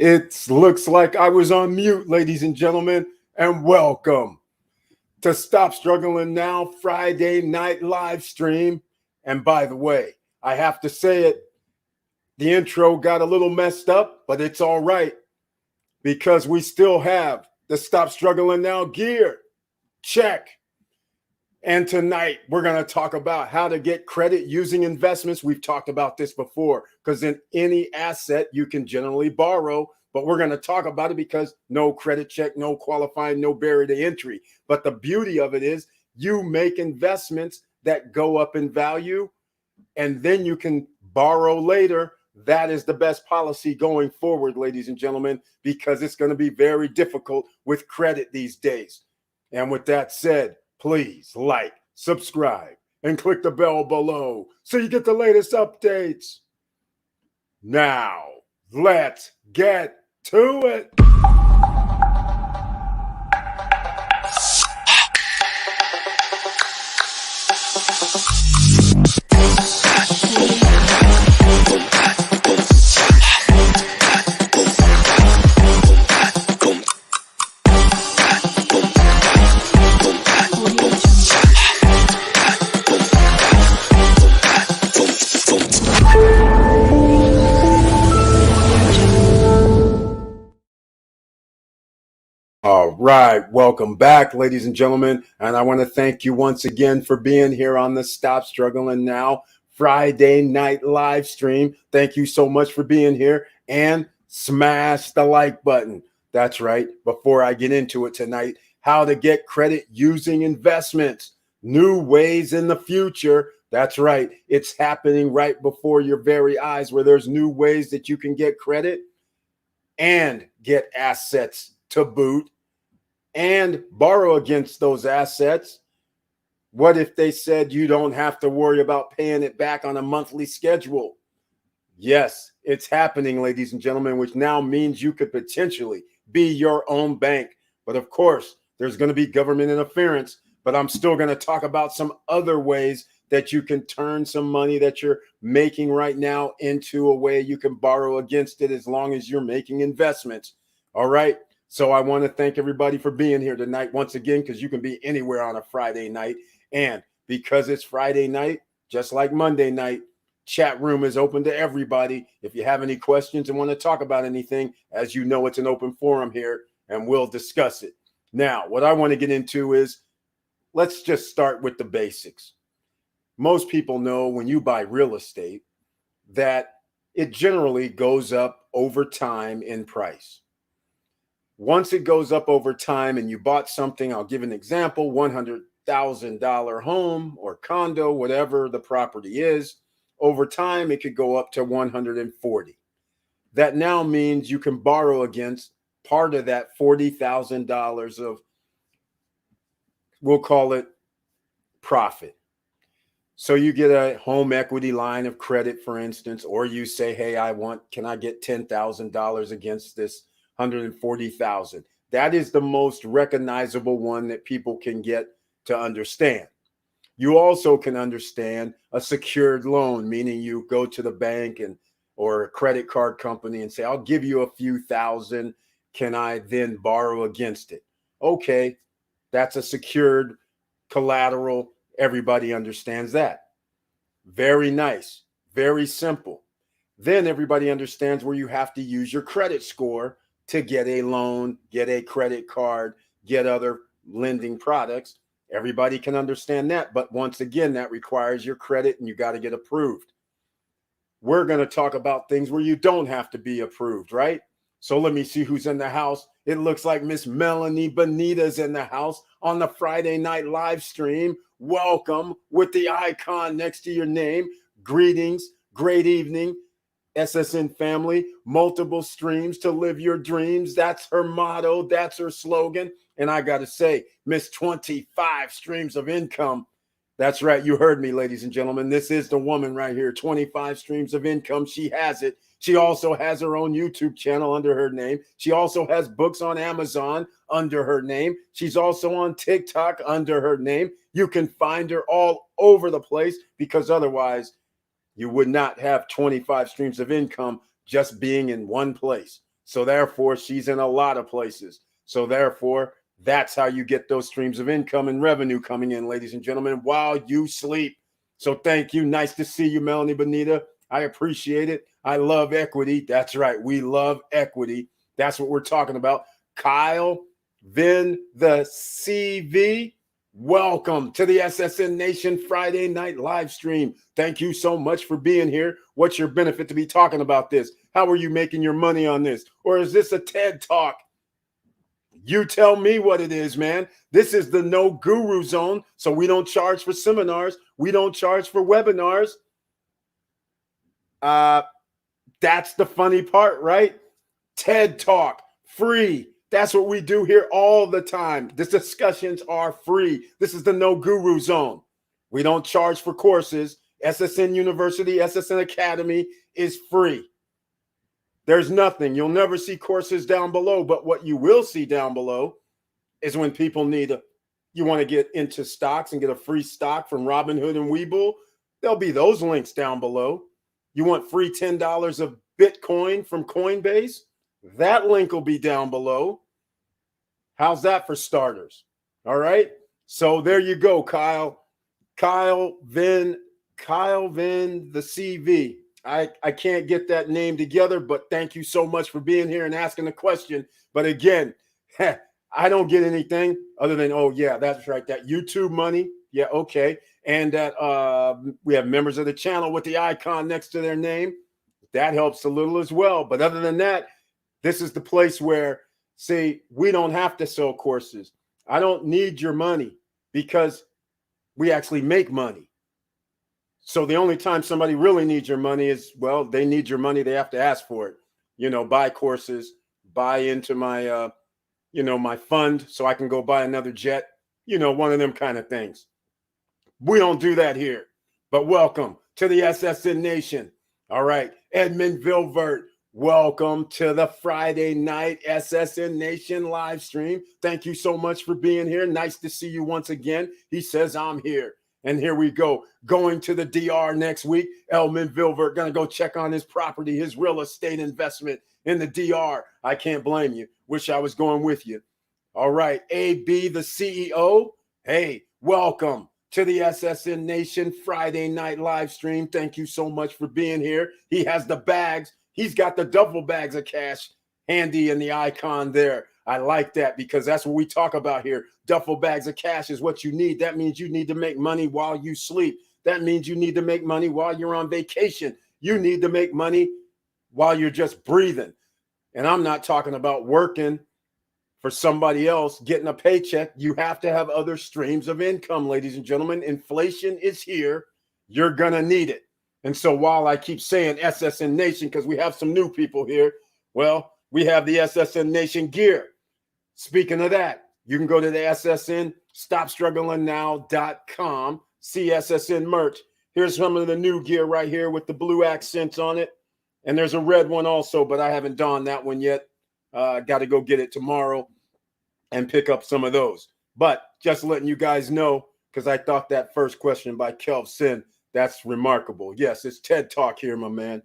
It looks like I was on mute, ladies and gentlemen, and welcome to Stop Struggling Now Friday night live stream. And by the way, I have to say it, the intro got a little messed up, but it's all right because we still have the Stop Struggling Now gear. Check. And tonight we're going to talk about how to get credit using investments. We've talked about this before because in any asset you can generally borrow, but we're going to talk about it because no credit check, no qualifying, no barrier to entry. But the beauty of it is you make investments that go up in value and then you can borrow later. That is the best policy going forward, ladies and gentlemen, because it's going to be very difficult with credit these days. And with that said, please like, subscribe, and click the bell below so you get the latest updates. Now, let's get to it. All right, welcome back, ladies and gentlemen, and I want to thank you once again for being here on the Stop Struggling Now Friday night live stream. Thank you so much for being here, and smash the like button. That's right. Before I get into it tonight, how to get credit using investments, new ways in the future. That's right. It's happening right before your very eyes where there's new ways that you can get credit and get assets to boot and borrow against those assets. What if they said you don't have to worry about paying it back on a monthly schedule? Yes, it's happening, ladies and gentlemen, which now means you could potentially be your own bank. But of course, there's going to be government interference, but I'm still going to talk about some other ways that you can turn some money that you're making right now into a way you can borrow against it as long as you're making investments. All right. So I want to thank everybody for being here tonight once again, because you can be anywhere on a Friday night. And because it's Friday night, just like Monday night, chat room is open to everybody. If you have any questions and want to talk about anything, as you know, it's an open forum here and we'll discuss it. Now, what I want to get into is let's just start with the basics. Most people know when you buy real estate that it generally goes up over time in price. Once it goes up over time and you bought something, I'll give an example, $100,000 home or condo, whatever the property is, over time it could go up to 140. That now means you can borrow against part of that $40,000 of, we'll call it profit. So you get a home equity line of credit, for instance, or you say, hey, can I get $10,000 against this 140,000? That is the most recognizable one that people can get to understand. You also can understand a secured loan, meaning you go to the bank or a credit card company and say, I'll give you a few thousand. Can I then borrow against it? Okay, that's a secured collateral. Everybody understands that. Very nice, very simple. Then everybody understands where you have to use your credit score to get a loan, get a credit card, get other lending products. Everybody can understand that. But once again, that requires your credit and you got to get approved. We're going to talk about things where you don't have to be approved, right? So let me see who's in the house. It looks like Miss Melanie Bonita's in the house on the Friday night live stream. Welcome with the icon next to your name. Greetings, great evening. SSN family, multiple streams to live your dreams. That's her motto. That's her slogan. And I got to say, Miss 25 streams of income. That's right. You heard me, ladies and gentlemen. This is the woman right here. 25 streams of income. She has it. She also has her own YouTube channel under her name. She also has books on Amazon under her name. She's also on TikTok under her name. You can find her all over the place because otherwise you would not have 25 streams of income just being in one place. So therefore, she's in a lot of places. So therefore, that's how you get those streams of income and revenue coming in, ladies and gentlemen, while you sleep. So thank you. Nice to see you, Melanie Bonita. I appreciate it. I love equity. That's right. We love equity. That's what we're talking about. Kyle Vin, the CV. Welcome to the SSN Nation Friday night live stream. Thank you so much for being here. What's your benefit to be talking about this? How are you making your money on this? Or is this a TED Talk? You tell me what it is, man. This is the no guru zone. So we don't charge for seminars. We don't charge for webinars. That's the funny part, right? TED Talk, free. That's what we do here all the time. The discussions are free. This is the no guru zone. We don't charge for courses. SSN University, SSN Academy is free. There's nothing. You'll never see courses down below, but what you will see down below is when people you want to get into stocks and get a free stock from Robinhood and Webull, there'll be those links down below. You want free $10 of Bitcoin from Coinbase? That link will be down below. How's that for starters? All right. So there you go, Kyle. Kyle Vin, the CV. I can't get that name together, but thank you so much for being here and asking the question. But again, I don't get anything other than, oh, yeah, that's right, that YouTube money. Yeah, okay. And that we have members of the channel with the icon next to their name. That helps a little as well. But other than that, this is the place where, see, we don't have to sell courses. I don't need your money because we actually make money. So the only time somebody really needs your money is, well, they need your money. They have to ask for it. You know, buy courses, buy into my, my fund so I can go buy another jet, one of them kind of things. We don't do that here. But welcome to the SSN Nation. All right, Edmund Vilvert, welcome to the Friday night SSN Nation live stream. Thank you so much for being here. Nice to see you once again. He says, I'm here. And here we go. Going to the DR next week. Elman Vilvert going to go check on his property, his real estate investment in the DR. I can't blame you. Wish I was going with you. All right. AB, the CEO. Hey, welcome to the SSN Nation Friday night live stream. Thank you so much for being here. He has the bags. He's got the duffel bags of cash handy in the icon there. I like that because that's what we talk about here. Duffel bags of cash is what you need. That means you need to make money while you sleep. That means you need to make money while you're on vacation. You need to make money while you're just breathing. And I'm not talking about working for somebody else, getting a paycheck. You have to have other streams of income, ladies and gentlemen. Inflation is here. You're going to need it. And so while I keep saying SSN Nation, because we have some new people here, well, we have the SSN Nation gear. Speaking of that, you can go to the SSN StopStrugglingNow.com, see SSN merch. Here's some of the new gear right here with the blue accents on it. And there's a red one also, but I haven't donned that one yet. Got to go get it tomorrow and pick up some of those. But just letting you guys know, because I thought that first question by Kelv Sin, that's remarkable. Yes, it's TED Talk here, my man.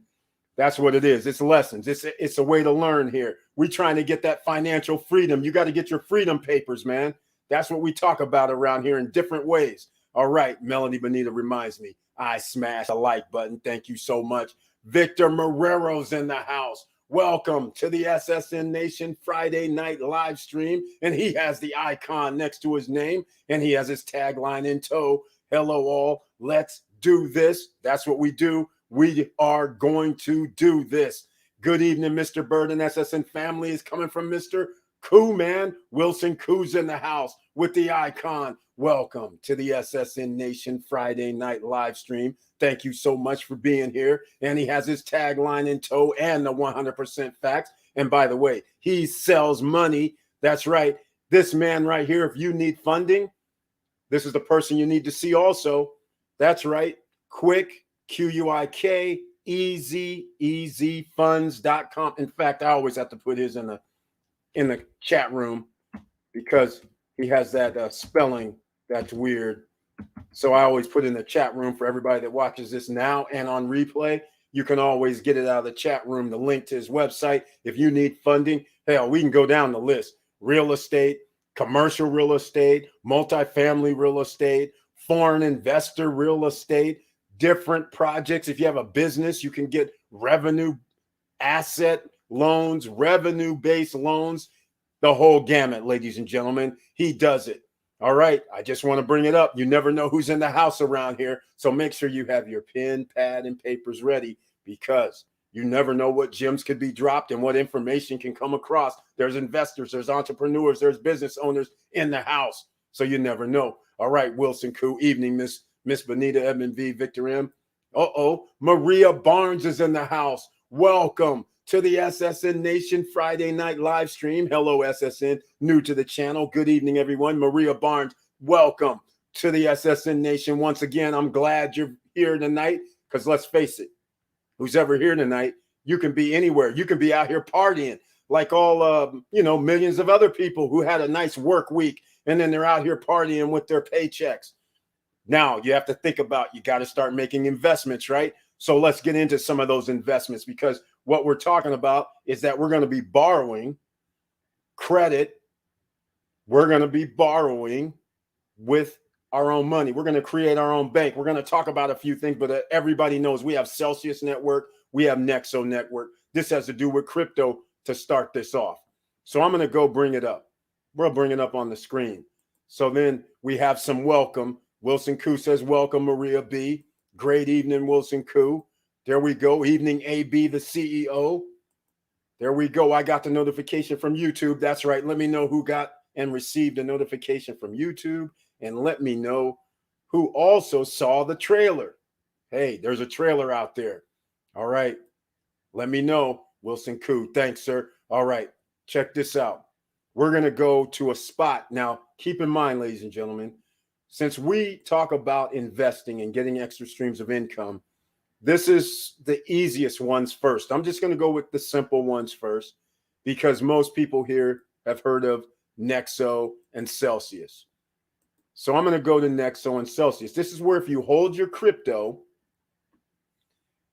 That's what it is. It's lessons. It's a way to learn here. We're trying to get that financial freedom. You got to get your freedom papers, man. That's what we talk about around here in different ways. All right. Melanie Bonita reminds me. I smash a like button. Thank you so much. Victor Marrero's in the house. Welcome to the SSN Nation Friday night live stream. And he has the icon next to his name. And he has his tagline in tow. Hello, all. Let's do this. That's what we do. We are going to do this. Good evening, Mr. Burden. SSN family is coming from Mr. Koo, man. Wilson Koo's in the house with the icon. Welcome to the SSN Nation Friday night live stream. Thank you so much for being here. And he has his tagline in tow and the 100% facts. And by the way, he sells money. That's right. This man right here, if you need funding, this is the person you need to see also. That's right. Quick. QUIK, easyfunds.com. In fact, I always have to put his in the chat room because he has that spelling that's weird. So I always put in the chat room for everybody that watches this now and on replay. You can always get it out of the chat room, the link to his website. If you need funding, hell, we can go down the list. Real estate, commercial real estate, multifamily real estate, foreign investor real estate, different projects. If you have a business, you can get revenue asset loans, revenue-based loans, the whole gamut, ladies and gentlemen. He does it. All right, I just want to bring it up. You never know who's in the house around here, so make sure you have your pen, pad, and papers ready, because you never know what gems could be dropped and what information can come across. There's investors, there's entrepreneurs, there's business owners in the house, so you never know. All right, Wilson Koo, evening, Miss Benita, Edmund V, Victor M. Maria Barnes is in the house. Welcome to the SSN Nation Friday night live stream. Hello, SSN, new to the channel. Good evening, everyone. Maria Barnes, welcome to the SSN Nation. Once again, I'm glad you're here tonight, because let's face it, who's ever here tonight, you can be anywhere. You can be out here partying like all, millions of other people who had a nice work week, and then they're out here partying with their paychecks. Now you have to think about, you got to start making investments, right? So let's get into some of those investments, because what we're talking about is that we're going to be borrowing credit. We're going to be borrowing with our own money. We're going to create our own bank. We're going to talk about a few things, but everybody knows we have Celsius Network. We have Nexo Network. This has to do with crypto to start this off. So I'm going to go bring it up. We'll bring it up on the screen. So then we have some welcome. Wilson Koo says, welcome, Maria B. Great evening, Wilson Koo. There we go. Evening, AB, the CEO. There we go. I got the notification from YouTube. That's right. Let me know who got and received a notification from YouTube, and let me know who also saw the trailer. Hey, there's a trailer out there. All right. Let me know, Wilson Koo. Thanks, sir. All right. Check this out. We're going to go to a spot. Now, keep in mind, ladies and gentlemen, since we talk about investing and getting extra streams of income, this is the easiest ones first. I'm just going to go with the simple ones first, because most people here have heard of Nexo and Celsius. So I'm going to go to Nexo and Celsius. This is where if you hold your crypto,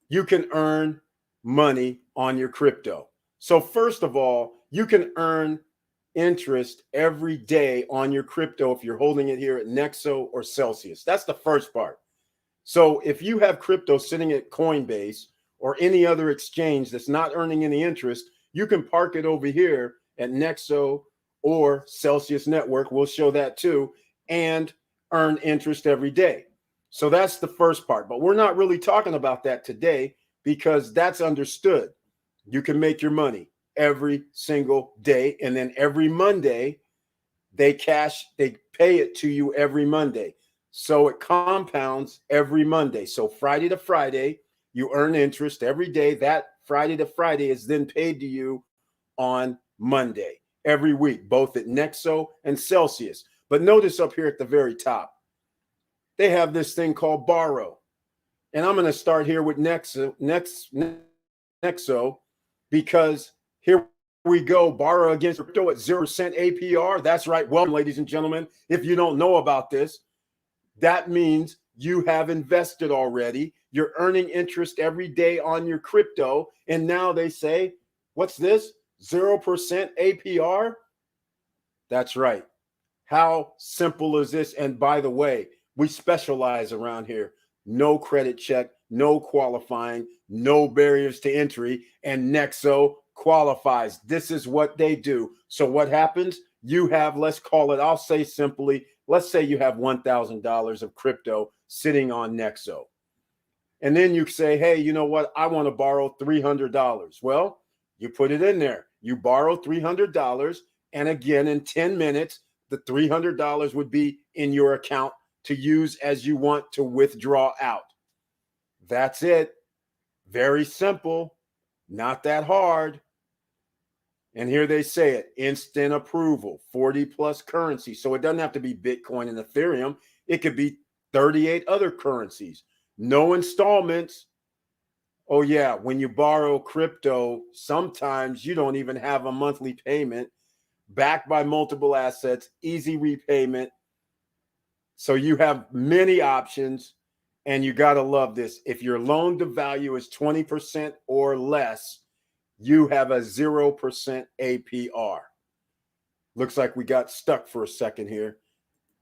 you can earn money on your crypto. So first of all, you can earn interest every day on your crypto if you're holding it here at Nexo or Celsius. That's the first part. So if you have crypto sitting at Coinbase or any other exchange that's not earning any interest, you can park it over here at Nexo or Celsius Network. We'll show that too, and earn interest every day. So that's the first part. But we're not really talking about that today, because that's understood. You can make your money every single day, and then every Monday they pay it to you every Monday. So it compounds every Monday. So Friday to Friday, you earn interest every day. That Friday to Friday is then paid to you on Monday every week, both at Nexo and Celsius. But notice up here at the very top, they have this thing called borrow. And I'm going to start here with Nexo, because here we go. Borrow against crypto at 0% APR. That's right. Welcome, ladies and gentlemen. If you don't know about this, that means you have invested already. You're earning interest every day on your crypto. And now they say, what's this? 0% APR? That's right. How simple is this? And by the way, we specialize around here. No credit check, no qualifying, no barriers to entry, and Nexo qualifies. This is what they do. So what happens? You have, let's call it, I'll say simply, let's say you have $1,000 of crypto sitting on Nexo. And then you say, hey, you know what? I want to borrow $300. Well, you put it in there. You borrow $300. And again, in 10 minutes, the $300 would be in your account to use as you want to withdraw out. That's it. Very simple. Not that hard. And here they say it, instant approval, 40 plus currencies. So it doesn't have to be Bitcoin and Ethereum. It could be 38 other currencies. No installments. Oh yeah, when you borrow crypto, sometimes you don't even have a monthly payment, backed by multiple assets, easy repayment. So you have many options. And you got to love this. If your loan to value is 20% or less, you have a 0% APR. Looks like we got stuck for a second here.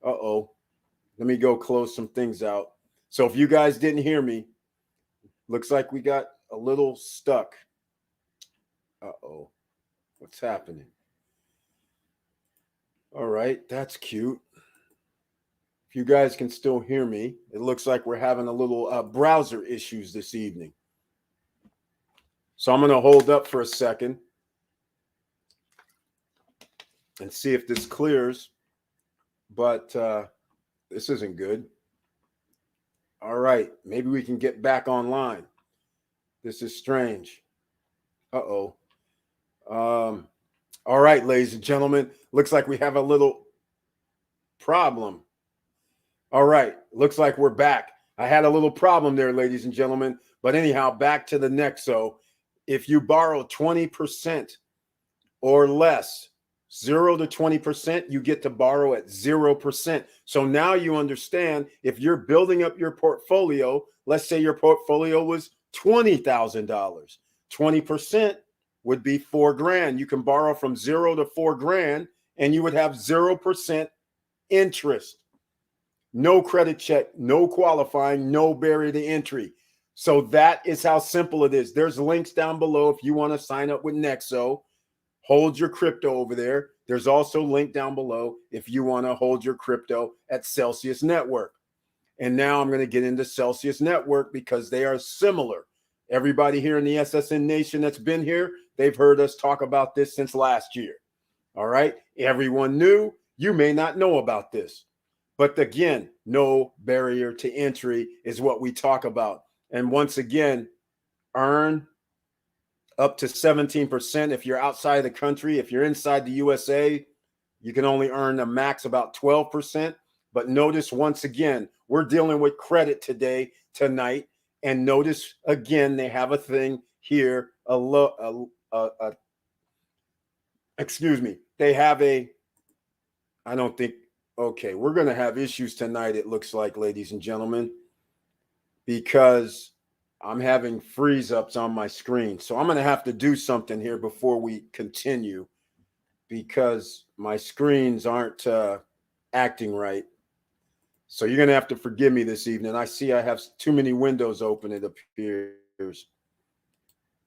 Uh-oh. Let me go close some things out. So if you guys didn't hear me, looks like we got a little stuck. Uh-oh. What's happening? All right, that's cute. If you guys can still hear me, it looks like we're having a little browser issues this evening. So I'm going to hold up for a second and see if this clears. But this isn't good. All right, maybe we can get back online. This is strange. Uh-oh. All right, ladies and gentlemen, looks like we have a little problem. All right, looks like we're back. I had a little problem there, ladies and gentlemen. But anyhow, back to the Nexo. If you borrow 20% or less, 0 to 20%, you get to borrow at 0%. So now you understand, if you're building up your portfolio, let's say your portfolio was $20,000, 20% would be $4,000. You can borrow from 0 to $4,000 and you would have 0% interest. No credit check, no qualifying, no barrier to entry. So that is how simple it is. There's links down below if you want to sign up with Nexo. Hold your crypto over there. There's also a link down below if you want to hold your crypto at Celsius Network. And now I'm going to get into Celsius Network because they are similar. Everybody here in the SSN Nation that's been here, they've heard us talk about this since last year. All right. Everyone new, you may not know about this. But again, no barrier to entry is what we talk about. And once again, earn up to 17% if you're outside the country. If you're inside the USA, you can only earn a max about 12%. But notice once again, we're dealing with credit tonight. And notice again, they have a thing here. Excuse me. They have okay, we're going to have issues tonight, it looks like, ladies and gentlemen, because I'm having freeze ups on my screen. So I'm going to have to do something here before we continue because my screens aren't acting right. So you're going to have to forgive me this evening. I see I have too many windows open, it appears.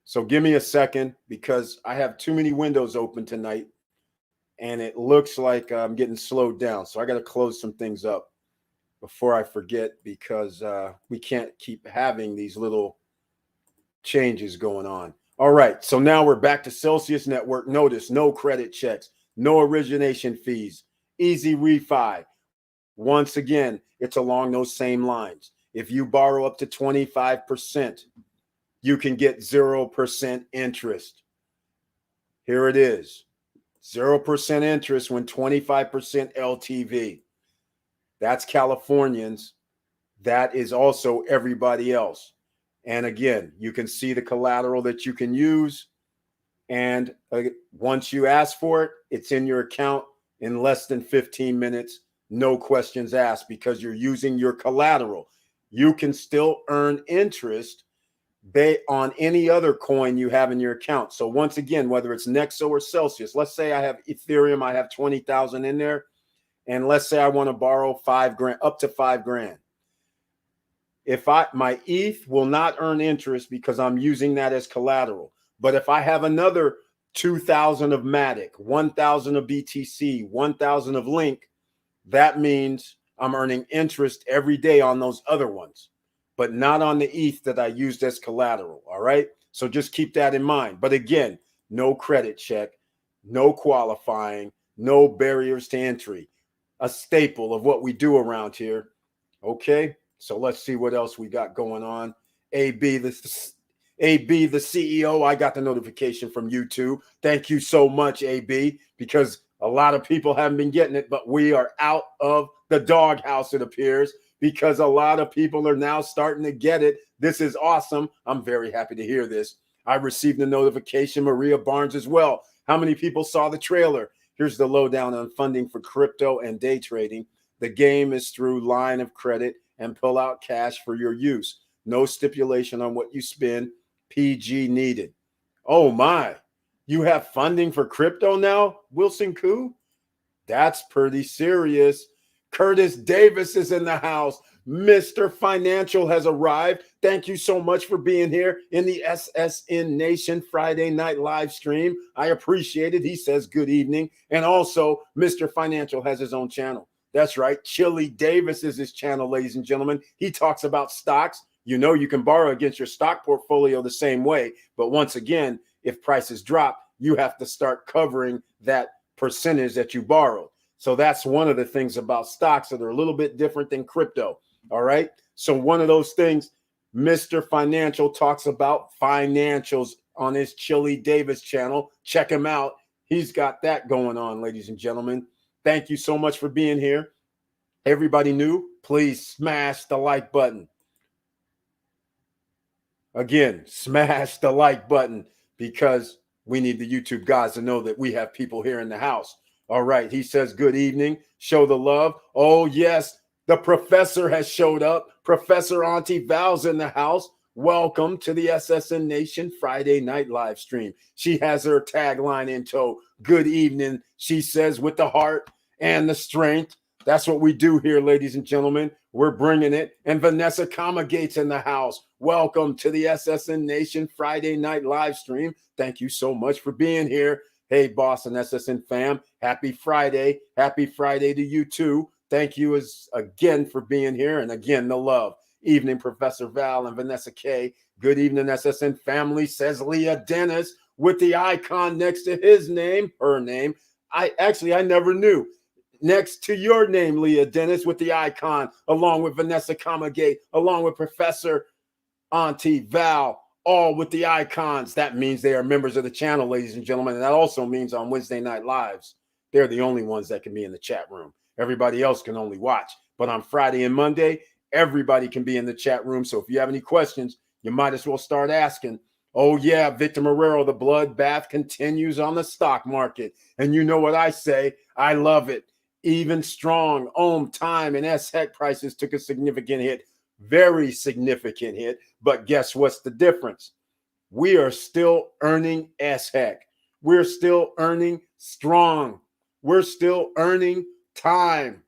So give me a second because I have too many windows open tonight and it looks like I'm getting slowed down. So I got to close some things up before I forget because we can't keep having these little changes going on. All right. So now we're back to Celsius Network. Notice no credit checks, no origination fees, easy refi. Once again, it's along those same lines. If you borrow up to 25%, you can get 0% interest. Here it is. 0% interest when 25% LTV. That's Californians. That is also everybody else. And again, you can see the collateral that you can use. And once you ask for it, it's in your account in less than 15 minutes. No questions asked because you're using your collateral. You can still earn interest on any other coin you have in your account. So once again, whether it's Nexo or Celsius, let's say I have Ethereum, I have 20,000 in there. And let's say I want to borrow $5,000, up to $5,000. If my ETH will not earn interest because I'm using that as collateral. But if I have another 2,000 of Matic, 1,000 of BTC, 1,000 of Link, that means I'm earning interest every day on those other ones, but not on the ETH that I used as collateral. All right. So just keep that in mind. But again, no credit check, no qualifying, no barriers to entry, a staple of what we do around here. Okay. So let's see what else we got going on. AB, the CEO, I got the notification from YouTube. Thank you so much, AB, because a lot of people haven't been getting it, but we are out of the doghouse, it appears, because a lot of people are now starting to get it. This is awesome. I'm very happy to hear this. I received the notification, Maria Barnes as well. How many people saw the trailer? Here's the lowdown on funding for crypto and day trading. The game is through line of credit and pull out cash for your use. No stipulation on what you spend. PG needed. Oh my, you have funding for crypto now, Wilson Koo? That's pretty serious. Curtis Davis is in the house. Mr. Financial has arrived. Thank you so much for being here in the SSN Nation Friday night live stream. I appreciate it. He says good evening. And also, Mr. Financial has his own channel. That's right. Chili Davis is his channel, ladies and gentlemen. He talks about stocks. You know, you can borrow against your stock portfolio the same way. But once again, if prices drop, you have to start covering that percentage that you borrowed. So that's one of the things about stocks that are a little bit different than crypto. All right. So one of those things, Mr. Financial talks about financials on his Chili Davis channel. Check him out. He's got that going on, ladies and gentlemen. Thank you so much for being here. Everybody new, please smash the like button. Again, smash the like button because we need the YouTube guys to know that we have people here in the house. All right. He says, good evening. Show the love. Oh, yes. The professor has showed up. Professor Auntie Val's in the house. Welcome to the SSN Nation Friday night live stream. She has her tagline in tow. Good evening, she says, with the heart and the strength. That's what we do here, ladies and gentlemen. We're bringing it. And Vanessa Comagate's in the house. Welcome to the SSN Nation Friday night live stream. Thank you so much for being here. Hey, Boston SSN fam. Happy Friday. Happy Friday to you too. Thank you again for being here. And again, the love. Evening, Professor Val and Vanessa K. Good evening, SSN family, says Leah Dennis with the icon next to his name, her name. I never knew. Next to your name, Leah Dennis, with the icon, along with Vanessa Comagate, along with Professor Auntie Val, all with the icons. That means they are members of the channel, ladies and gentlemen. And that also means on Wednesday Night Lives, they're the only ones that can be in the chat room. Everybody else can only watch. But on Friday and Monday, everybody can be in the chat room. So if you have any questions, you might as well start asking. Oh, yeah, Victor Marrero, the bloodbath continues on the stock market. And you know what I say? I love it. Even strong Time and SHEC prices took a significant hit, very significant hit. But guess what's the difference? We are still earning SHEC. We're still earning strong. We're still earning time.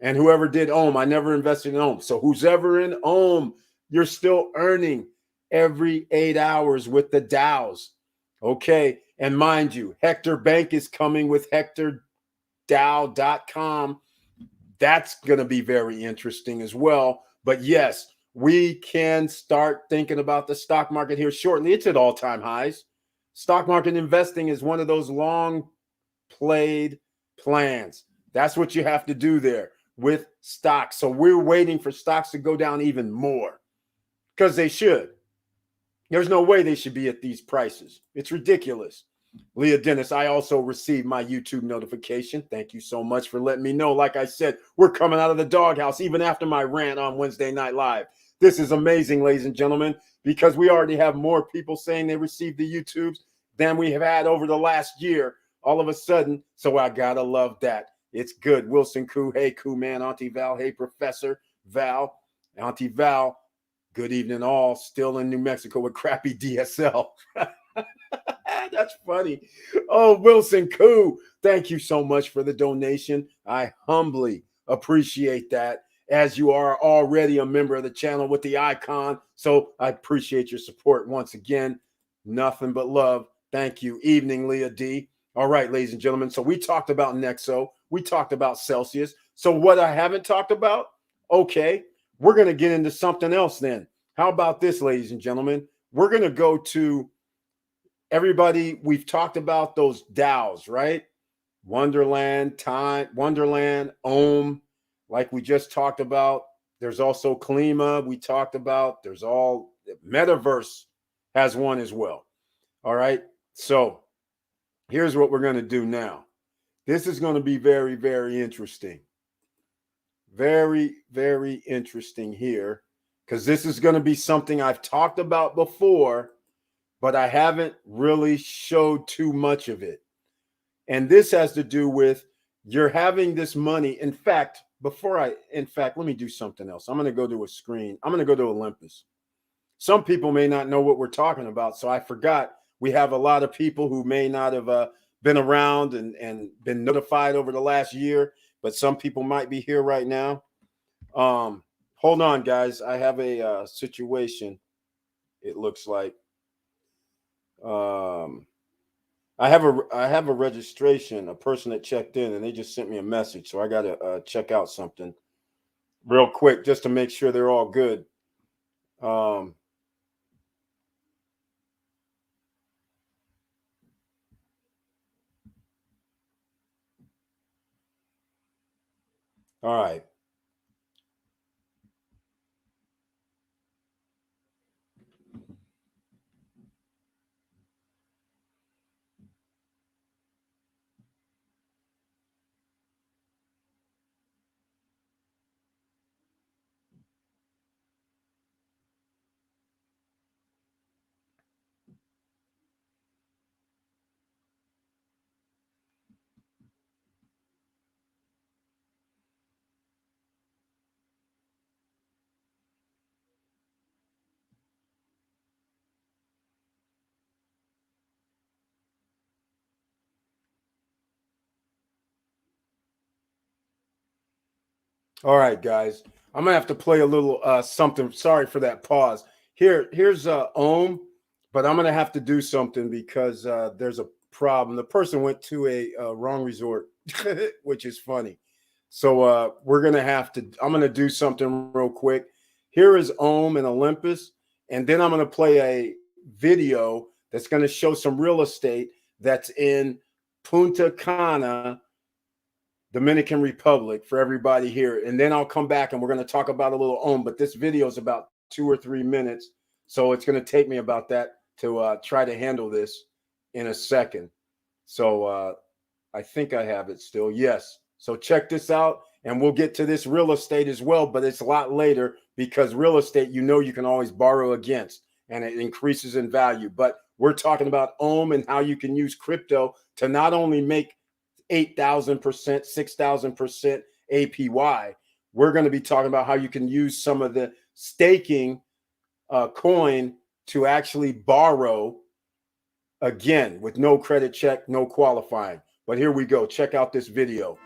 And whoever did I never invested in So who's ever in you're still earning every 8 hours with the Dows. Okay. And mind you, Hector Bank is coming with HectorDow.com. That's going to be very interesting as well. But yes, we can start thinking about the stock market here shortly. It's at all-time highs. Stock market investing is one of those long played plans. That's what you have to do there with stocks. So we're waiting for stocks to go down even more because they should. There's no way they should be at these prices. It's ridiculous. Leah Dennis, I also received my YouTube notification. Thank you so much for letting me know. Like I said, we're coming out of the doghouse even after my rant on Wednesday Night Live. This is amazing, ladies and gentlemen, because we already have more people saying they received the YouTubes than we have had over the last year. All of a sudden, so I gotta love that. It's good. Wilson Koo, hey, Koo man, Auntie Val, hey, Professor Val, Auntie Val, good evening all, still in New Mexico with crappy DSL. That's funny. Oh, Wilson Koo, thank you so much for the donation. I humbly appreciate that, as you are already a member of the channel with the icon. So I appreciate your support once again. Nothing but love. Thank you. Evening, Leah D. All right, ladies and gentlemen. So we talked about Nexo. We talked about Celsius. So what I haven't talked about, okay, we're going to get into something else then. How about this, ladies and gentlemen? We're going to go to everybody. We've talked about those DAOs, right? Wonderland, like we just talked about. There's also Klima we talked about. There's all Metaverse has one as well. All right. So here's what we're going to do now. This is going to be very, very interesting. Very, very interesting here, because this is going to be something I've talked about before, but I haven't really showed too much of it. And this has to do with you're having this money. In fact, in fact, let me do something else. I'm going to go to a screen. I'm going to go to Olympus. Some people may not know what we're talking about, so I forgot we have a lot of people who may not have been around and been notified over the last year, but some people might be here right now. Hold on, guys. I have a situation. It looks like I have a registration, a person that checked in, and they just sent me a message, so I got to check out something real quick just to make sure they're all good. All right. All right, guys. I'm gonna have to play a little something. Sorry for that pause. Here's Ohm, but I'm gonna have to do something because there's a problem. The person went to a wrong resort, which is funny. So we're gonna have to. I'm gonna do something real quick. Here is Ohm and Olympus, and then I'm gonna play a video that's gonna show some real estate that's in Punta Cana, Dominican Republic, for everybody here. And then I'll come back and we're going to talk about a little Ohm, but this video is about 2 or 3 minutes. So it's going to take me about that to try to handle this in a second. So I think I have it still. Yes. So check this out and we'll get to this real estate as well, but it's a lot later because real estate, you can always borrow against and it increases in value. But we're talking about Ohm and how you can use crypto to not only make 8,000%, 6,000% APY. We're going to be talking about how you can use some of the staking coin to actually borrow again with no credit check, no qualifying. But here we go. Check out this video.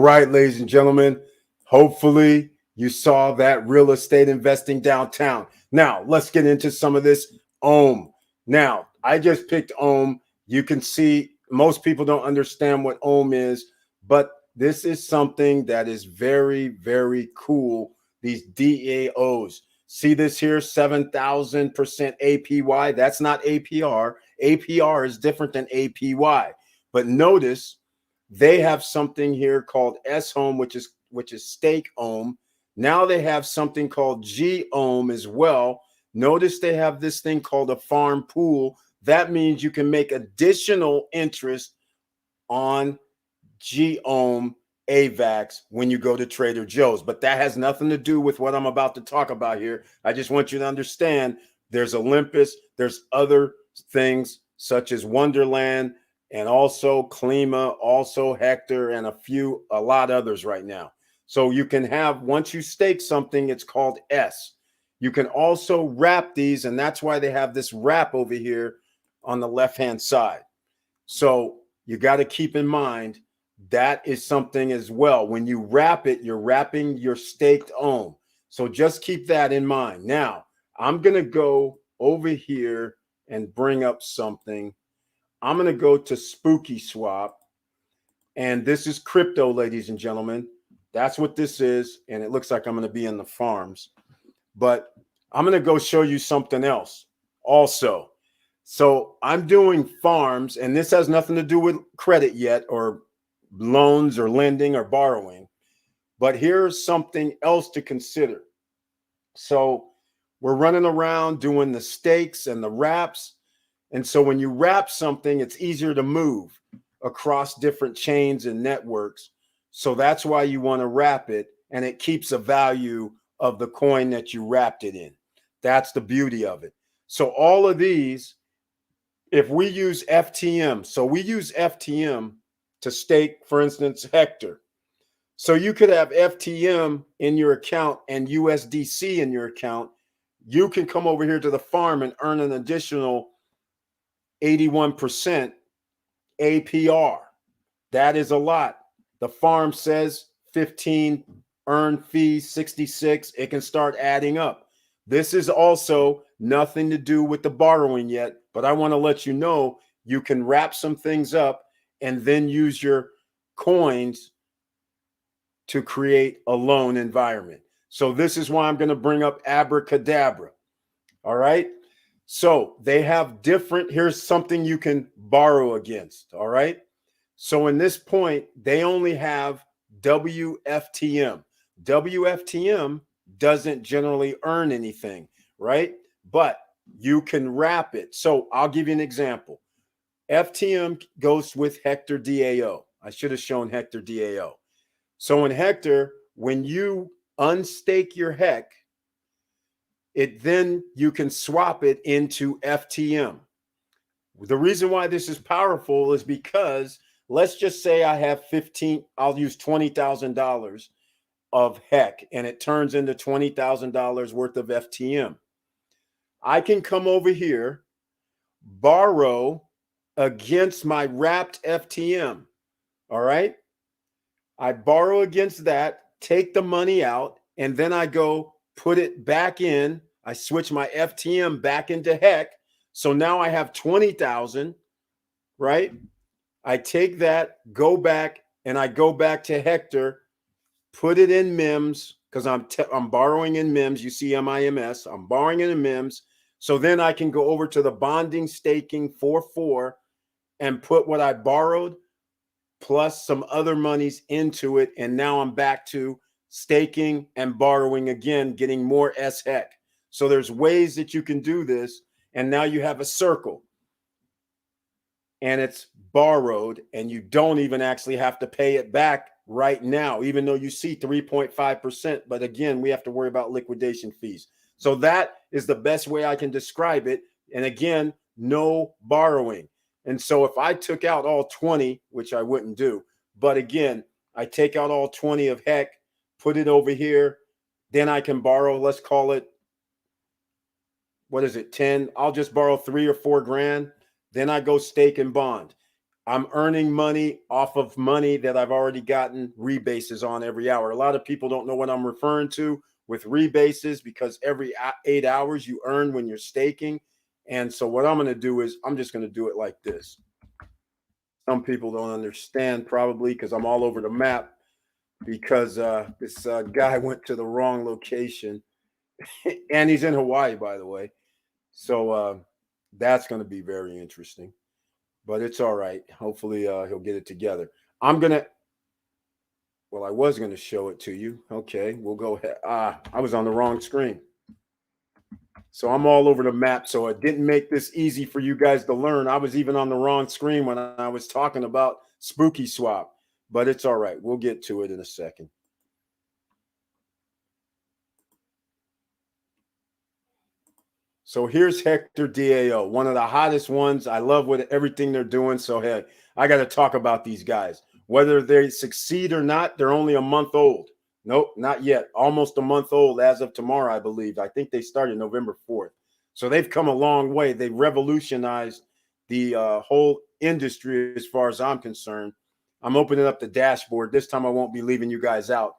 right, ladies and gentlemen. Hopefully you saw that real estate investing downtown. Now, let's get into some of this OHM. Now, I just picked OHM. You can see most people don't understand what OHM is, but this is something that is very, very cool. These DAOs. See this here, 7,000% APY. That's not APR. APR is different than APY. But notice they have something here called SHOM, which is stake OHM. Now they have something called GOHM as well. Notice they have this thing called a farm pool. That means you can make additional interest on GOHM AVAX when you go to Trader Joe's. But that has nothing to do with what I'm about to talk about here. I just want you to understand there's Olympus, there's other things such as Wonderland, and also Klima, also Hector, and a lot others right now. So you can have, once you stake something, it's called S. You can also wrap these, and that's why they have this wrap over here on the left-hand side. So you got to keep in mind that is something as well. When you wrap it, you're wrapping your staked OHM. So just keep that in mind. Now, I'm going to go over here and bring up something. I'm going to go to Spooky Swap. And this is crypto, ladies and gentlemen. That's what this is. And it looks like I'm going to be in the farms. But I'm going to go show you something else also. So I'm doing farms, and this has nothing to do with credit yet, or loans or lending or borrowing. But here's something else to consider. So we're running around doing the stakes and the wraps. And so when you wrap something, it's easier to move across different chains and networks. So that's why you want to wrap it, and it keeps the value of the coin that you wrapped it in. That's the beauty of it. So all of these, if we use FTM, so we use FTM to stake, for instance, Hector. So you could have FTM in your account and USDC in your account. You can come over here to the farm and earn an additional 81% APR. That is a lot. The farm says 15, earn fees 66. It can start adding up. This is also nothing to do with the borrowing yet, but I want to let you know you can wrap some things up and then use your coins to create a loan environment. So this is why I'm going to bring up Abracadabra. All right. So they have different, here's something you can borrow against. All right. So in this point, they only have WFTM. WFTM doesn't generally earn anything, right? But you can wrap it. So I'll give you an example. FTM goes with Hector DAO. I should have shown Hector DAO. So in Hector, when you unstake your HEC, then you can swap it into FTM. The reason why this is powerful is because let's just say I have I'll use $20,000 of HEC, and it turns into $20,000 worth of FTM. I can come over here, borrow against my wrapped FTM. All right. I borrow against that, take the money out, and then I go put it back in. I switch my FTM back into HEC. So now I have 20,000, right? I take that, go back, and I go back to Hector, put it in MIMS, because I'm borrowing in MIMS. You see MIMS. I'm borrowing in MIMS. So then I can go over to the bonding staking 4.4 and put what I borrowed plus some other monies into it. And now I'm back to staking and borrowing again, getting more SHEC. So there's ways that you can do this. And now you have a circle. And it's borrowed, and you don't even actually have to pay it back right now, even though you see 3.5%. But again, we have to worry about liquidation fees. So that is the best way I can describe it. And again, no borrowing. And so if I took out all 20, which I wouldn't do, but again, I take out all 20 of HEC, put it over here, then I can borrow, let's call it, what is it, 10? I'll just borrow 3 or 4 grand. Then I go stake and bond. I'm earning money off of money that I've already gotten rebases on every hour. A lot of people don't know what I'm referring to with rebases because every 8 hours you earn when you're staking. And so what I'm going to do is I'm just going to do it like this. Some people don't understand probably because I'm all over the map because this guy went to the wrong location and he's in Hawaii, by the way. So that's going to be very interesting, but it's all right. Hopefully he'll get it together. I was going to show it to you. Okay, we'll go ahead. I was on the wrong screen. So I'm all over the map. So it didn't make this easy for you guys to learn. I was even on the wrong screen when I was talking about Spooky Swap, but it's all right. We'll get to it in a second. So here's Hector DAO, one of the hottest ones. I love what everything they're doing. So hey, I got to talk about these guys. Whether they succeed or not, they're only a month old. Nope, not yet. Almost a month old as of tomorrow, I believe. I think they started November 4th. So they've come a long way. They revolutionized the whole industry as far as I'm concerned. I'm opening up the dashboard. This time I won't be leaving you guys out.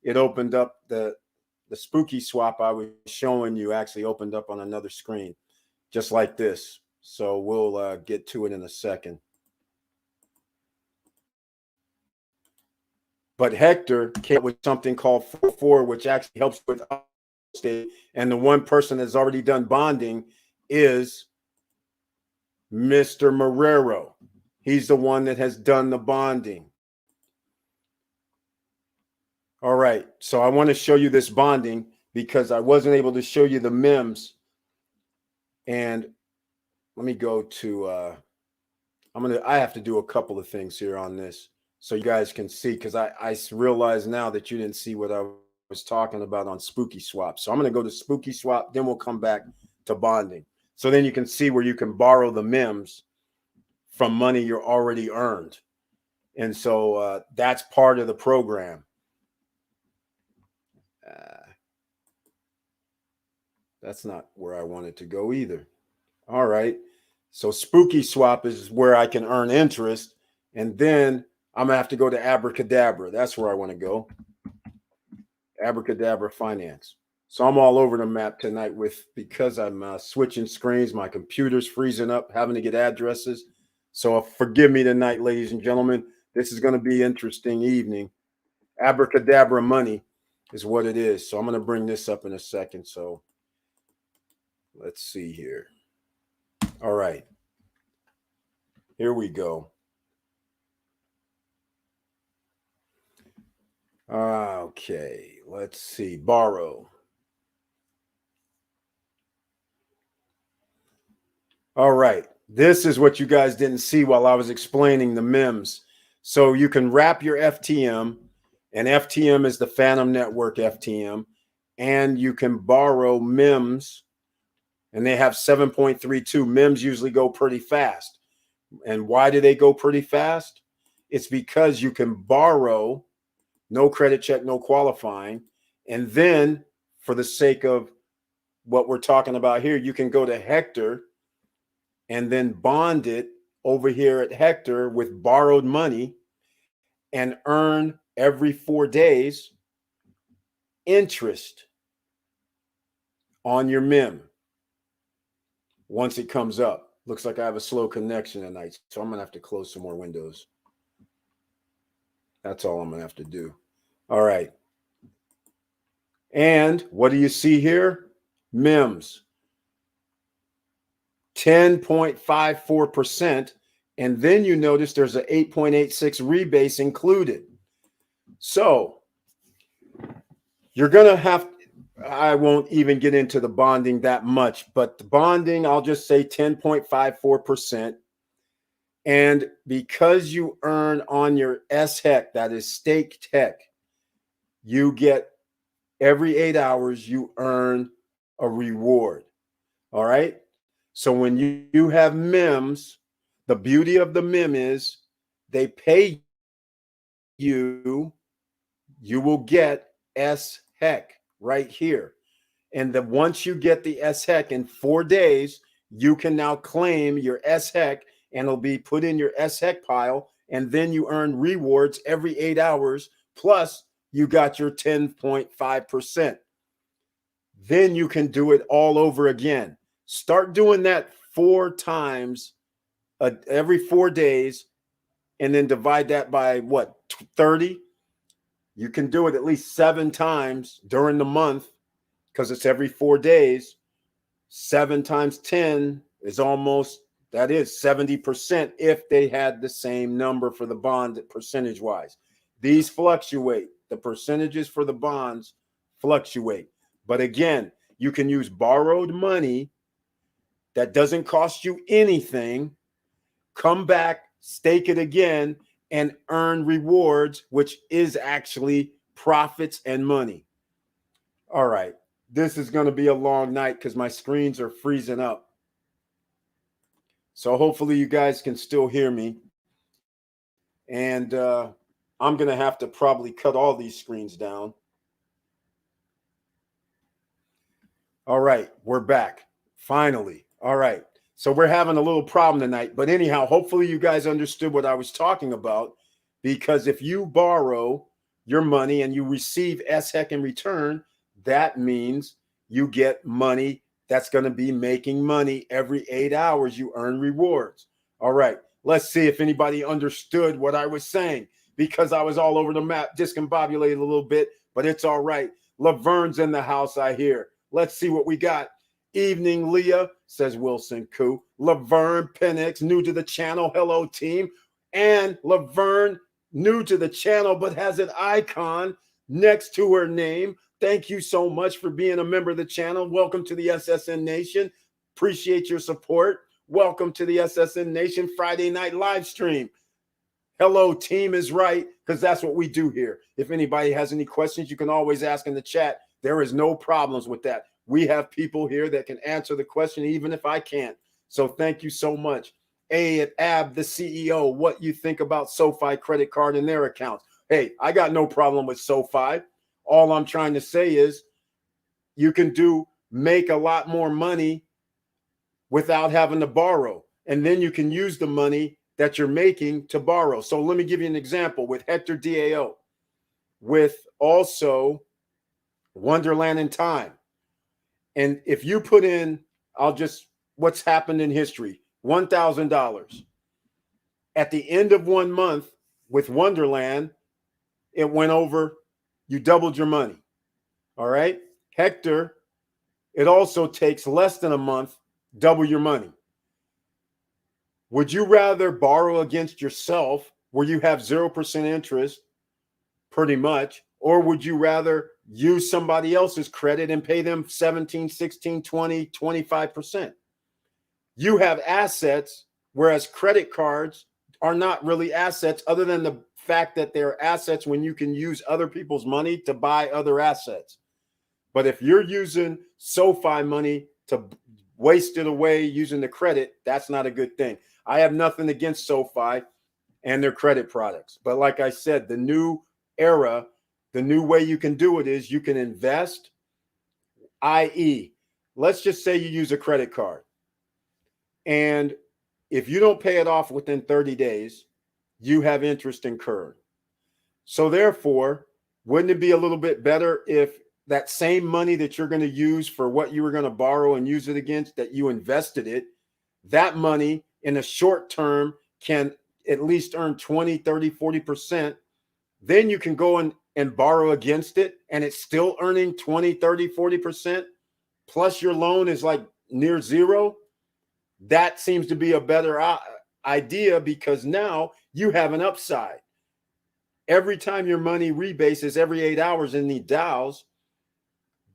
It opened up the Spooky Swap I was showing you actually opened up on another screen, just like this. So we'll get to it in a second. But Hector came up with something called 4, which actually helps with state. And the one person that's already done bonding is Mr. Marrero. He's the one that has done the bonding. All right. So I want to show you this bonding because I wasn't able to show you the MEMS. And let me go to I have to do a couple of things here on this so you guys can see, because I realize now that you didn't see what I was talking about on Spooky Swap. So I'm going to go to Spooky Swap, then we'll come back to bonding. So then you can see where you can borrow the MEMS from money you're already earned. And so that's part of the program. That's not where I wanted to go either. All right. So Spooky Swap is where I can earn interest. And then I'm going to have to go to Abracadabra. That's where I want to go. Abracadabra Finance. So I'm all over the map tonight because I'm switching screens. My computer's freezing up, having to get addresses. So forgive me tonight, ladies and gentlemen. This is going to be an interesting evening. Abracadabra Money is what it is. So I'm going to bring this up in a second. So let's see here. All right. Here we go. Okay, let's see. Borrow. All right. This is what you guys didn't see while I was explaining the MEMS. So you can wrap your FTM, and FTM is the Phantom Network FTM, and you can borrow MEMS, and they have 7.32. MEMS usually go pretty fast. And why do they go pretty fast? It's because you can borrow, no credit check, no qualifying. And then for the sake of what we're talking about here, you can go to Hector and then bond it over here at Hector with borrowed money and earn every 4 days interest on your MEM once it comes up. Looks like I have a slow connection tonight, so I'm going to have to close some more windows. That's all I'm going to have to do. All right. And what do you see here? MEMS. 10.54%. And then you notice there's an 8.86 rebase included. So you're going to have, I won't even get into the bonding that much, but the bonding, I'll just say 10.54%. And because you earn on your SHEC, that is staked HEC, you get every 8 hours, you earn a reward. All right. So when you have MEMS, the beauty of the MEM is they pay you, you will get SHEC right here. And once you get the SHEC in 4 days, you can now claim your SHEC and it'll be put in your SHEC pile, and then you earn rewards every 8 hours, plus you got your 10.5%. Then you can do it all over again. Start doing that 4 times every 4 days, and then divide that by what, 30? You can do it at least 7 times during the month because it's every 4 days. 7 times 10 is almost, that is 70% if they had the same number for the bond percentage wise. These fluctuate. The percentages for the bonds fluctuate. But again, you can use borrowed money that doesn't cost you anything, come back, stake it again, and earn rewards, which is actually profits and money. All right. This is going to be a long night because my screens are freezing up. So hopefully you guys can still hear me. And I'm going to have to probably cut all these screens down. All right, we're back. Finally. All right. So we're having a little problem tonight. But anyhow, hopefully you guys understood what I was talking about. Because if you borrow your money and you receive SHEC in return, that means you get money that's going to be making money every 8 hours. You earn rewards. All right. Let's see if anybody understood what I was saying, because I was all over the map, discombobulated a little bit, but it's all right. Laverne's in the house, I hear. Let's see what we got. Evening, Leah, says Wilson Koo. Laverne Penix, new to the channel. Hello, team. And Laverne, new to the channel, but has an icon next to her name. Thank you so much for being a member of the channel. Welcome to the SSN Nation. Appreciate your support. Welcome to the SSN Nation Friday night live stream. Hello, team is right, because that's what we do here. If anybody has any questions, you can always ask in the chat. There is no problems with that. We have people here that can answer the question, even if I can't. So thank you so much. Ab, the CEO, what you think about SoFi credit card and their accounts? Hey, I got no problem with SoFi. All I'm trying to say is you can make a lot more money without having to borrow. And then you can use the money that you're making to borrow. So let me give you an example with Hector DAO, with also Wonderland in Time. And if you put in, what's happened in history, $1,000. At the end of 1 month with Wonderland, it went over, you doubled your money. All right. Hector, it also takes less than a month, double your money. Would you rather borrow against yourself where you have 0% interest pretty much, or would you rather use somebody else's credit and pay them 17, 16, 20, 25%? You have assets, whereas credit cards are not really assets other than the fact that they're assets when you can use other people's money to buy other assets. But if you're using SoFi money to waste it away using the credit, that's not a good thing. I have nothing against SoFi and their credit products. But like I said, the new era, the new way you can do it is you can invest, i.e., let's just say you use a credit card. And if you don't pay it off within 30 days, you have interest incurred. So therefore, wouldn't it be a little bit better if that same money that you're going to use for what you were going to borrow and use it against, that you invested it, that money in a short term can at least earn 20, 30, 40%. Then you can go and borrow against it, and it's still earning 20, 30, 40%. Plus your loan is like near zero. That seems to be a better idea, because now you have an upside. Every time your money rebases every 8 hours in the DAOs,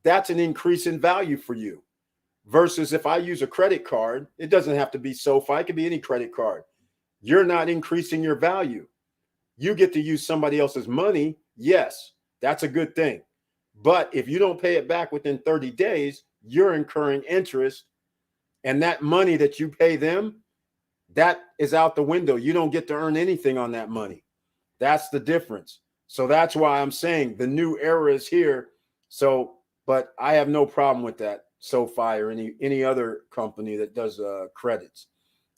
that's an increase in value for you. Versus if I use a credit card, it doesn't have to be SoFi, it could be any credit card. You're not increasing your value. You get to use somebody else's money. Yes, that's a good thing. But if you don't pay it back within 30 days, you're incurring interest. And that money that you pay them, that is out the window. You don't get to earn anything on that money. That's the difference. So that's why I'm saying the new era is here. So, but I have no problem with that, SoFi or any other company that does credits.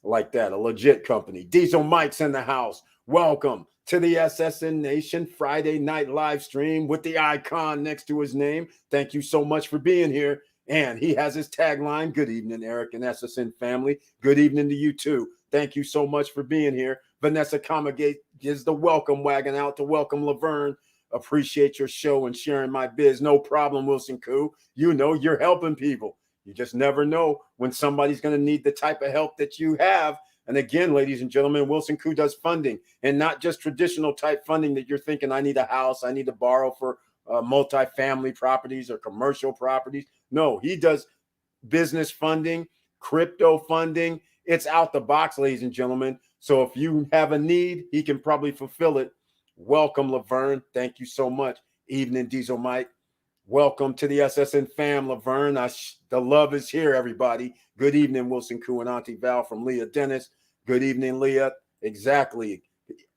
like that, a legit company. Diesel Mike's in the house. Welcome to the SSN Nation Friday night live stream with the icon next to his name. Thank you so much for being here. And he has his tagline, good evening, Eric and SSN family. Good evening to you too. Thank you so much for being here. Vanessa Comagate gives the welcome wagon out to welcome Laverne. Appreciate your show and sharing my biz. No problem, Wilson Koo. You know, you're helping people. You just never know when somebody's going to need the type of help that you have. And again, ladies and gentlemen, Wilson Koo does funding, and not just traditional type funding that you're thinking, I need a house, I need to borrow for multifamily properties or commercial properties. No, he does business funding, crypto funding. It's out the box, ladies and gentlemen. So if you have a need, he can probably fulfill it. Welcome, Laverne. Thank you so much. Evening, Diesel Mike. Welcome to the SSN fam, Laverne. The love is here, everybody. Good evening, Wilson Koo and Auntie Val from Leah Dennis. Good evening, Leah. Exactly.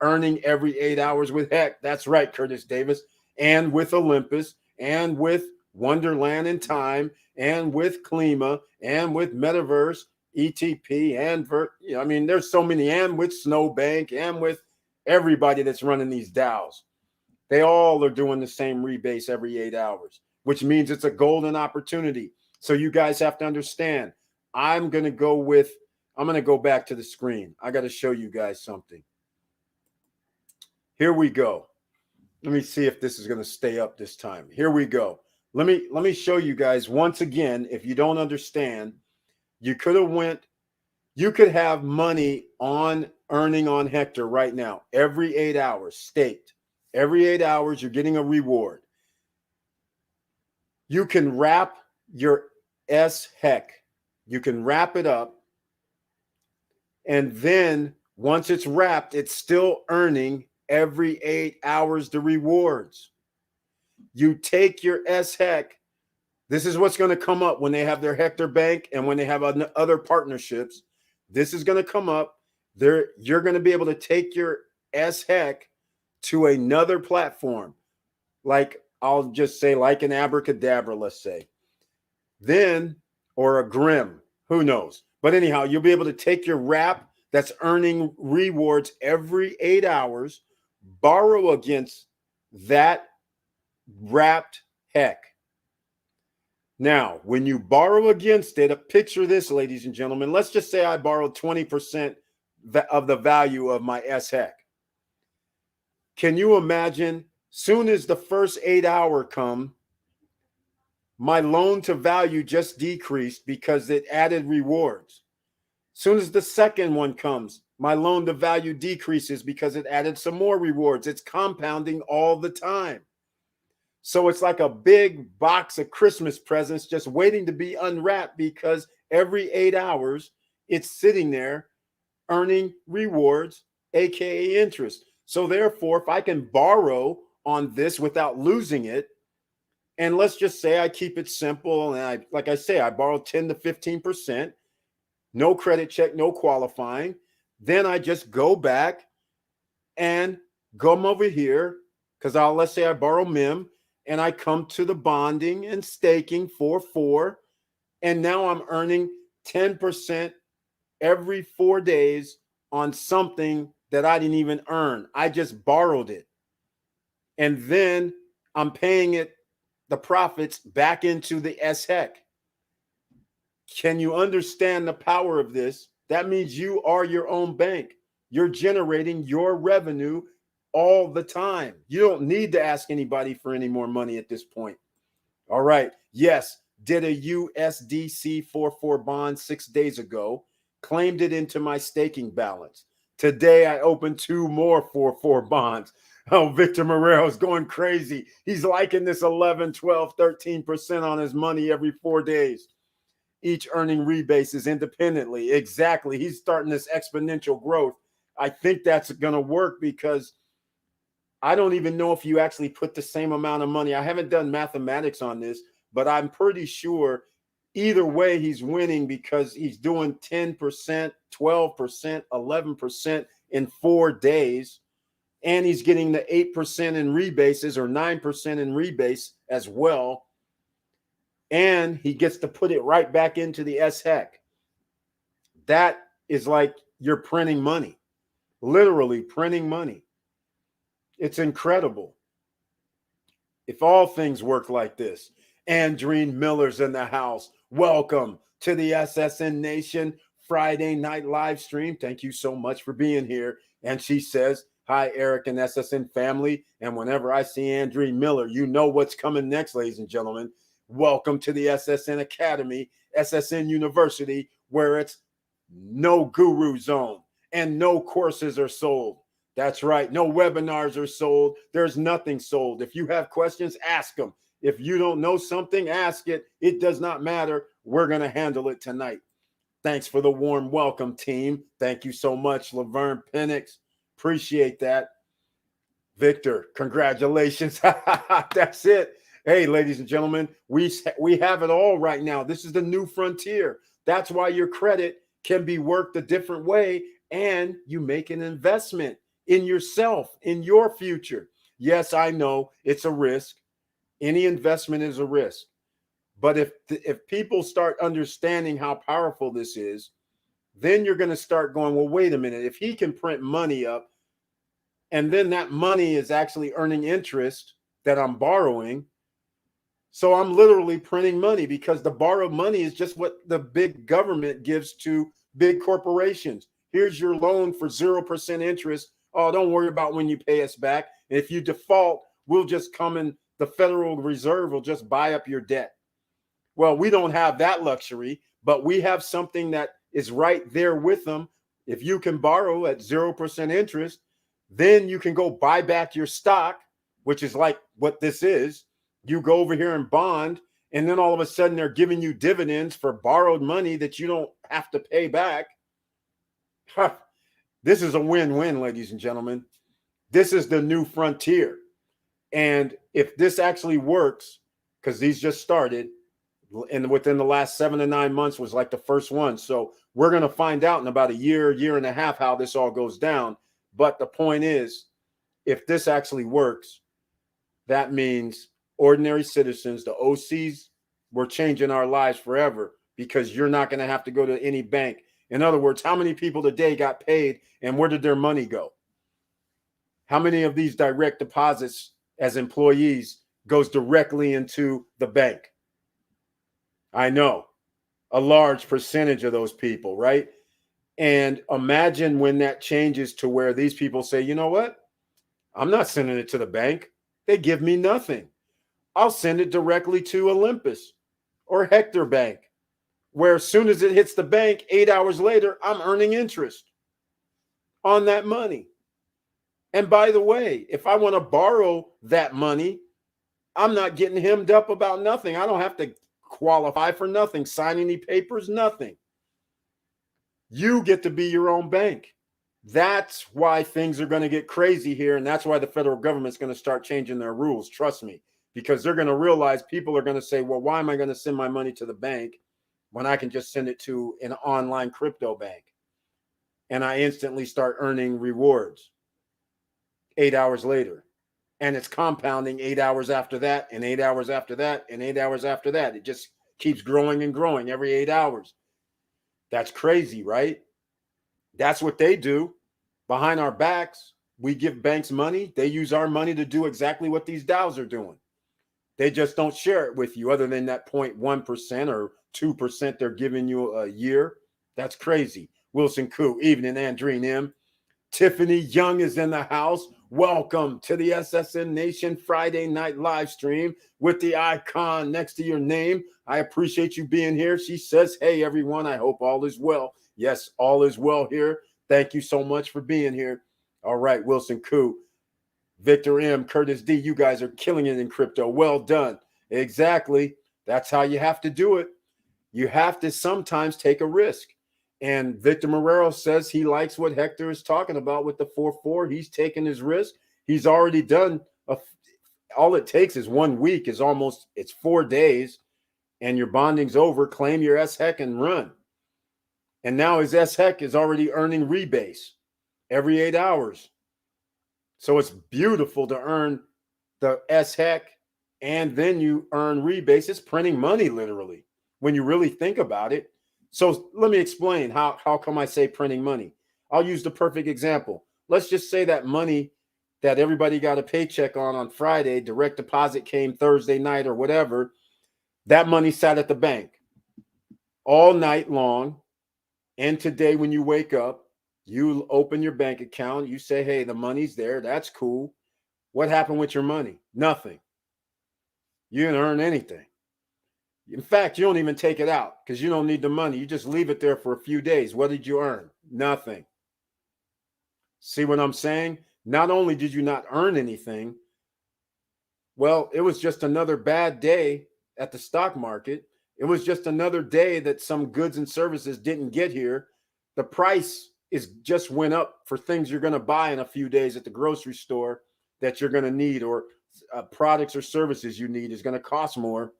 Earning every 8 hours with Heck. That's right, Curtis Davis. And with Olympus, and with Wonderland in Time, and with Klima, and with Metaverse, ETP, and I mean, there's so many, and with Snowbank, and with everybody that's running these DAOs. They all are doing the same rebase every 8 hours, which means it's a golden opportunity. So you guys have to understand. I'm going to go back to the screen. I got to show you guys something. Here we go. Let me see if this is going to stay up this time. Here we go. Let me show you guys once again. If you don't understand, you could have money on earning on Hector right now, every 8 hours staked. Every 8 hours, you're getting a reward. You can wrap your SHEC. You can wrap it up. And then once it's wrapped, it's still earning every 8 hours the rewards. You take your SHEC. This is what's going to come up when they have their Hector Bank and when they have other partnerships. This is going to come up. You're going to be able to take your SHEC to another platform, like I'll just say like an Abracadabra, let's say, then, or a Grim, who knows? But anyhow, you'll be able to take your wrap that's earning rewards every 8 hours, borrow against that wrapped HEC. Now, when you borrow against it, picture this, ladies and gentlemen. Let's just say I borrowed 20% of the value of my SHEC. Can you imagine, soon as the first 8 hour come, my loan to value just decreased because it added rewards. Soon as the second one comes, my loan to value decreases because it added some more rewards. It's compounding all the time. So it's like a big box of Christmas presents just waiting to be unwrapped, because every 8 hours it's sitting there earning rewards, aka interest. So therefore, if I can borrow on this without losing it, and let's just say I keep it simple, and like I say, I borrow 10 to 15%, no credit check, no qualifying, then I just go back and come over here, because let's say I borrow MIM, and I come to the bonding and staking 4-4, and now I'm earning 10% every 4 days on something that I didn't even earn. I just borrowed it. And then I'm paying it, the profits, back into the SHEC. Can you understand the power of this? That means you are your own bank. You're generating your revenue all the time. You don't need to ask anybody for any more money at this point. All right. Yes, did a USDC 4-4 bond 6 days ago, claimed it into my staking balance. Today, I opened 2 more 4-4 bonds. Oh, Victor Morero's going crazy. He's liking this 11, 12, 13% on his money every 4 days. Each earning rebases independently. Exactly. He's starting this exponential growth. I think that's going to work, because I don't even know if you actually put the same amount of money. I haven't done mathematics on this, but I'm pretty sure either way he's winning, because he's doing 10%, 12%, 11% in 4 days. And he's getting the 8% in rebases, or 9% in rebase as well. And he gets to put it right back into the SHEC. That is like you're printing money, literally printing money. It's incredible. If all things work like this. Andreen Miller's in the house. Welcome to the SSN Nation Friday night live stream. Thank you so much for being here. And she says, hi, Eric and SSN family. And whenever I see Andreen Miller, you know what's coming next, ladies and gentlemen. Welcome to the SSN Academy, SSN University, where it's no guru zone and no courses are sold. That's right. No webinars are sold. There's nothing sold. If you have questions, ask them. If you don't know something, ask it. It does not matter. We're going to handle it tonight. Thanks for the warm welcome, team. Thank you so much, Laverne Penix. Appreciate that. Victor, congratulations. That's it. Hey, ladies and gentlemen, we have it all right now. This is the new frontier. That's why your credit can be worked a different way, and you make an investment in yourself, in your future. Yes, I know it's a risk. Any investment is a risk. But if people start understanding how powerful this is, then you're going to start going, well, wait a minute. If he can print money up, and then that money is actually earning interest that I'm borrowing, so I'm literally printing money, because the borrowed money is just what the big government gives to big corporations. Here's your loan for 0% interest. Oh, don't worry about when you pay us back. And if you default, we'll just come in, the Federal Reserve will just buy up your debt. Well, we don't have that luxury, but we have something that is right there with them. If you can borrow at 0% interest, then you can go buy back your stock, which is like what this is. You go over here and bond, and then all of a sudden they're giving you dividends for borrowed money that you don't have to pay back. This is a win-win, ladies and gentlemen. This is the new frontier. And if this actually works, because these just started, and within the last 7 to 9 months was like the first one. So we're going to find out in about a year and a half how this all goes down. But the point is, if this actually works, that means ordinary citizens, the OCs, we're changing our lives forever, because you're not going to have to go to any bank. In other words, how many people today got paid and where did their money go? How many of these direct deposits as employees goes directly into the bank? I know a large percentage of those people, right? And imagine when that changes to where these people say, you know what? I'm not sending it to the bank. They give me nothing. I'll send it directly to Olympus or Hector Bank, where as soon as it hits the bank, 8 hours later, I'm earning interest on that money. And by the way, if I want to borrow that money, I'm not getting hemmed up about nothing. I don't have to qualify for nothing, sign any papers, nothing. You get to be your own bank. That's why things are going to get crazy here. And that's why the federal government's going to start changing their rules. Trust me, because they're going to realize people are going to say, well, why am I going to send my money to the bank when I can just send it to an online crypto bank? And I instantly start earning rewards 8 hours later. And it's compounding 8 hours after that, and 8 hours after that, and 8 hours after that. It just keeps growing and growing every 8 hours. That's crazy, right? That's what they do behind our backs. We give banks money. They use our money to do exactly what these DAOs are doing. They just don't share it with you, other than that 0.1% or 2% they're giving you a year. That's crazy. Wilson Koo, evening, Andreen M. Tiffany Young is in the house. Welcome to the SSN Nation Friday night live stream with the icon next to your name. I appreciate you being here. She says, hey, everyone, I hope all is well. Yes, all is well here. Thank you so much for being here. All right, Wilson Koo, Victor M, Curtis D, you guys are killing it in crypto. Well done. Exactly. That's how you have to do it. You have to sometimes take a risk. And Victor Marrero says he likes what Hector is talking about with the 4-4. He's taking his risk. He's already done all it takes is 1 week, it's 4 days, and your bonding's over. Claim your SHEC and run. And now his SHEC is already earning rebase every 8 hours. So it's beautiful to earn the SHEC and then you earn rebase. It's printing money, literally, when you really think about it. So let me explain how come I say printing money. I'll use the perfect example. Let's just say that money that everybody got a paycheck on Friday, direct deposit came Thursday night or whatever. That money sat at the bank all night long. And today, when you wake up, you open your bank account, you say, hey, the money's there. That's cool. What happened with your money? Nothing. You didn't earn anything. In fact, you don't even take it out because you don't need the money. You just leave it there for a few days. What did you earn? Nothing. See what I'm saying? Not only did you not earn anything, well, it was just another bad day at the stock market. It was just another day that some goods and services didn't get here. The price is just went up for things you're going to buy in a few days at the grocery store that you're going to need, or products or services you need is going to cost more.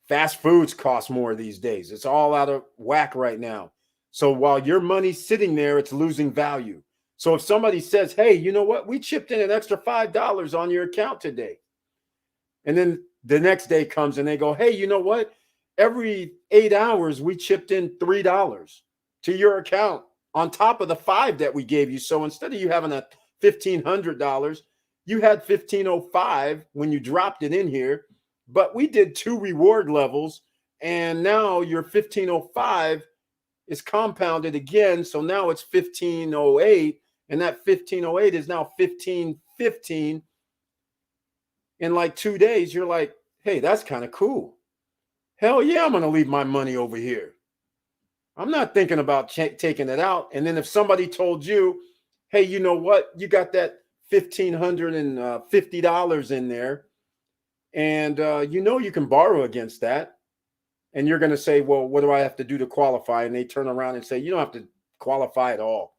Fast foods cost more these days. It's all out of whack right now. So while your money's sitting there, it's losing value. So if somebody says, hey, you know what? We chipped in an extra $5 on your account today. And then the next day comes and they go, hey, you know what? Every 8 hours, we chipped in $3 to your account on top of the $5 that we gave you. So instead of you having a $1,500, you had $1,505 when you dropped it in here. But we did 2 reward levels, and now your 1,505 is compounded again. So now it's 1,508, and that 1,508 is now 1,515. In like 2 days, you're like, hey, that's kind of cool. Hell yeah, I'm going to leave my money over here. I'm not thinking about taking it out. And then if somebody told you, hey, you know what? You got that $1,550 in there, and you know you can borrow against that. And you're going to say, well, what do I have to do to qualify? And they turn around and say, you don't have to qualify at all.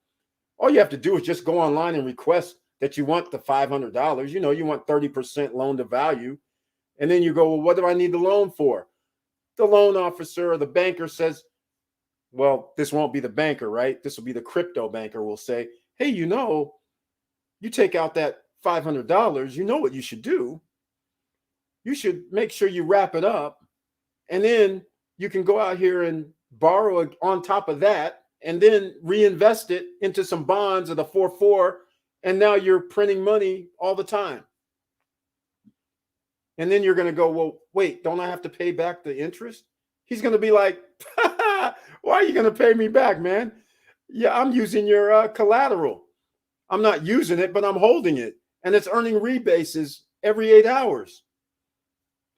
All you have to do is just go online and request that you want the $500. You know, you want 30% loan to value. And then you go, well, what do I need the loan for? The loan officer or the banker says, well, this won't be the banker, right? This will be the crypto banker will say, hey, you know, you take out that $500, you know what you should do. You should make sure you wrap it up. And then you can go out here and borrow on top of that and then reinvest it into some bonds of the 4-4. And now you're printing money all the time. And then you're going to go, well, wait, don't I have to pay back the interest? He's going to be like, why are you going to pay me back, man? Yeah, I'm using your collateral. I'm not using it, but I'm holding it. And it's earning rebases every 8 hours.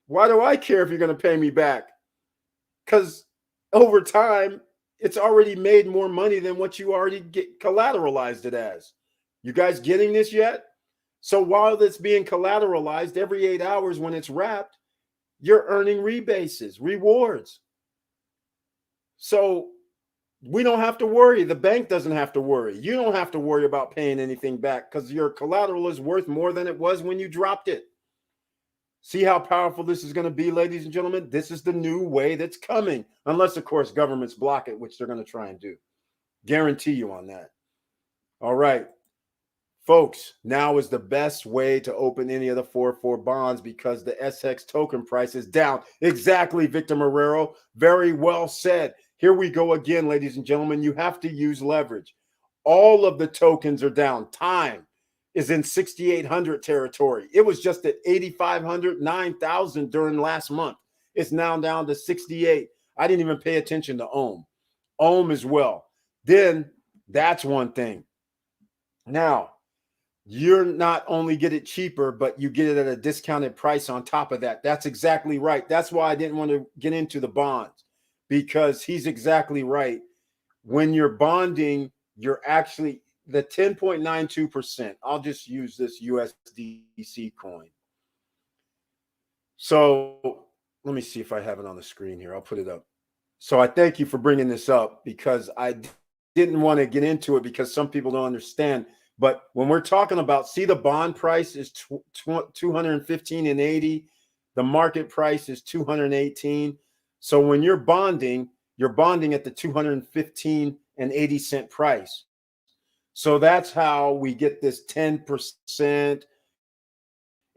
Why do I care if you're going to pay me back? Because over time, it's already made more money than what you already get collateralized it as. You guys getting this yet? So while it's being collateralized every 8 hours when it's wrapped, you're earning rebases, rewards. So we don't have to worry. The bank doesn't have to worry. You don't have to worry about paying anything back because your collateral is worth more than it was when you dropped it. See how powerful this is going to be, ladies and gentlemen? This is the new way that's coming. Unless, of course, governments block it, which they're going to try and do. Guarantee you on that. All right. Folks, now is the best way to open any of the 4-4 bonds because the SX token price is down. Exactly, Victor Marrero. Very well said. Here we go again, ladies and gentlemen. You have to use leverage. All of the tokens are down. Time is in 6,800 territory. It was just at 8,500, 9,000 during last month. It's now down to 68. I didn't even pay attention to Ohm. Ohm as well. Then that's one thing. Now, you're not only get it cheaper, but you get it at a discounted price on top of that. That's exactly right. That's why I didn't want to get into the bonds, because he's exactly right. When you're bonding, you're actually the 10.92%. I'll just use this USDC coin. So let me see if I have it on the screen here. I'll put it up. So I thank you for bringing this up because I didn't want to get into it because some people don't understand. But when we're talking about, see, the bond price is 215.80. The market price is 218. So when you're bonding at the 215.80 price. So that's how we get this 10%,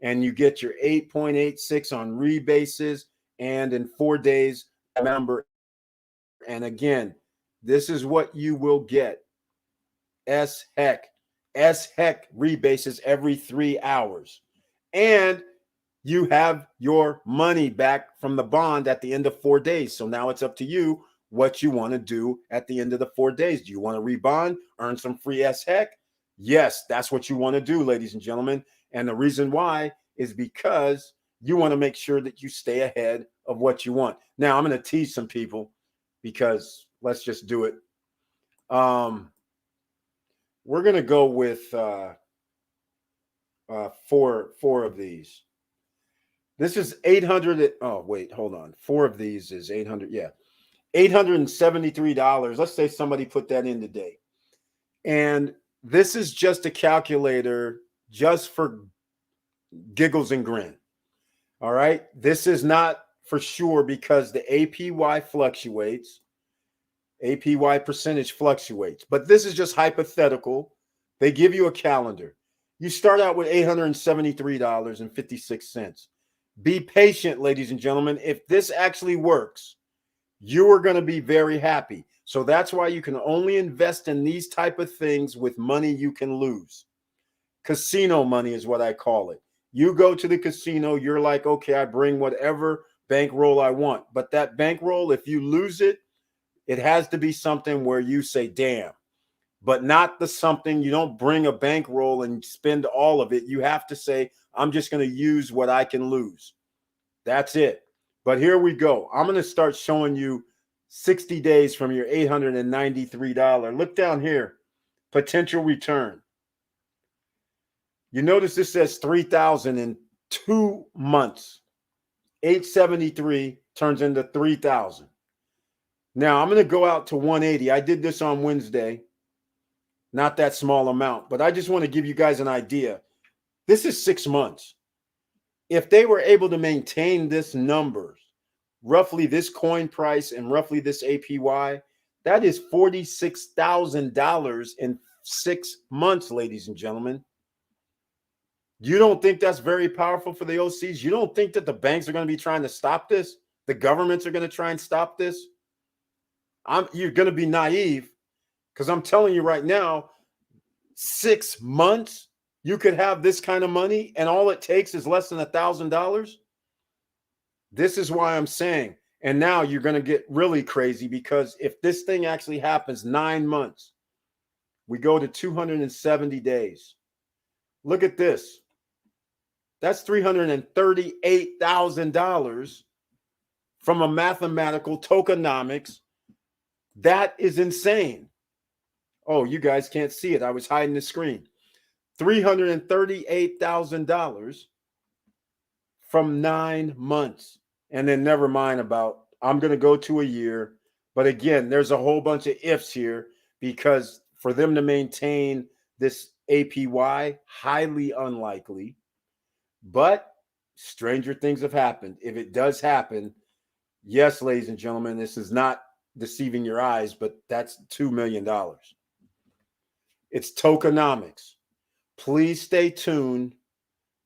and you get your 8.86 on rebases. And in 4 days, remember, And again, this is what you will get. S-Heck rebases every 3 hours. And you have your money back from the bond at the end of 4 days. So now it's up to you what you want to do at the end of the 4 days. Do you want to rebond, earn some free S-Heck? Yes, that's what you want to do, ladies and gentlemen. And the reason why is because you want to make sure that you stay ahead of what you want. Now, I'm going to tease some people because let's just do it. We're going to go with four of these. This is 800. Oh, wait, hold on. 4 of these is 800. Yeah. $873. Let's say somebody put that in today. And this is just a calculator just for giggles and grin. All right. This is not for sure because the APY fluctuates. APY percentage fluctuates. But this is just hypothetical. They give you a calendar. You start out with $873.56. Be patient, ladies and gentlemen. If this actually works, you are going to be very happy. So that's why you can only invest in these type of things with money you can lose. Casino money is what I call it. You go to the casino, you're like, okay, I bring whatever bankroll I want. But that bankroll, if you lose it, it has to be something where you say, damn. But not the something, you don't bring a bankroll and spend all of it. You have to say, I'm just going to use what I can lose. That's it. But here we go. I'm going to start showing you 60 days from your $893. Look down here, potential return. You notice this says 3,000 in 2 months. 873 turns into 3,000. Now I'm going to go out to 180. I did this on Wednesday. Not that small amount, but I just want to give you guys an idea. This is 6 months. If they were able to maintain this numbers, roughly this coin price and roughly this APY, that is $46,000 in 6 months, ladies and gentlemen. You don't think that's very powerful for the OCs? You don't think that the banks are going to be trying to stop this? The governments are going to try and stop this? You're going to be naive because I'm telling you right now, 6 months, you could have this kind of money and all it takes is less than $1,000. This is why I'm saying, and now you're going to get really crazy because if this thing actually happens 9 months, we go to 270 days. Look at this. That's $338,000 from a mathematical tokenomics. That is insane. Oh, you guys can't see it. I was hiding the screen. $338,000 from 9 months. And then never mind about, I'm going to go to a year. But again, there's a whole bunch of ifs here because for them to maintain this APY, highly unlikely. But stranger things have happened. If it does happen, yes, ladies and gentlemen, this is not deceiving your eyes, but that's $2 million. It's tokenomics. Please stay tuned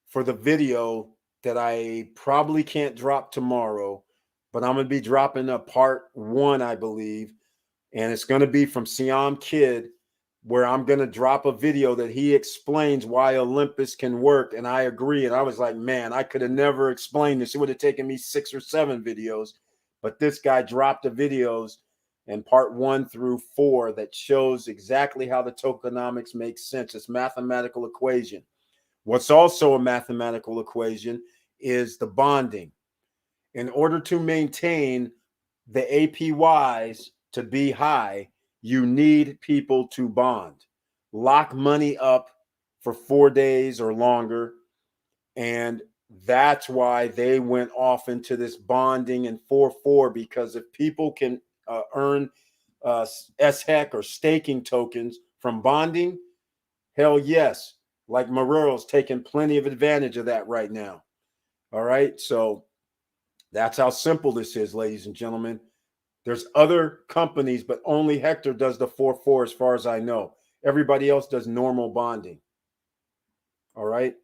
for the video that I probably can't drop tomorrow, but I'm going to be dropping a part 1, I believe, and it's going to be from Siam Kid, where I'm going to drop a video that he explains why Olympus can work, and I agree. And I was like, man, I could have never explained this. It would have taken me 6 or 7 videos, but this guy dropped the videos in part 1 through 4 that shows exactly how the tokenomics makes sense. It's mathematical equation. What's also a mathematical equation is the bonding. In order to maintain the APYs to be high, you need people to bond. Lock money up for 4 days or longer. And that's why they went off into this bonding and 4-4, because if people can earn S-Heck or staking tokens from bonding, hell yes. Like Morero's taking plenty of advantage of that right now. All right. So that's how simple this is, ladies and gentlemen. There's other companies, but only Hector does the 4-4 as far as I know. Everybody else does normal bonding. All right.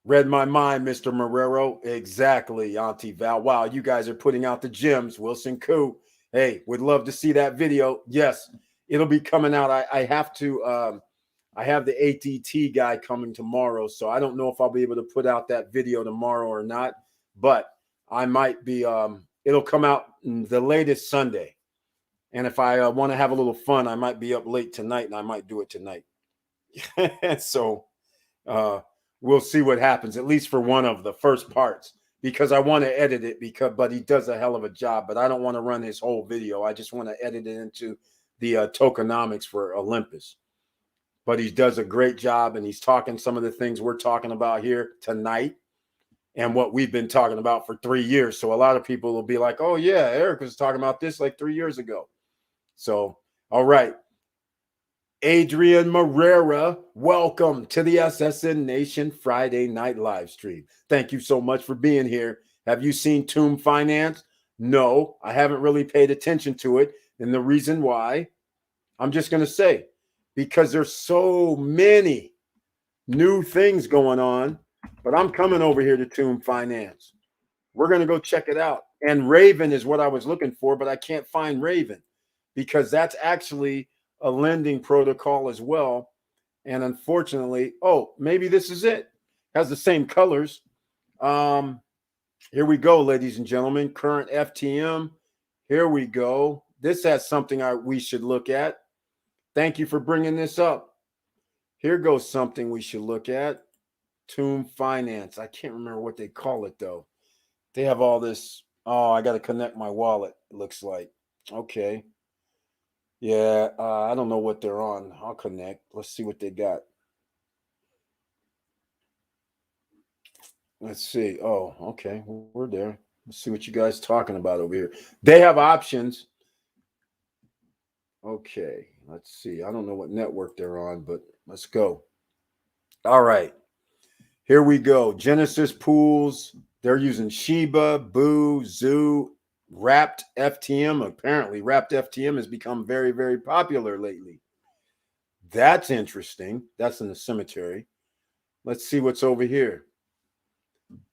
Read my mind, Mr. Morero. Exactly, Auntie Val. Wow, you guys are putting out the gems. Wilson Koo. Hey, would love to see that video. Yes, it'll be coming out. I have to. I have the ATT guy coming tomorrow, so I don't know if I'll be able to put out that video tomorrow or not. But I might be. It'll come out the latest Sunday, and if I want to have a little fun, I might be up late tonight, and I might do it tonight. So uh, we'll see what happens. At least for one of the first parts, because I want to edit it. But he does a hell of a job. But I don't want to run his whole video. I just want to edit it into the tokenomics for Olympus. But he does a great job, and he's talking some of the things we're talking about here tonight and what we've been talking about for 3 years. So a lot of people will be like, oh, yeah, Eric was talking about this like 3 years ago. So, all right. Adrian Marrera, welcome to the SSN Nation Friday night live stream. Thank you so much for being here. Have you seen Tomb Finance? No, I haven't really paid attention to it. And the reason why, I'm just going to say, because there's so many new things going on, but I'm coming over here to Tomb Finance. We're going to go check it out. And Raven is what I was looking for, but I can't find Raven because that's actually a lending protocol as well. And unfortunately, oh, maybe this is it. Has the same colors. Here we go, ladies and gentlemen. Current FTM. Here we go. This has something we should look at. Thank you for bringing this up. Here goes something we should look at. Tomb Finance. I can't remember what they call it, though. They have all this. Oh, I got to connect my wallet, it looks like. Okay. Yeah, I don't know what they're on. I'll connect. Let's see what they got. Let's see. Oh, okay. We're there. Let's see what you guys talking about over here. They have options. Okay, let's see. I don't know what network they're on, but let's go. All right. Here we go. Genesis Pools. They're using Shiba, Boo, Zoo, Wrapped FTM. Apparently, Wrapped FTM has become very, very popular lately. That's interesting. That's in the cemetery. Let's see what's over here.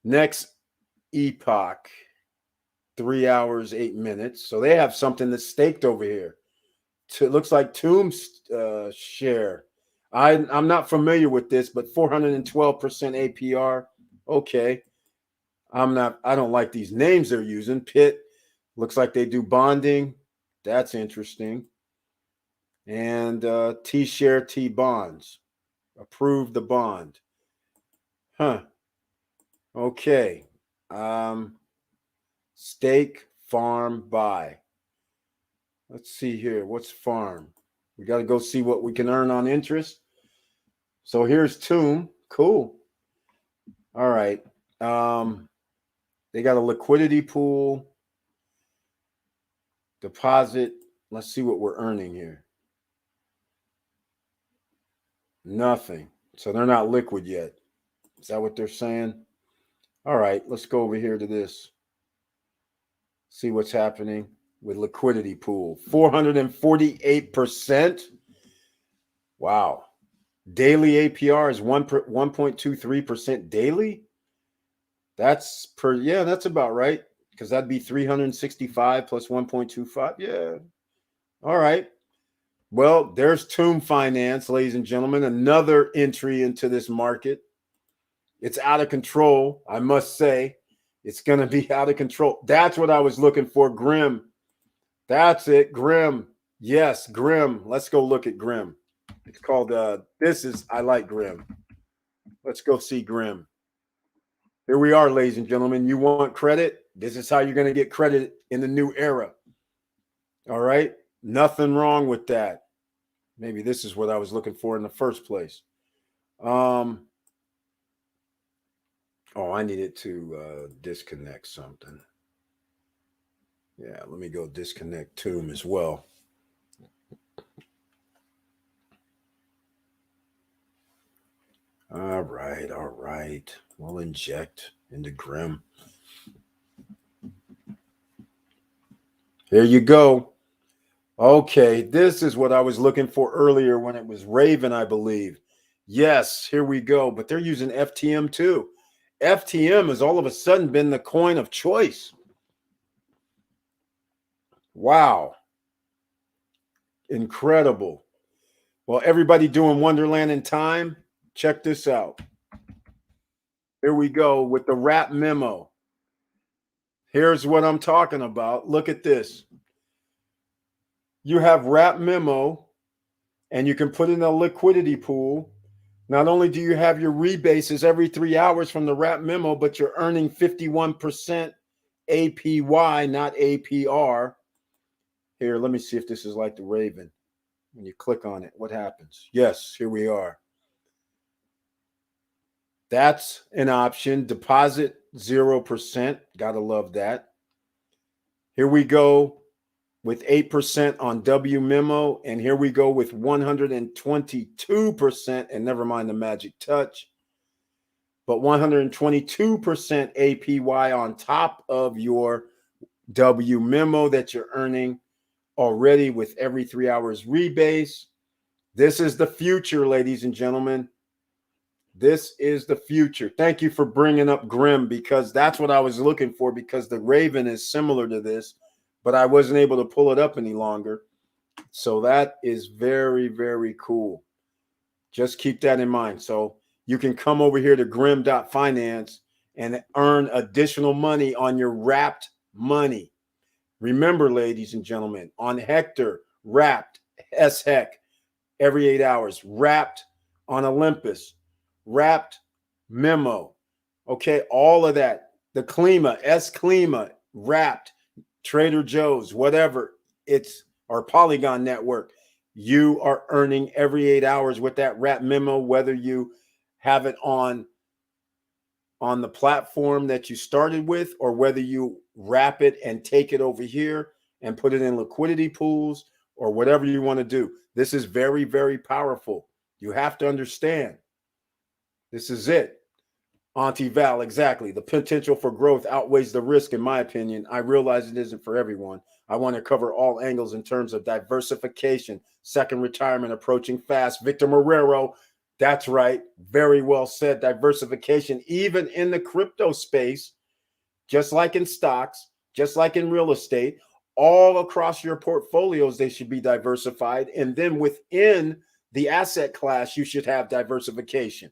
Next Epoch, 3 hours, 8 minutes. So they have something that's staked over here. It looks like Tomb's share. I'm not familiar with this, but 412% APR. Okay. I don't like these names they're using. Pitt looks like they do bonding. That's interesting. And T-share T bonds. Approve the bond. Huh. Okay. Stake, farm, buy. Let's see here. What's farm? We got to go see what we can earn on interest. So here's Tomb. Cool. All right. They got a liquidity pool. Deposit. Let's see what we're earning here. Nothing. So they're not liquid yet. Is that what they're saying? All right. Let's go over here to this. See what's happening with liquidity pool. 448%. Wow. Daily APR is 1.23% daily. That's that's about right. Because that'd be 365 plus 1.25. Yeah. All right. Well, there's Tomb Finance, ladies and gentlemen. Another entry into this market. It's out of control, I must say. It's going to be out of control. That's what I was looking for, Grim. That's it, Grim. Yes, Grim. Let's go look at Grim. It's called, I like Grim. Let's go see Grim. Here we are, ladies and gentlemen. You want credit? This is how you're going to get credit in the new era. All right? Nothing wrong with that. Maybe this is what I was looking for in the first place. Oh, I needed to disconnect something. Yeah, let me go disconnect Tomb as well. All right. We'll inject into Grim. Here you go. Okay, this is what I was looking for earlier when it was Raven, I believe. Yes, here we go. But they're using FTM too. FTM has all of a sudden been the coin of choice. Wow. Incredible. Well, everybody doing Wonderland in time, check this out. Here we go with the wrap memo. Here's what I'm talking about. Look at this. You have wrap memo, and you can put in a liquidity pool. Not only do you have your rebases every 3 hours from the wrap memo, but you're earning 51% APY, not APR. Here, let me see if this is like the Raven. When you click on it, what happens? Yes, here we are. That's an option. Deposit 0%. Gotta love that. Here we go with 8% on W Memo. And here we go with 122%. And never mind the magic touch. But 122% APY on top of your W Memo that you're earning already with every 3 hours rebase. This is the future, ladies and gentlemen. This is the future. Thank you for bringing up Grim, because that's what I was looking for, because the Raven is similar to this, but I wasn't able to pull it up any longer. So that is very, very cool. Just keep that in mind. So you can come over here to grim.finance and earn additional money on your wrapped money. Remember, ladies and gentlemen, on Hector, wrapped, S-Hec, every 8 hours, wrapped on Olympus, wrapped memo. Okay, all of that. The Klima, S-Klima, wrapped, Trader Joe's, whatever. It's our Polygon network. You are earning every 8 hours with that wrap memo, whether you have it on the platform that you started with, or whether you wrap it and take it over here and put it in liquidity pools, or whatever you want to do. This is very, very powerful. You have to understand. This is it. Auntie Val, exactly. The potential for growth outweighs the risk, in my opinion. I realize it isn't for everyone. I want to cover all angles in terms of diversification, second retirement approaching fast. Victor Marrero, that's right. Very well said. Diversification, even in the crypto space, just like in stocks, just like in real estate, all across your portfolios, they should be diversified. And then within the asset class, you should have diversification.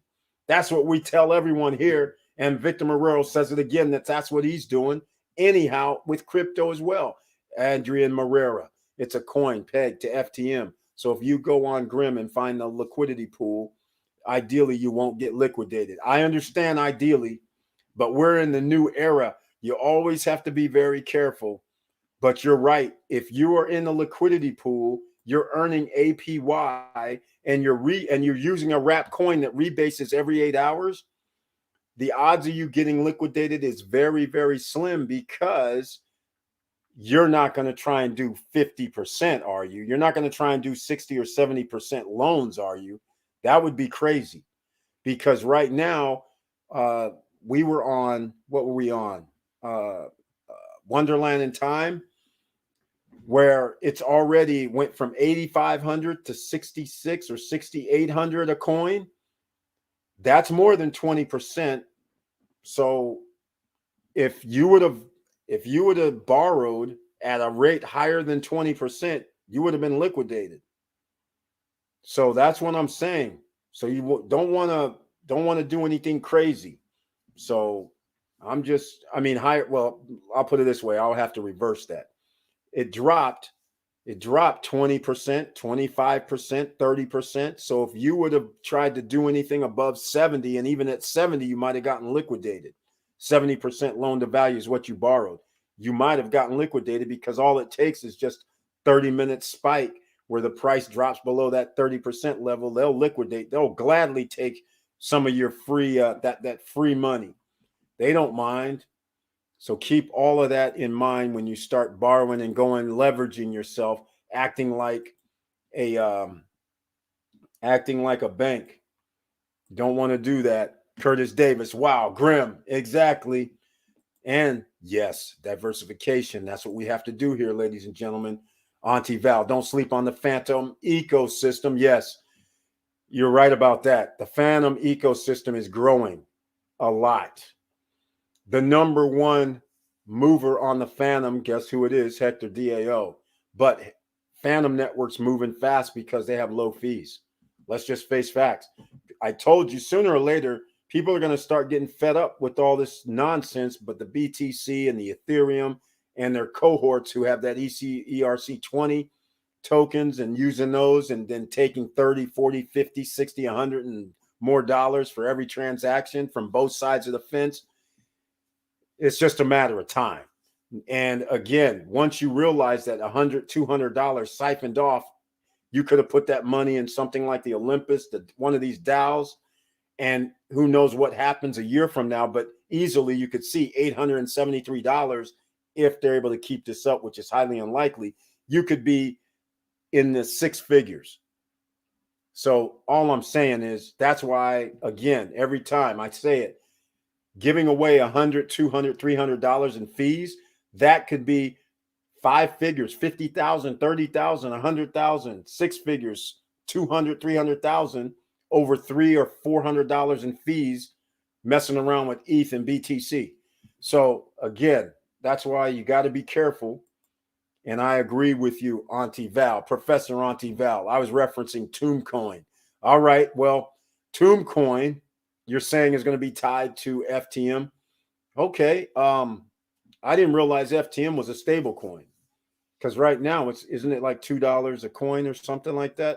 That's what we tell everyone here. And Victor Marrero says it again, that's what he's doing anyhow with crypto as well. Adrian Marrera, it's a coin pegged to FTM. So if you go on Grim and find the liquidity pool, ideally you won't get liquidated. I understand ideally, but we're in the new era. You always have to be very careful. But you're right. If you are in the liquidity pool, you're earning APY, and you're using a wrap coin that rebases every 8 hours, the odds of you getting liquidated is very, very slim, because you're not going to try and do 50%, are you? You're not going to try and do 60 or 70% loans, are you? That would be crazy, because right now we were on, what were we on? Wonderland in time, where it's already went from 8,500 to 66 or 6,800 a coin. That's more than 20%. So if you would have borrowed at a rate higher than 20%, you would have been liquidated. So that's what I'm saying. So you don't want to do anything crazy. So I'll put it this way. I'll have to reverse that. It dropped 20%, 25%, 30%. So if you would have tried to do anything above 70, and even at 70, you might have gotten liquidated. 70% loan to value is what you borrowed. You might have gotten liquidated, because all it takes is just 30-minute spike where the price drops below that 30% level. They'll liquidate. They'll gladly take some of your free that free money. They don't mind. So keep all of that in mind when you start borrowing and leveraging yourself, acting like a bank. Don't want to do that. Curtis Davis, wow, Grim, exactly. And yes, diversification. That's what we have to do here, ladies and gentlemen. Auntie Val, don't sleep on the Phantom ecosystem. Yes, you're right about that. The Phantom ecosystem is growing a lot. The number one mover on the Phantom, guess who it is? Hector DAO. But Phantom Network's moving fast because they have low fees. Let's just face facts. I told you sooner or later, people are going to start getting fed up with all this nonsense, but the BTC and the Ethereum and their cohorts who have that ERC20 tokens and using those and then taking 30, 40, 50, 60, 100 and more dollars for every transaction from both sides of the fence. It's just a matter of time. And again, once you realize that $100, $200 siphoned off, you could have put that money in something like the Olympus, one of these DAOs, and who knows what happens a year from now, but easily you could see $873 if they're able to keep this up, which is highly unlikely. You could be in the six figures. So all I'm saying is that's why, again, every time I say it, giving away $100, $200, $300 in fees, that could be five figures, 50,000, 30,000, 100,000, six figures, 200, 300,000 over $300 or $400 in fees messing around with ETH and BTC. So again, that's why you got to be careful. And I agree with you, Auntie Val, Professor Auntie Val. I was referencing TombCoin. All right, well, TombCoin, you're saying is going to be tied to FTM. Okay, I didn't realize FTM was a stable coin because right now isn't it like $2 a coin or something like that?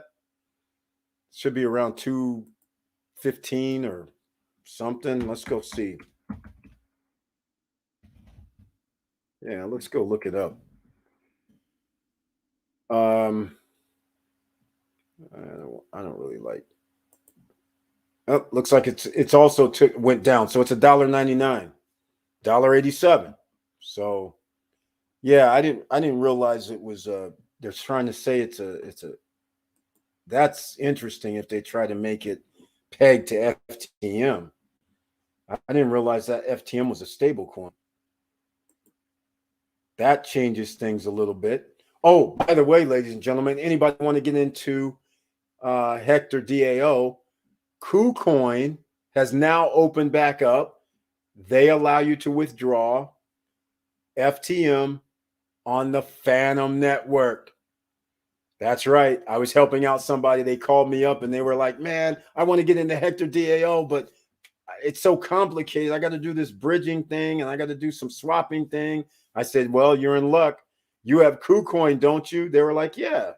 It should be around $2.15 or something. Let's go see. Yeah, let's go look it up. I don't really like. Oh, looks like it's also went down. So it's $1.99, $1.87. So yeah, I didn't realize it was they're trying to say it's a that's interesting if they try to make it pegged to FTM. I didn't realize that FTM was a stable coin. That changes things a little bit. Oh, by the way, ladies and gentlemen, anybody want to get into Hector DAO? KuCoin has now opened back up. They allow you to withdraw FTM on the Phantom Network. That's right. I was helping out somebody. They called me up and they were like, man, I want to get into Hector DAO, but it's so complicated. I got to do this bridging thing and I got to do some swapping thing. I said, well, you're in luck. You have KuCoin, don't you? They were like, yeah.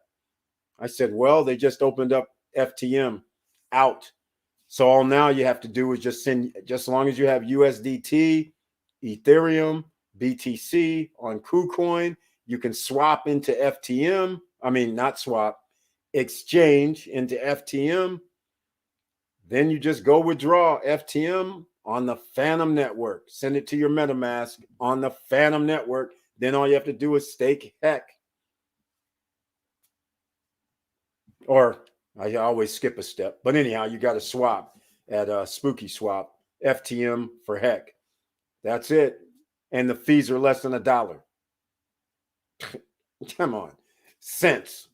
I said, well, they just opened up FTM out. So all now you have to do is just send, just as long as you have USDT, Ethereum, BTC on KuCoin, you can swap into FTM. I mean, not swap, exchange into FTM. Then you just go withdraw FTM on the Phantom Network. Send it to your MetaMask on the Phantom Network. Then all you have to do is stake HEC. Or I always skip a step. But anyhow, you got to swap at Spooky Swap, FTM for HEC. That's it. And the fees are less than $1. Come on. Cents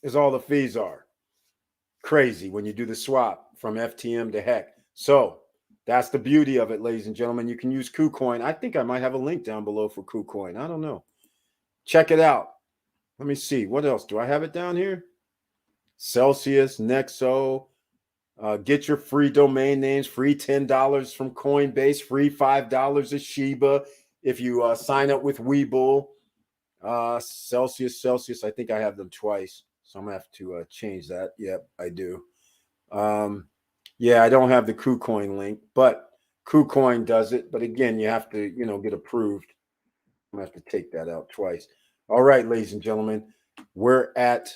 is all the fees are. Crazy when you do the swap from FTM to HEC. So that's the beauty of it, ladies and gentlemen. You can use KuCoin. I think I might have a link down below for KuCoin. I don't know. Check it out. Let me see. What else? Do I have it down here? Celsius, Nexo. Get your free domain names, free $10 from Coinbase, free $5 of Shiba if you sign up with Webull. Celsius, I think I have them twice. So I'm going to have to change that. Yep, I do. Yeah, I don't have the KuCoin link, but KuCoin does it. But again, you have to, get approved. I'm going to have to take that out twice. All right, ladies and gentlemen, we're at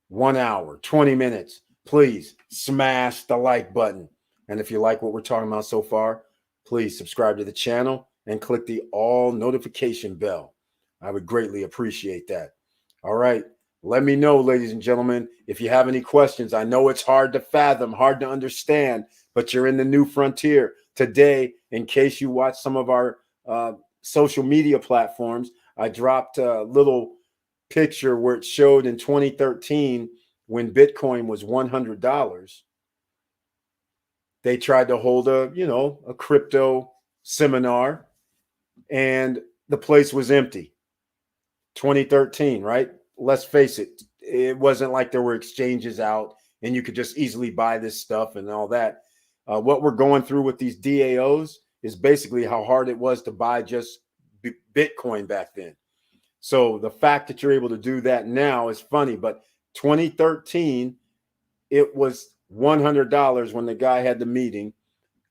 1 hour, 20 minutes. Please smash the like button. And if you like what we're talking about so far, please subscribe to the channel and click the all notification bell. I would greatly appreciate that. All right. Let me know, ladies and gentlemen, if you have any questions. I know it's hard to fathom, hard to understand, but you're in the new frontier. Today, in case you watch some of our social media platforms, I dropped a little picture where it showed in 2013 when Bitcoin was $100. They tried to hold a crypto seminar, and the place was empty. 2013, right? Let's face it, it wasn't like there were exchanges out and you could just easily buy this stuff and all that. What we're going through with these DAOs is basically how hard it was to buy just Bitcoin back then. So the fact that you're able to do that now is funny, but 2013, it was $100 when the guy had the meeting.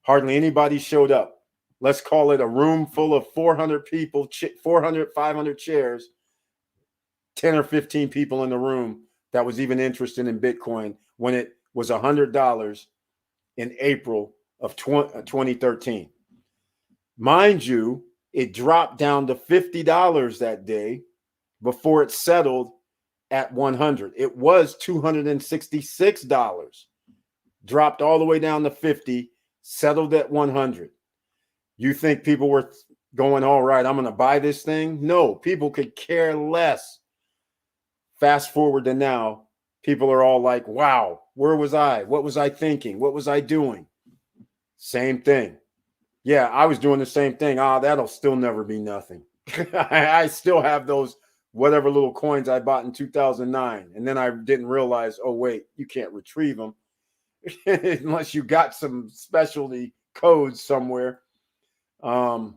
Hardly anybody showed up. Let's call it a room full of 400 people, 400, 500 chairs, 10 or 15 people in the room that was even interested in Bitcoin when it was $100 in April of 2013. Mind you, it dropped down to $50 that day before it settled at 100. It was $266, dropped all the way down to 50, settled at 100. You think people were going, all right, I'm going to buy this thing? No, people could care less. Fast forward to now, people are all like, wow, where was I? What was I thinking? What was I doing? Same thing. Yeah, I was doing the same thing. That'll still never be nothing. I still have those whatever little coins I bought in 2009. And then I didn't realize, oh, wait, you can't retrieve them unless you got some specialty codes somewhere. But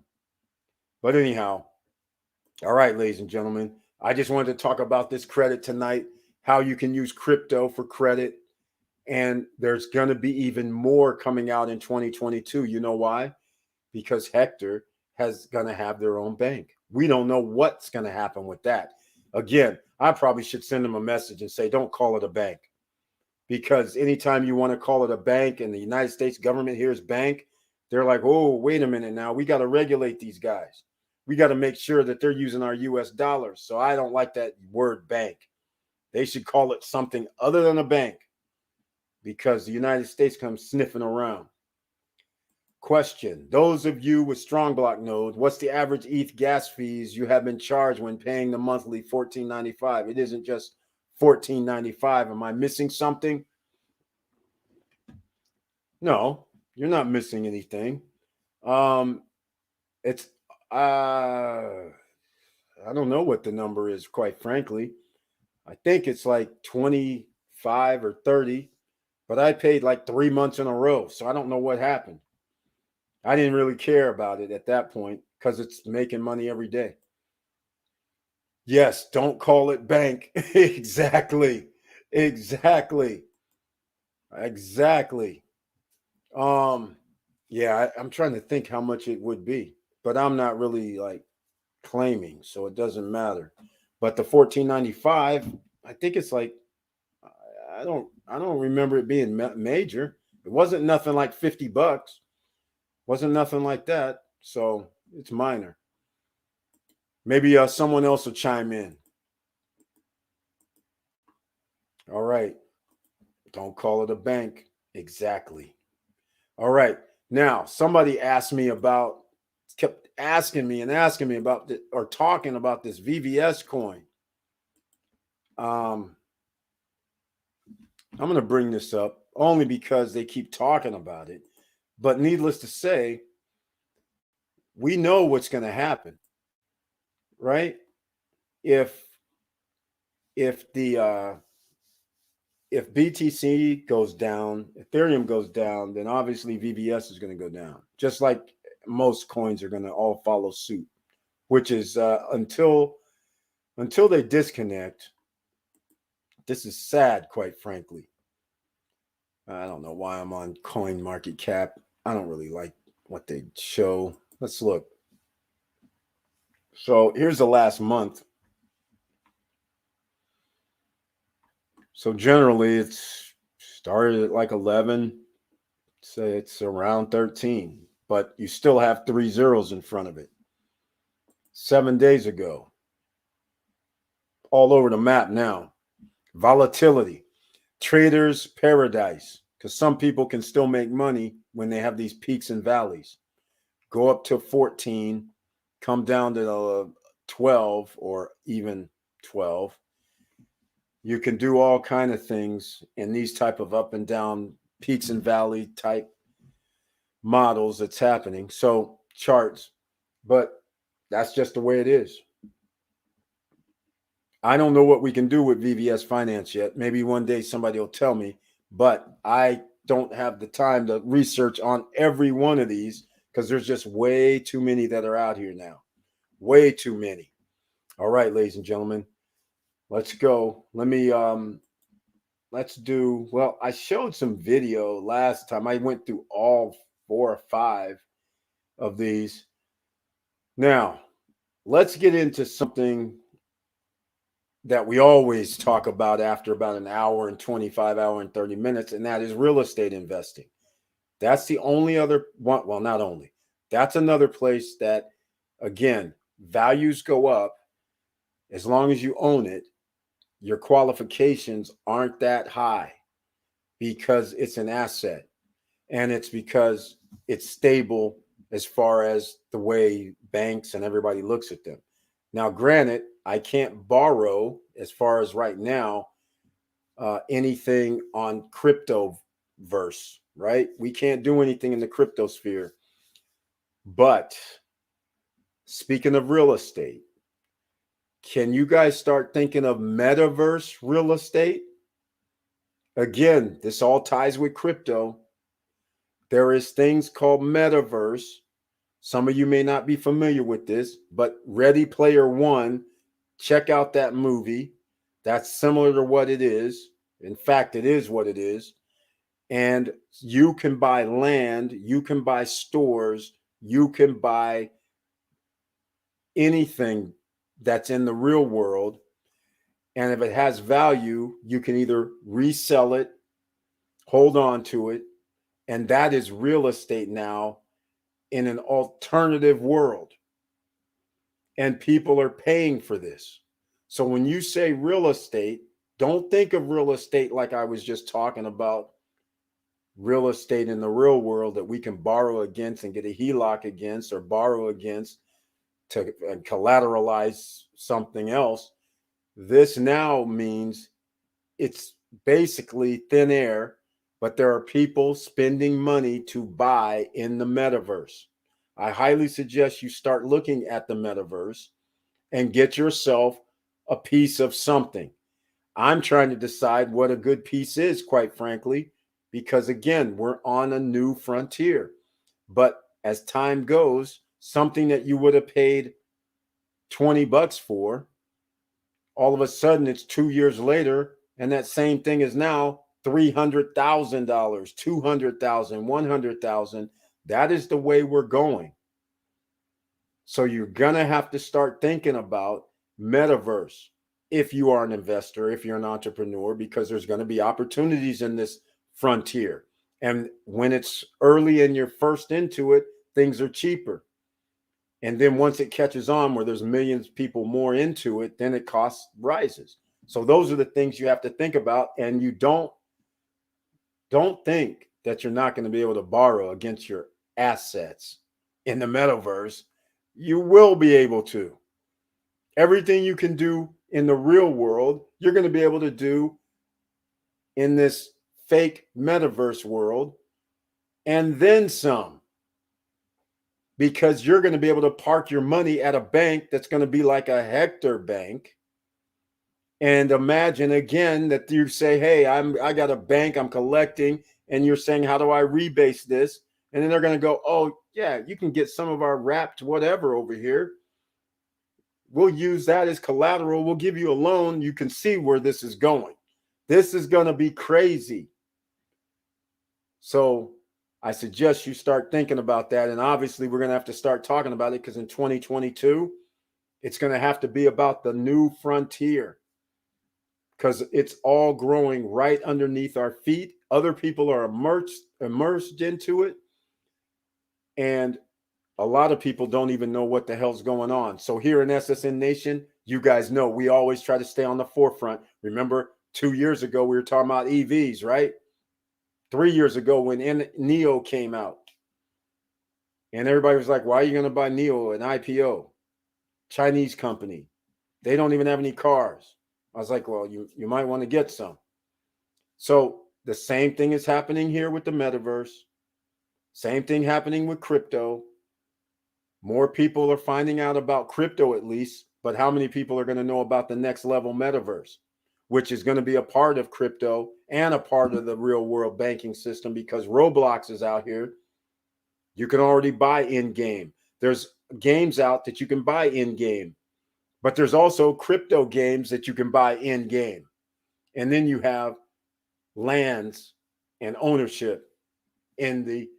anyhow, all right, ladies and gentlemen, I just wanted to talk about this credit tonight, how you can use crypto for credit. And there's going to be even more coming out in 2022. You know why? Because Hector has going to have their own bank. We don't know what's going to happen with that. Again, I probably should send them a message and say, don't call it a bank. Because anytime you want to call it a bank and the United States government hears bank, they're like, oh, wait a minute now. We got to regulate these guys. We got to make sure that they're using our US dollars. So I don't like that word bank. They should call it something other than a bank because the United States comes sniffing around. Question. Those of you with strong block node, what's the average ETH gas fees you have been charged when paying the monthly $14.95? It isn't just $14.95. Am I missing something? No, you're not missing anything. It's I don't know what the number is, quite frankly. I think it's like 25 or 30, but I paid like 3 months in a row. So I don't know what happened. I didn't really care about it at that point because it's making money every day. Yes, don't call it bank. Exactly. Yeah, I'm trying to think how much it would be, but I'm not really like claiming, so it doesn't matter. But the $14.95, I think it's like I don't remember it being major. It wasn't nothing like $50. Wasn't nothing like that. So it's minor. Maybe someone else will chime in. All right. Don't call it a bank. Exactly. All right. Now, somebody asked me about, kept asking me about or talking about this VVS coin. I'm going to bring this up only because they keep talking about it. But needless to say, we know what's going to happen, right? If BTC goes down, Ethereum goes down, then obviously VVS is going to go down, just like most coins are going to all follow suit, which is until they disconnect. This is sad, quite frankly. I don't know why I'm on CoinMarketCap. I don't really like what they show. Let's look. So here's the last month. So generally it's started at like 11, say it's around 13, but you still have 3 zeros in front of it. 7 days ago, all over the map now. Volatility, trader's paradise, because some people can still make money when they have these peaks and valleys. Go up to 14, come down to 12 or even 12. You can do all kind of things in these type of up and down peaks and valley type models that's happening. So charts, but That's just the way it is. I don't know what we can do with VVS Finance yet. Maybe one day somebody will tell me, but I don't have the time to research on every one of these because there's just way too many that are out here now. Way too many. All right, ladies and gentlemen, let's go. Let's do, well, I showed some video last time. I went through all 4 or 5 of these. Now, let's get into something that we always talk about after about an hour and 25 hour and 30 minutes, and that is real estate investing. That's the only other one. Well, not only, that's another place that, again, values go up as long as you own it. Your qualifications aren't that high because it's an asset, and it's because it's stable as far as the way banks and everybody looks at them. Now, granted, I can't borrow as far as right now anything on cryptoverse, right? We can't do anything in the crypto sphere. But speaking of real estate, can you guys start thinking of metaverse real estate? Again, this all ties with crypto. There is things called metaverse. Some of you may not be familiar with this, but Ready Player One, check out that movie. That's similar to what it is. In fact, it is what it is. And you can buy land, you can buy stores, you can buy anything that's in the real world. And if it has value, you can either resell it, hold on to it, and that is real estate now in an alternative world. And people are paying for this. So when you say real estate, don't think of real estate like I was just talking about real estate in the real world that we can borrow against and get a HELOC against or borrow against to collateralize something else. This now means it's basically thin air, but there are people spending money to buy in the metaverse. I highly suggest you start looking at the metaverse and get yourself a piece of something. I'm trying to decide what a good piece is, quite frankly, because again, we're on a new frontier. But as time goes, something that you would have paid $20 for, all of a sudden it's 2 years later, and that same thing is now $300,000, $200,000, $100,000. That is the way we're going. So you're gonna have to start thinking about metaverse if you are an investor, if you're an entrepreneur, because there's going to be opportunities in this frontier. And when it's early and you're first into it, things are cheaper. And then once it catches on where there's millions of people more into it, then it cost rises. So those are the things you have to think about. And you don't think that you're not going to be able to borrow against your assets in the metaverse. You will be able to. Everything you can do in the real world, you're going to be able to do in this fake metaverse world, and then some. Because you're going to be able to park your money at a bank that's going to be like a Hector bank. And imagine again that you say, hey, I got a bank, I'm collecting, and you're saying, how do I rebase this? And then they're going to go, oh, yeah, you can get some of our wrapped whatever over here. We'll use that as collateral. We'll give you a loan. You can see where this is going. This is going to be crazy. So I suggest you start thinking about that. And obviously, we're going to have to start talking about it because in 2022, it's going to have to be about the new frontier because it's all growing right underneath our feet. Other people are immersed into it. And a lot of people don't even know what the hell's going on. So here in SSN Nation, you guys know we always try to stay on the forefront. Remember, 2 years ago, we were talking about EVs, right? 3 years ago when NIO came out. And everybody was like, why are you going to buy NIO, an IPO? Chinese company. They don't even have any cars. I was like, well, you might want to get some. So the same thing is happening here with the metaverse. Same thing happening with crypto. More people are finding out about crypto, at least, but how many people are going to know about the next level metaverse, which is going to be a part of crypto and a part of the real world banking system, because Roblox is out here. You can already buy in game. There's games out that you can buy in game, but there's also crypto games that you can buy in game. And then you have lands and ownership in the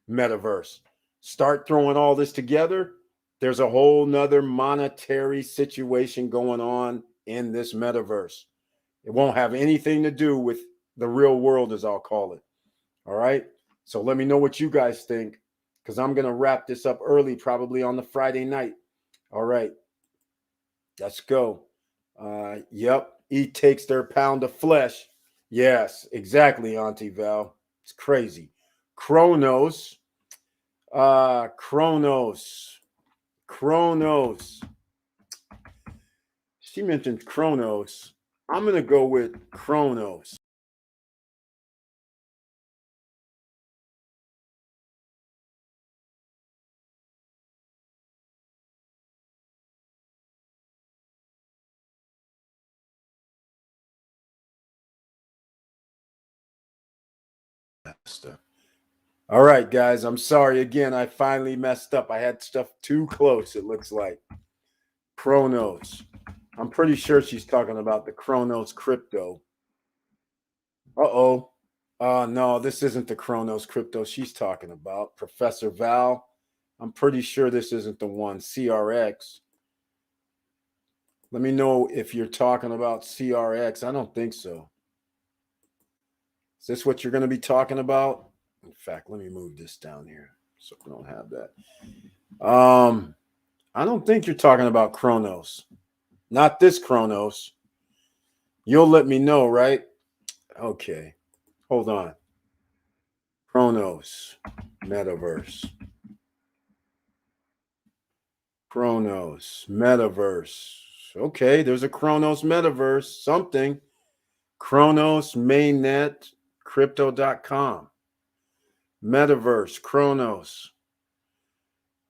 metaverse. Start throwing all this together, there's a whole nother monetary situation going on in this metaverse. It won't have anything to do with the real world, as I'll call it. All right. So let me know what you guys think, because I'm going to wrap this up early, probably on the Friday night. All right. Let's go. Yep. E takes their pound of flesh. Yes, exactly, Auntie Val. It's crazy. Kronos. Kronos. She mentioned Kronos. I'm going to go with Kronos. All right, guys. I'm sorry again. I finally messed up. I had stuff too close, it looks like. Kronos. I'm pretty sure she's talking about the Kronos crypto. Uh-oh. No, this isn't the Kronos crypto she's talking about. Professor Val. I'm pretty sure this isn't the one. CRX. Let me know if you're talking about CRX. I don't think so. Is this what you're going to be talking about? In fact, let me move this down here so we don't have that. I don't think you're talking about Kronos. Not this Kronos. You'll let me know, right? Okay. Hold on. Kronos metaverse. Kronos metaverse. Okay, there's a Kronos metaverse. Something. Kronos mainnet crypto.com. Metaverse Kronos.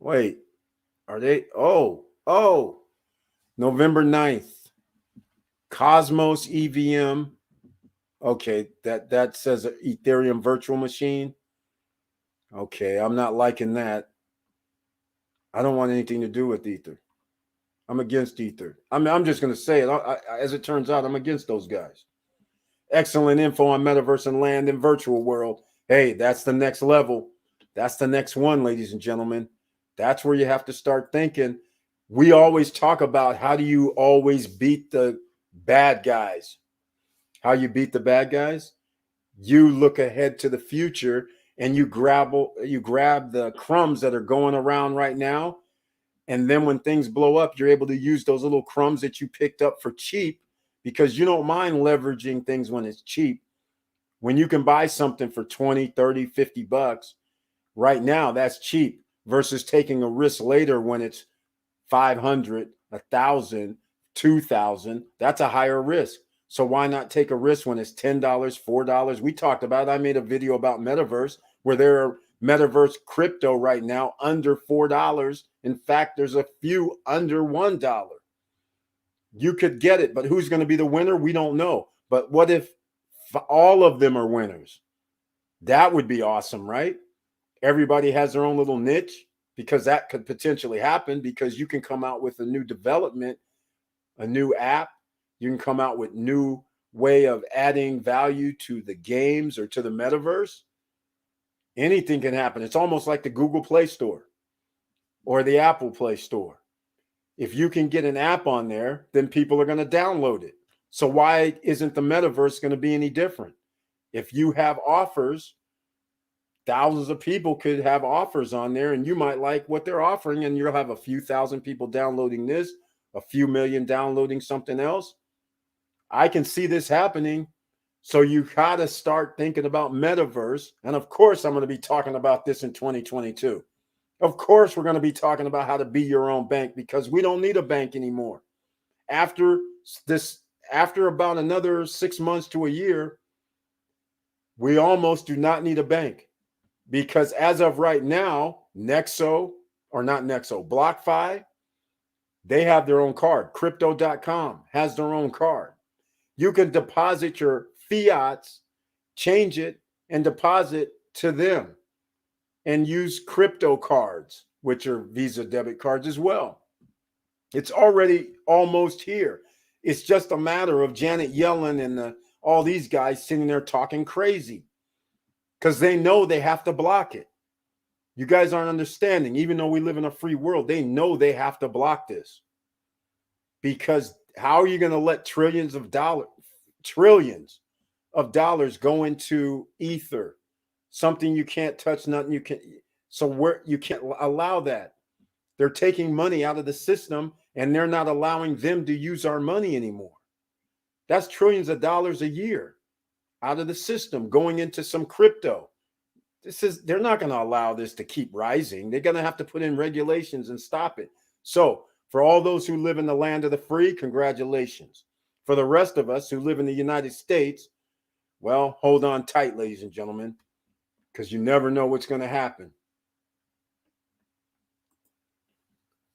Wait, are they? Oh, November 9th. Cosmos EVM. Okay, that says Ethereum virtual machine. Okay, I'm not liking that. I don't want anything to do with Ether. I'm against Ether. I'm just going to say it. As it turns out, I'm against those guys. Excellent info on metaverse and land and virtual world. Hey, that's the next level. That's the next one, ladies and gentlemen. That's where you have to start thinking. We always talk about how do you always beat the bad guys. How you beat the bad guys? You look ahead to the future and you grab the crumbs that are going around right now. And then when things blow up, you're able to use those little crumbs that you picked up for cheap, because you don't mind leveraging things when it's cheap. When you can buy something for 20, 30, 50 bucks right now, that's cheap, versus taking a risk later when it's 500, 1,000, 2,000. That's a higher risk. So why not take a risk when it's $10, $4? We talked about, I made a video about metaverse where there are metaverse crypto right now under $4. In fact, there's a few under $1. You could get it, but who's going to be the winner? We don't know. But what if all of them are winners? That would be awesome, right? Everybody has their own little niche, because that could potentially happen, because you can come out with a new development, a new app. You can come out with new way of adding value to the games or to the metaverse. Anything can happen. It's almost like the Google Play Store or the Apple Play Store. If you can get an app on there, then people are going to download it. So why isn't the metaverse going to be any different? If you have offers, thousands of people could have offers on there, and you might like what they're offering, and you'll have a few thousand people downloading this, a few million downloading something else. I can see this happening. So you got to start thinking about metaverse. And of course, I'm going to be talking about this in 2022. Of course, we're going to be talking about how to be your own bank, because we don't need a bank anymore. After about another 6 months to a year, we almost do not need a bank, because as of right now, Nexo, or not Nexo, BlockFi, they have their own card. Crypto.com has their own card. You can deposit your fiats, change it, and deposit to them and use crypto cards, which are Visa debit cards as well. It's already almost here. It's just a matter of Janet Yellen and all these guys sitting there talking crazy because they know they have to block it. You guys aren't understanding. Even though we live in a free world, they know they have to block this. Because how are you going to let trillions of dollars go into ether? Something you can't touch, nothing you can. So where you can't allow that. They're taking money out of the system and they're not allowing them to use our money anymore. That's trillions of dollars a year out of the system going into some crypto. They're not going to allow this to keep rising. They're going to have to put in regulations and stop it. So for all those who live in the land of the free, congratulations. For the rest of us who live in the United States, well, hold on tight, ladies and gentlemen, because you never know what's going to happen.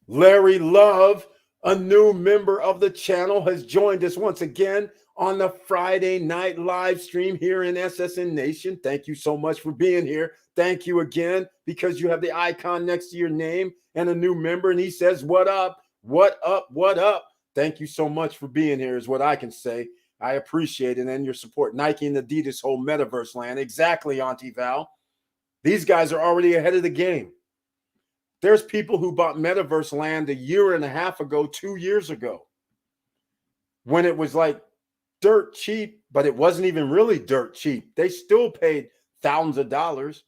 Larry Love, a new member of the channel, has joined us once again on the Friday night live stream here in SSN Nation. Thank you so much for being here. Thank you again, because you have the icon next to your name and a new member. And he says, what up? What up? What up? Thank you so much for being here is what I can say. I appreciate it and your support. Nike and Adidas whole metaverse land. Exactly, Auntie Val. These guys are already ahead of the game. There's people who bought metaverse land a year and a half ago, 2 years ago, when it was like dirt cheap, but it wasn't even really dirt cheap. They still paid thousands of dollars.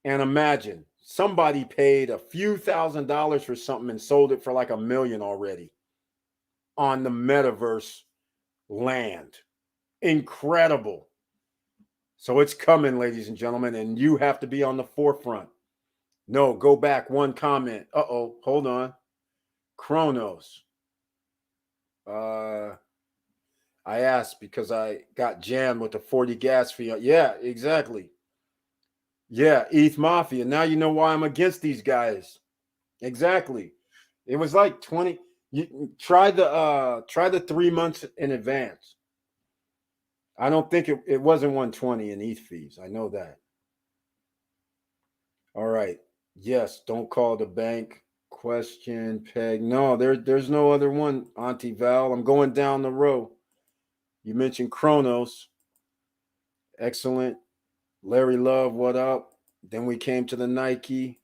And imagine somebody paid a few $1,000s for something and sold it for like $1 million already on the metaverse land. Incredible. So it's coming, ladies and gentlemen, and you have to be on the forefront. No, go back one comment. Uh-oh, hold on. Kronos. I asked because I got jammed with the 40 gas fee. Yeah, exactly. Yeah, ETH Mafia. Now you know why I'm against these guys. Exactly. It was like 20. You try the 3 months in advance. I don't think it wasn't 120 in ETH fees. I know that. All right. Yes, don't call the bank. Question, Peg. No, there's no other one, Auntie Val. I'm going down the row. You mentioned Kronos. Excellent. Larry Love, what up? Then we came to the Nike.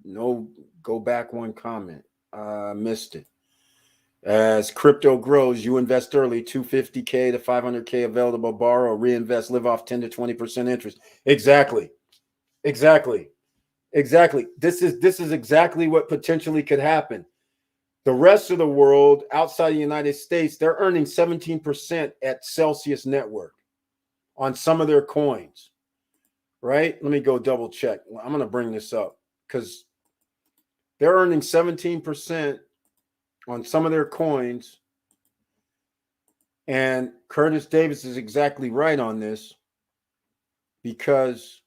No, go back one comment. Missed it. As crypto grows, you invest early, 250K to 500K available, borrow, reinvest, live off 10 to 20% interest. Exactly. This is exactly what potentially could happen. The rest of the world outside the United States, they're earning 17% at Celsius Network on some of their coins, right? Let me go double check. I'm going to bring this up because they're earning 17% on some of their coins. And Curtis Davis is exactly right on this because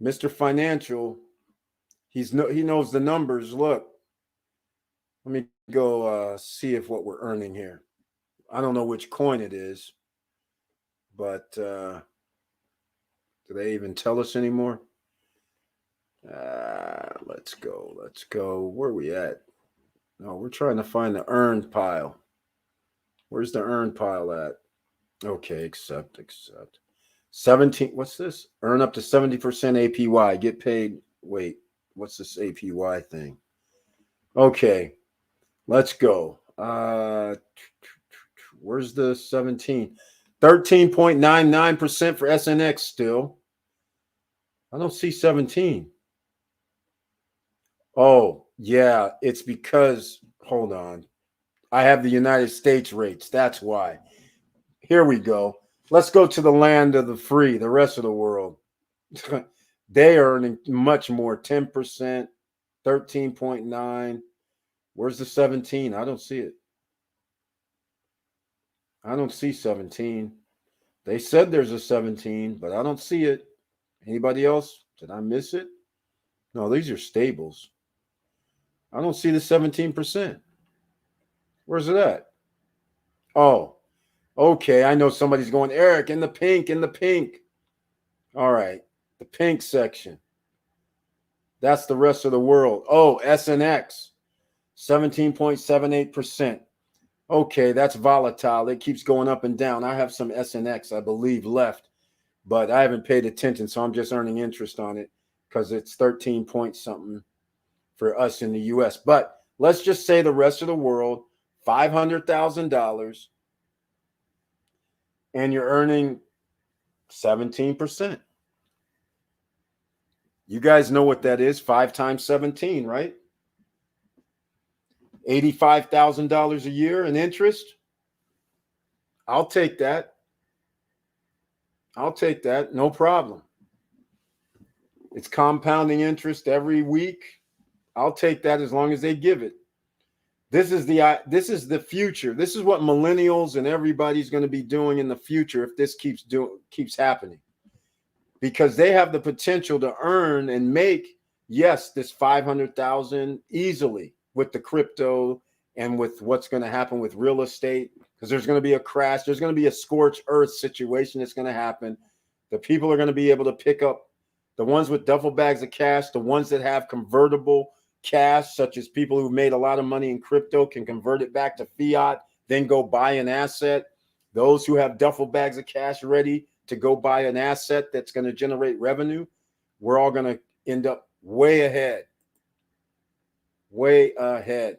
Mr. Financial, he knows the numbers. Look, let me go see if what we're earning here. I don't know which coin it is, but do they even tell us anymore? Let's go. Where are we at? No, we're trying to find the earned pile. Where's the earned pile at? Okay, accept. 17. What's this? Earn up to 70% APY. Get paid. Wait, what's this APY thing? Okay, let's go. Where's the 17? 13.99% for SNX still. I don't see 17. Oh, yeah, it's because, hold on. I have the United States rates. That's why. Here we go. Let's go to the land of the free, the rest of the world. They are earning much more, 10%, 13.9. Where's the 17? I don't see it. I don't see 17. They said there's a 17, but I don't see it. Anybody else? Did I miss it? No, these are stables. I don't see the 17%. Where's it at? Oh, okay. I know somebody's going, Eric, in the pink, in the pink. All right. The pink section. That's the rest of the world. Oh, SNX, 17.78%. Okay, that's volatile. It keeps going up and down. I have some SNX, I believe, left, but I haven't paid attention, so I'm just earning interest on it because it's 13 point something for us in the US. But let's just say the rest of the world, $500,000, and you're earning 17%. You guys know what that is, 5 times 17, right? $85,000 a year in interest. I'll take that. I'll take that. No problem. It's compounding interest every week. I'll take that as long as they give it. This is the future. This is what millennials and everybody's going to be doing in the future if this keeps happening. Because they have the potential to earn and make, yes, this 500,000 easily with the crypto and with what's going to happen with real estate, because there's going to be a crash. There's going to be a scorched earth situation that's going to happen. The people are going to be able to pick up the ones with duffel bags of cash, the ones that have convertible cash, such as people who made a lot of money in crypto can convert it back to fiat, then go buy an asset. Those who have duffel bags of cash ready to go buy an asset that's going to generate revenue, we're all going to end up way ahead. Way ahead.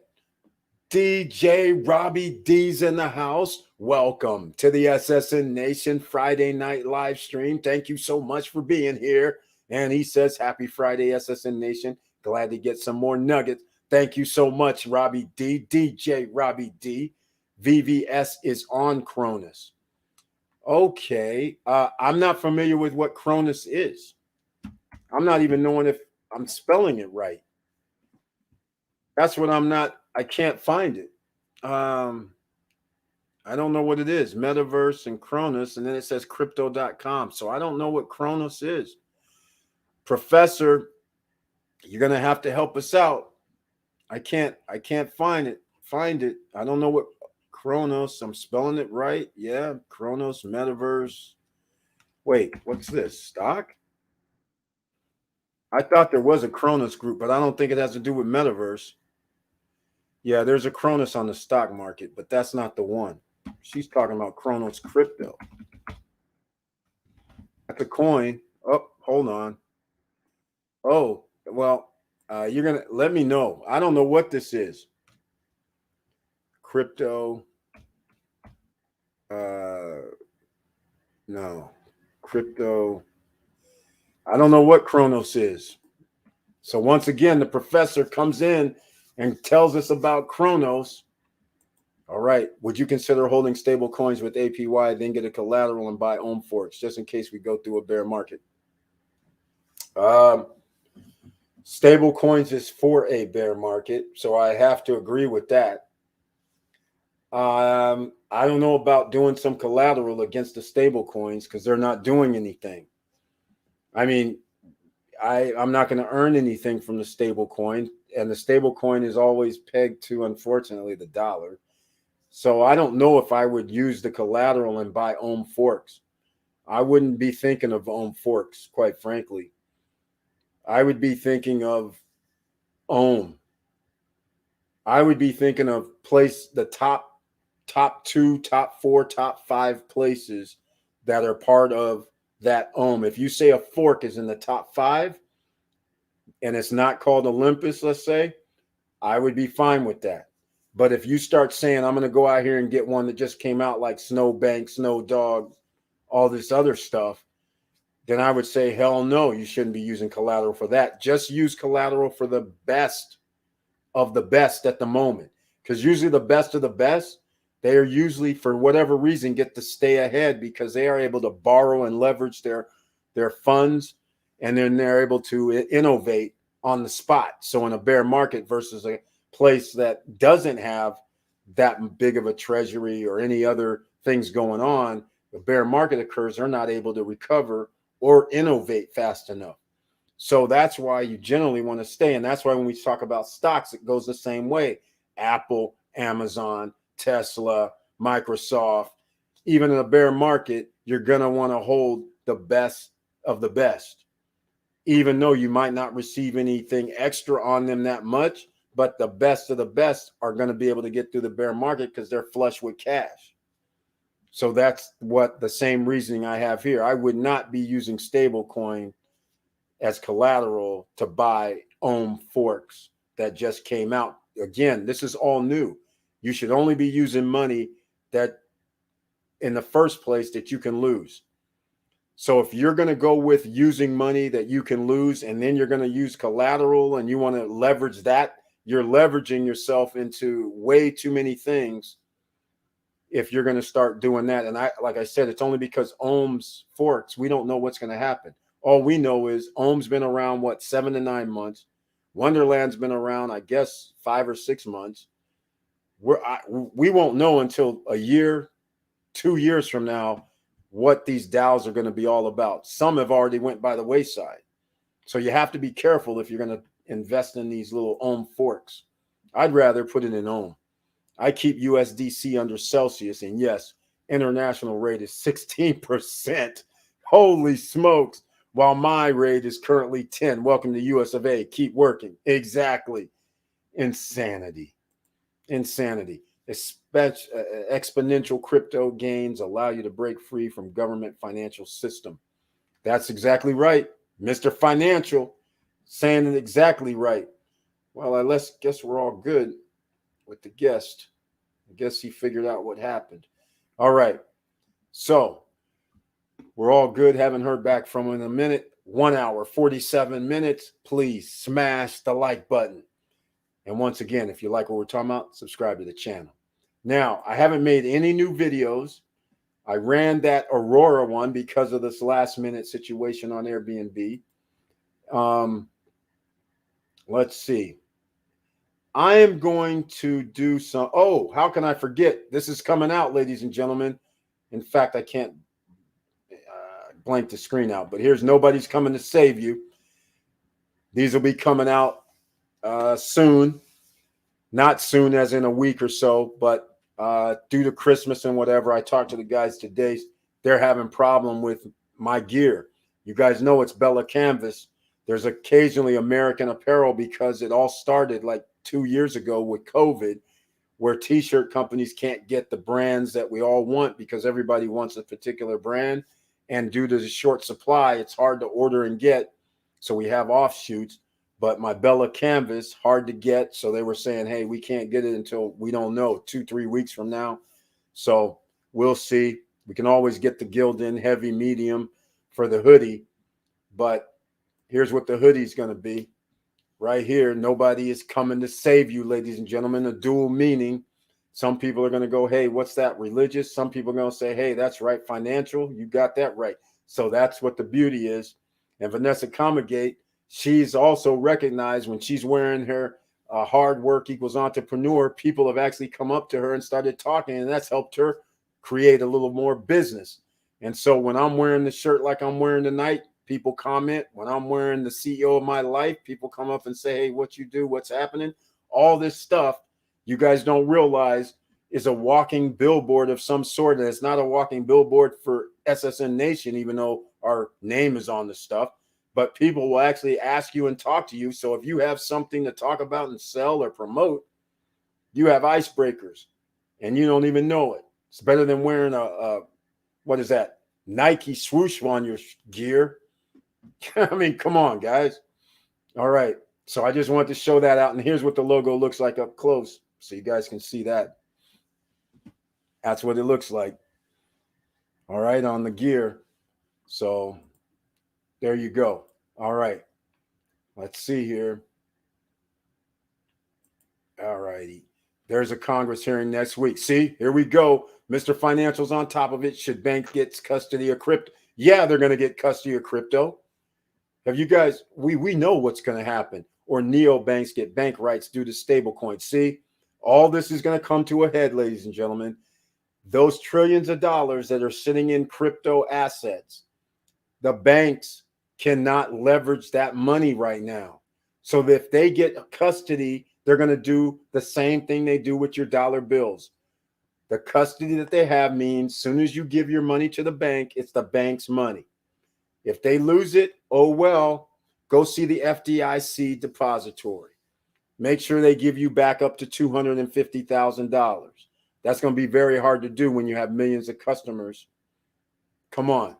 DJ Robbie D's in the house. Welcome to the SSN Nation Friday night live stream. Thank you so much for being here. And he says, happy Friday, SSN Nation. Glad to get some more nuggets. Thank you so much, Robbie D. DJ Robbie D. VVS is on Cronus. Okay. I'm not familiar with what Cronus is. I'm not even knowing if I'm spelling it right. That's what I can't find it. I don't know what it is. Metaverse and Cronus, and then it says crypto.com. So I don't know what Cronus is. Professor, you're going to have to help us out. I can't find it. I don't know what Cronus. I'm spelling it right. Yeah, Cronus, Metaverse. Wait, what's this? Stock? I thought there was a Cronus group, but I don't think it has to do with Metaverse. Yeah, there's a Cronus on the stock market, but that's not the one. She's talking about Cronus Crypto. That's a coin. Oh, hold on. Oh, well, you're going to let me know. I don't know what this is. Crypto. No. Crypto. I don't know what Cronus is. So once again, the professor comes in and tells us about Cronus. All right. Would you consider holding stable coins with APY, then get a collateral and buy Ohm Forks just in case we go through a bear market? Stable coins is for a bear market, so I have to agree with that. I don't know about doing some collateral against the stable coins because they're not doing anything. I mean, I'm not going to earn anything from the stable coin, and the stable coin is always pegged to, unfortunately, the dollar. So I don't know if I would use the collateral and buy Ohm Forks. I wouldn't be thinking of Ohm Forks, quite frankly. I would be thinking of Ohm. I would be thinking of the top 2, top 4, top 5 places that are part of that Ohm. If you say a fork is in the top 5 and it's not called Olympus, let's say, I would be fine with that. But if you start saying, I'm going to go out here and get one that just came out like Snowbank, Snow Dog, all this other stuff, then I would say, hell no, you shouldn't be using collateral for that. Just use collateral for the best of the best at the moment. Because usually the best of the best, they are usually, for whatever reason, get to stay ahead because they are able to borrow and leverage their funds, and then they're able to innovate on the spot. So in a bear market versus a place that doesn't have that big of a treasury or any other things going on, the bear market occurs, they're not able to recover or innovate fast enough. So that's why you generally want to stay. And that's why when we talk about stocks, it goes the same way. Apple, Amazon, Tesla, Microsoft, even in a bear market, you're going to want to hold the best of the best, even though you might not receive anything extra on them that much. But the best of the best are going to be able to get through the bear market because they're flush with cash. So that's what the same reasoning I have here. I would not be using stablecoin as collateral to buy Ohm forks that just came out. Again, this is all new. You should only be using money that in the first place that you can lose. So if you're going to go with using money that you can lose and then you're going to use collateral and you want to leverage that, you're leveraging yourself into way too many things if you're going to start doing that. And like I said, it's only because Ohm's forks, we don't know what's going to happen. All we know is Ohm's been around, 7 to 9 months. Wonderland's been around, I guess, 5 or 6 months. We won't know until a year, 2 years from now what these DAOs are going to be all about. Some have already went by the wayside. So you have to be careful if you're going to invest in these little Ohm forks. I'd rather put it in Ohm. I keep USDC under Celsius, and yes, international rate is 16%. Holy smokes. While my rate is currently 10. Welcome to US of A. Keep working. Exactly. Insanity. Exponential crypto gains allow you to break free from government financial system. That's exactly right. Mr. Financial saying it exactly right. Well, I guess we're all good with the guest. I guess he figured out what happened. All right. So we're all good. Haven't heard back from him in a minute. 1 hour, 47 minutes. Please smash the like button. And once again, if you like what we're talking about, subscribe to the channel. Now, I haven't made any new videos. I ran that Aurora one because of this last minute situation on Airbnb. Let's see. I am going to do some. Oh, how can I forget? This is coming out, ladies and gentlemen. In fact, I can't blank the screen out, but here's Nobody's Coming to Save You. These will be coming out soon. Not soon as in a week or so, but due to Christmas and whatever. I talked to the guys today. They're having problem with my gear. You guys know it's Bella Canvas. There's occasionally American Apparel because it all started like 2 years ago with COVID, where t-shirt companies can't get the brands that we all want because everybody wants a particular brand. And due to the short supply, it's hard to order and get. So we have offshoots. But my Bella Canvas, hard to get. So they were saying, hey, we can't get it until we don't know, 2-3 weeks from now. So we'll see. We can always get the Gildan heavy medium for the hoodie. But here's what the hoodie's going to be. Right here, nobody is coming to save you, ladies and gentlemen. A dual meaning. Some people are going to go, hey, what's that, religious? Some people are going to say, hey, that's right, financial. You got that right. So that's what the beauty is. And Vanessa Comagate, she's also recognized when she's wearing her hard work equals entrepreneur. People have actually come up to her and started talking, and that's helped her create a little more business. And so when I'm wearing the shirt like I'm wearing tonight, people comment. When I'm wearing the CEO of my life, people come up and say, hey, what you do, what's happening? All this stuff you guys don't realize is a walking billboard of some sort. And it's not a walking billboard for SSN Nation, even though our name is on the stuff. But people will actually ask you and talk to you. So if you have something to talk about and sell or promote, you have icebreakers and you don't even know it. It's better than wearing what is that? Nike swoosh on your gear. I mean, come on, guys. All right. So I just wanted to show that out. And here's what the logo looks like up close. So you guys can see that. That's what it looks like. All right, on the gear. So there you go. All right. Let's see here. All righty. There's a Congress hearing next week. See, here we go. Mr. Financial's on top of it. Should bank get custody of crypto? Yeah, they're going to get custody of crypto. Have you guys, we know what's going to happen. Or neobanks get bank rights due to stablecoins. See, all this is going to come to a head, ladies and gentlemen. Those trillions of dollars that are sitting in crypto assets, the banks cannot leverage that money right now. So if they get custody, they're going to do the same thing they do with your dollar bills. The custody that they have means as soon as you give your money to the bank, it's the bank's money. If they lose it, oh well, go see the FDIC depository. Make sure they give you back up to $250,000. That's going to be very hard to do when you have millions of customers. Come on.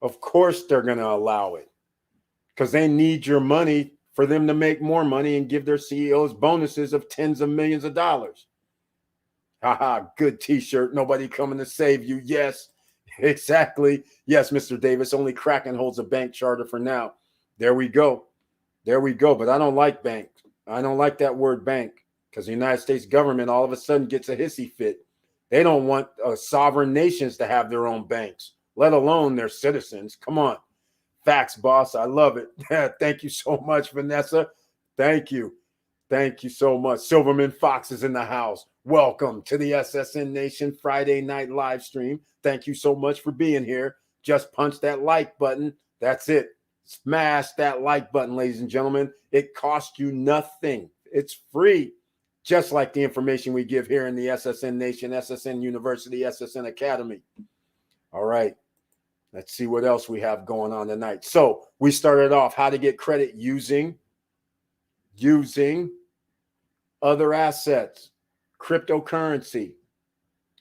Of course they're going to allow it because they need your money for them to make more money and give their CEOs bonuses of tens of millions of dollars. Haha, good t-shirt. Nobody coming to save you. Yes, exactly. Yes, Mr. Davis, only Kraken holds a bank charter for now. There we go. There we go. But I don't like bank. I don't like that word bank because the United States government all of a sudden gets a hissy fit. They don't want sovereign nations to have their own banks, let alone their citizens. Come on. Facts, boss. I love it. Thank you so much, Vanessa. Thank you. Thank you so much. Silverman Fox is in the house. Welcome to the SSN Nation Friday night live stream. Thank you so much for being here. Just punch that like button. That's it. Smash that like button, ladies and gentlemen. It costs you nothing. It's free. Just like the information we give here in the SSN Nation, SSN University, SSN Academy. All right. Let's see what else we have going on tonight. So we started off how to get credit using other assets, cryptocurrency.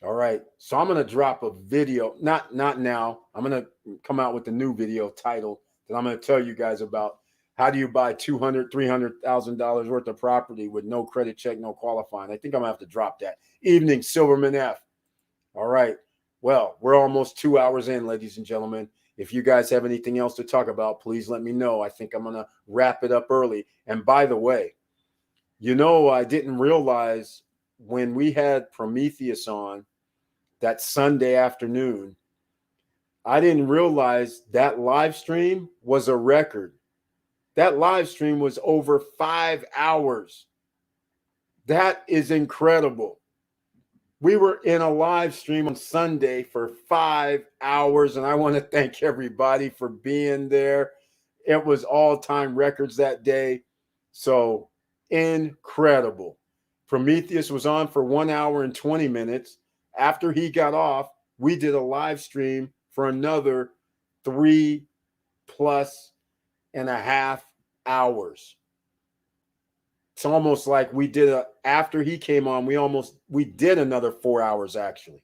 All right. So I'm going to drop a video, not now. I'm going to come out with a new video title that I'm going to tell you guys about. How do you buy $200,000, $300,000 worth of property with no credit check, no qualifying? I think I'm going to have to drop that. Evening, Silverman F. All right. Well, we're almost 2 hours in, ladies and gentlemen. If you guys have anything else to talk about, please let me know. I think I'm going to wrap it up early. And by the way, you know, I didn't realize when we had Prometheus on that Sunday afternoon, I didn't realize that live stream was a record. That live stream was over 5 hours. That is incredible. We were in a live stream on Sunday for 5 hours, and I want to thank everybody for being there. It was all-time records that day. So incredible. Prometheus was on for 1 hour and 20 minutes. After he got off, we did a live stream for another 3+ and a half hours. It's almost like we did after he came on, we did another 4 hours actually.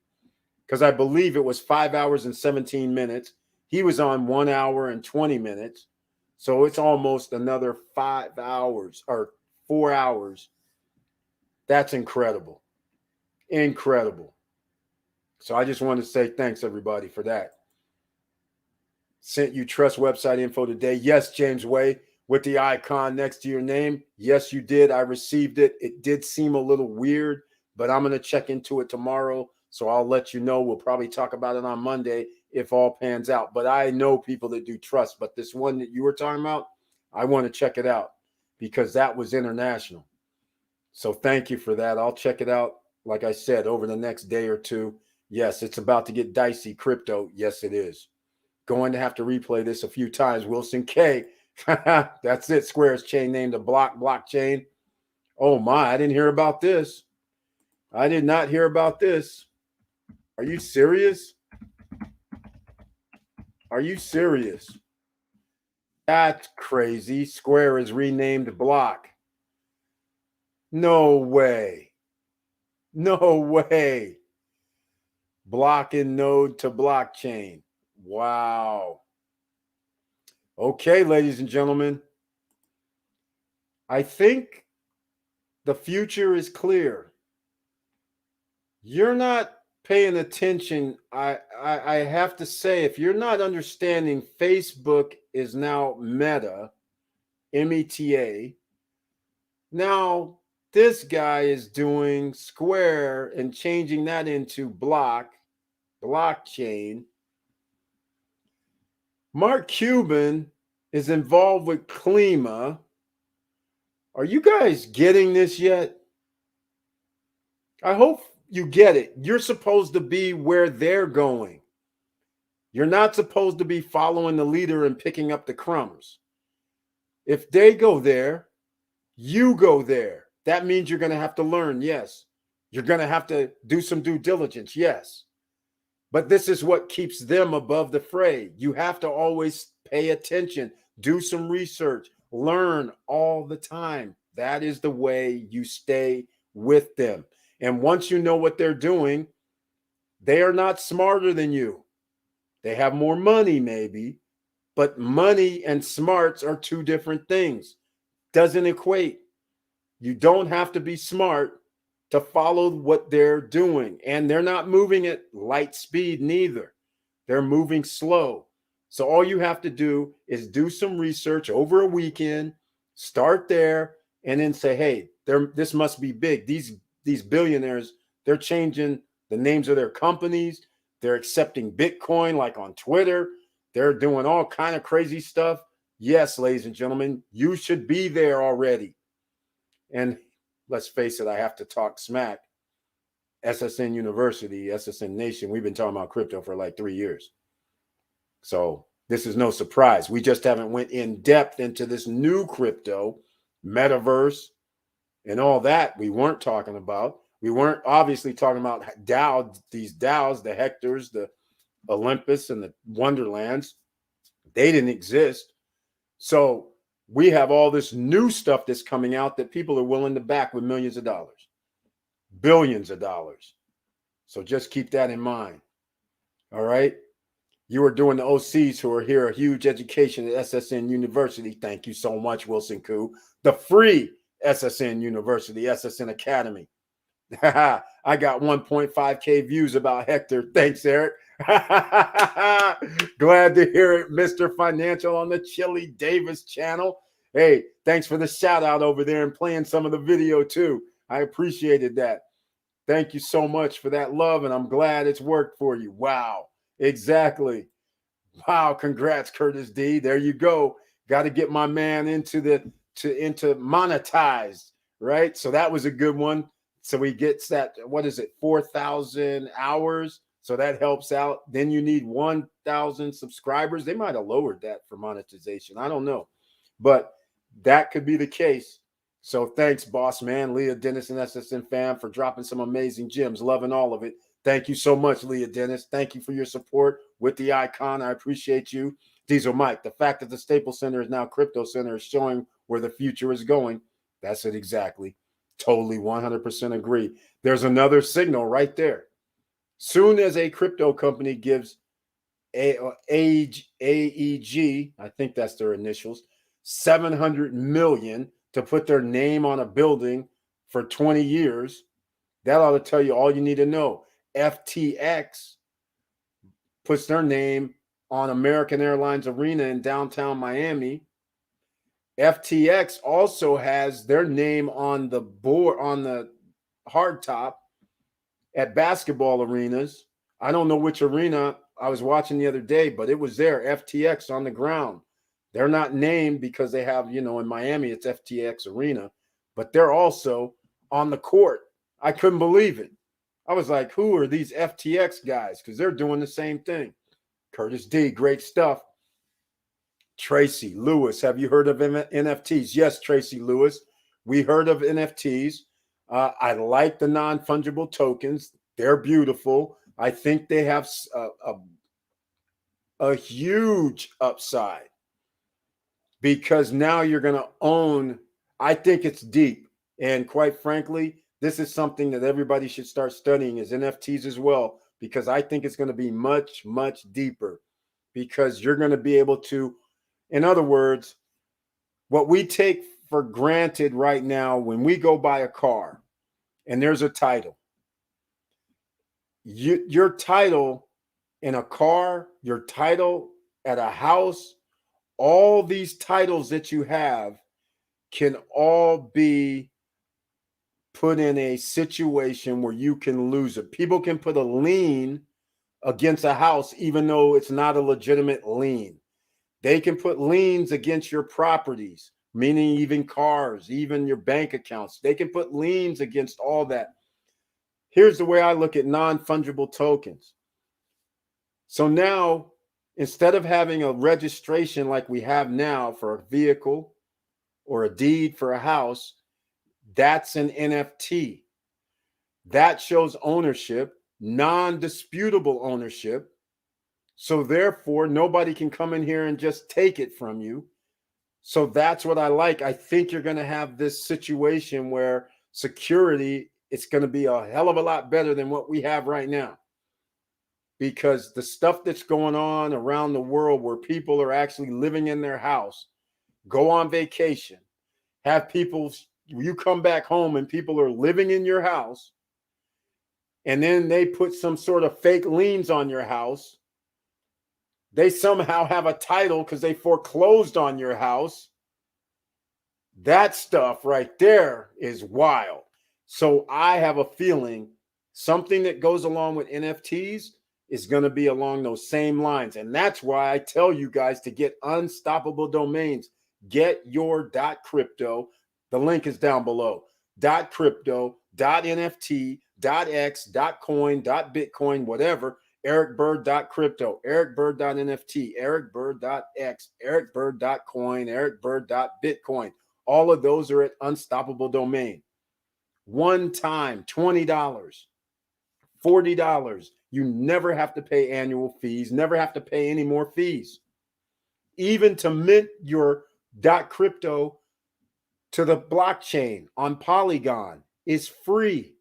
Because I believe it was 5 hours and 17 minutes. He was on 1 hour and 20 minutes. So it's almost another 5 hours or 4 hours. That's incredible. Incredible. So I just want to say thanks, everybody, for that. Sent you Trust website info today. Yes, James Way, with the icon next to your name. Yes, you did. I received it. It did seem a little weird, but I'm going to check into it tomorrow. So I'll let you know. We'll probably talk about it on Monday if all pans out. But I know people that do Trust. But this one that you were talking about, I want to check it out because that was international. So thank you for that. I'll check it out, like I said, over the next day or two. Yes, it's about to get dicey. Crypto. Yes, it is. Going to have to replay this a few times. Wilson K. That's it. Square's chain named a blockchain. Oh my, I didn't hear about this. I did not hear about this. Are you serious? Are you serious? That's crazy. Square is renamed Block. No way. No way. Blocking node to blockchain. Wow. Okay, ladies and gentlemen. I think the future is clear. You're not paying attention. I have to say, if you're not understanding, Facebook is now Meta, META. Now, this guy is doing Square and changing that into blockchain. Mark Cuban is involved with Klima. Are you guys getting this yet? I hope you get it. You're supposed to be where they're going. You're not supposed to be following the leader and picking up the crumbs. If they go there, you go there. That means you're going to have to learn. Yes. You're going to have to do some due diligence. Yes. But this is what keeps them above the fray. You have to always pay attention, do some research, learn all the time. That is the way you stay with them. And once you know what they're doing, they are not smarter than you. They have more money, maybe, but money and smarts are two different things. Doesn't equate. You don't have to be smart to follow what they're doing. And they're not moving at light speed neither. They're moving slow. So all you have to do is do some research over a weekend, start there, and then say, hey, this must be big. These billionaires, they're changing the names of their companies. They're accepting Bitcoin like on Twitter. They're doing all kind of crazy stuff. Yes, ladies and gentlemen, you should be there already. And let's face it, I have to talk smack. SSN University, SSN Nation, we've been talking about crypto for like 3 years. So this is no surprise. We just haven't went in depth into this new crypto, metaverse, and all that we weren't talking about. We weren't obviously talking about these DAOs, the Hectors, the Olympus, and the Wonderlands. They didn't exist. So we have all this new stuff that's coming out that people are willing to back with millions of dollars, billions of dollars. So just keep that in mind. All right. You are doing the OCs who are here, a huge education at SSN University. Thank you so much, Wilson Koo. The free SSN University, SSN Academy. I got 1.5K views about Hector. Thanks, Eric. Glad to hear it, Mr. Financial on the Chili Davis channel. Hey, thanks for the shout out over there and playing some of the video too. I appreciated that. Thank you so much for that love, and I'm glad it's worked for you. Wow, exactly. Wow, congrats, Curtis D. There you go. Got to get my man into monetized, right? So that was a good one. So he gets that, what is it, 4,000 hours. So that helps out. Then you need 1,000 subscribers. They might have lowered that for monetization. I don't know. But that could be the case. So thanks, boss man, Leah Dennis and SSN fam, for dropping some amazing gems. Loving all of it. Thank you so much, Leah Dennis. Thank you for your support with the icon. I appreciate you. Diesel Mike, the fact that the Staples Center is now Crypto Center is showing where the future is going. That's it exactly. Totally 100% agree. There's another signal right there. Soon as a crypto company gives AEG, I think that's their initials, 700 million to put their name on a building for 20 years, that ought to tell you all you need to know. FTX puts their name on American Airlines Arena in downtown Miami. FTX also has their name on the board, on the hard top at basketball arenas. I don't know which arena I was watching the other day, but it was there, FTX on the ground. They're not named because they have, in Miami, it's FTX Arena, but they're also on the court. I couldn't believe it. I was like, who are these FTX guys? Because they're doing the same thing. Curtis D, great stuff. Tracy Lewis, have you heard of NFTs? Yes, Tracy Lewis. We heard of NFTs. I like the non-fungible tokens. They're beautiful. I think they have a huge upside because now you're going to own. I think it's deep. And quite frankly, this is something that everybody should start studying is NFTs as well, because I think it's going to be much, much deeper because you're going to be able to, in other words, what we take for granted right now when we go buy a car and there's a title, your title in a car, your title at a house, all these titles that you have can all be put in a situation where you can lose it. People can put a lien against a house even though it's not a legitimate lien. They can put liens against your properties, meaning even cars, even your bank accounts. They can put liens against all that. Here's the way I look at non-fungible tokens. So now Instead of having a registration like we have now for a vehicle or a deed for a house, that's an NFT. That shows ownership, non-disputable ownership. So therefore, nobody can come in here and just take it from you. So that's what I like. I think you're going to have this situation where security, it's going to be a hell of a lot better than what we have right now. Because the stuff that's going on around the world where people are actually living in their house, go on vacation, have people, you come back home and people are living in your house, and then they put some sort of fake liens on your house. They somehow have a title because they foreclosed on your house. That stuff right there is wild. So I have a feeling something that goes along with NFTs is going to be along those same lines. And that's why I tell you guys to get unstoppable domains. Get your .crypto. The link is down below. .crypto, .nft, .x, .coin, .bitcoin, whatever. EricBird.crypto, EricBird.nft, EricBird.x, EricBird.coin, EricBird.bitcoin. All of those are at Unstoppable Domain. One time, $20, $40. You never have to pay annual fees, never have to pay any more fees. Even to mint your .crypto to the blockchain on Polygon is free.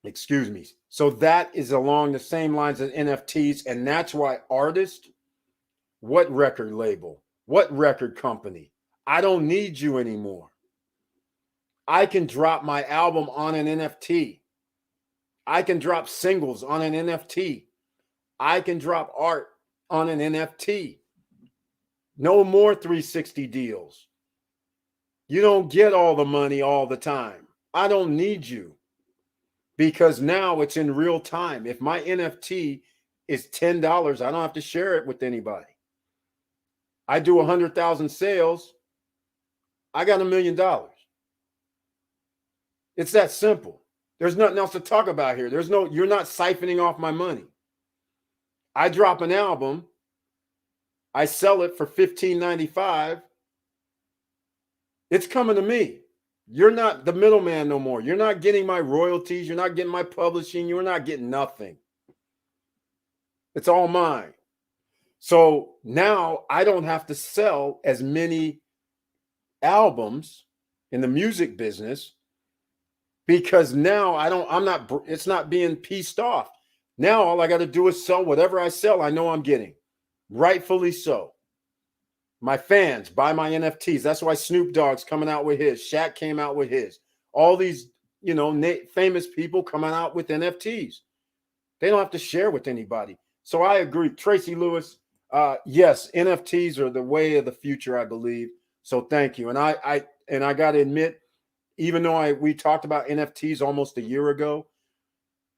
Excuse me. So that is along the same lines as NFTs. And that's why artists, what record label, what record company? I don't need you anymore. I can drop my album on an NFT. I can drop singles on an NFT. I can drop art on an NFT. No more 360 deals. You don't get all the money all the time. I don't need you. Because now it's in real time. If my NFT is $10, I don't have to share it with anybody. I do 100,000 sales, I got $1 million. It's that simple. There's nothing else to talk about here. You're not siphoning off my money. I drop an album, I sell it for $15.95. It's coming to me. You're not the middleman no more. You're not getting my royalties. You're not getting my publishing. You're not getting nothing. It's all mine. So now I don't have to sell as many albums in the music business because now it's not being pieced off. Now all I got to do is sell whatever I sell. I know I'm getting, rightfully so. My fans buy my NFTs. That's why Snoop Dogg's coming out with his. Shaq came out with his. All these, famous people coming out with NFTs. They don't have to share with anybody. So I agree. Tracy Lewis, yes, NFTs are the way of the future, I believe. So thank you. And I got to admit, even though we talked about NFTs almost a year ago,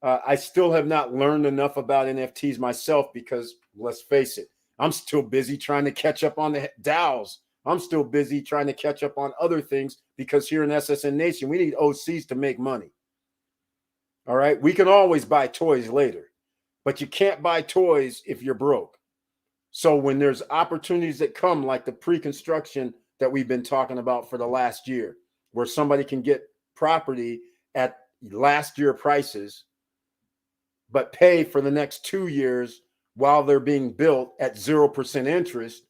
I still have not learned enough about NFTs myself because let's face it, I'm still busy trying to catch up on the DAOs. I'm still busy trying to catch up on other things because here in SSN Nation, we need OCs to make money. All right. We can always buy toys later, but you can't buy toys if you're broke. So when there's opportunities that come, like the pre-construction that we've been talking about for the last year, where somebody can get property at last year prices, but pay for the next 2 years while they're being built at 0% interest,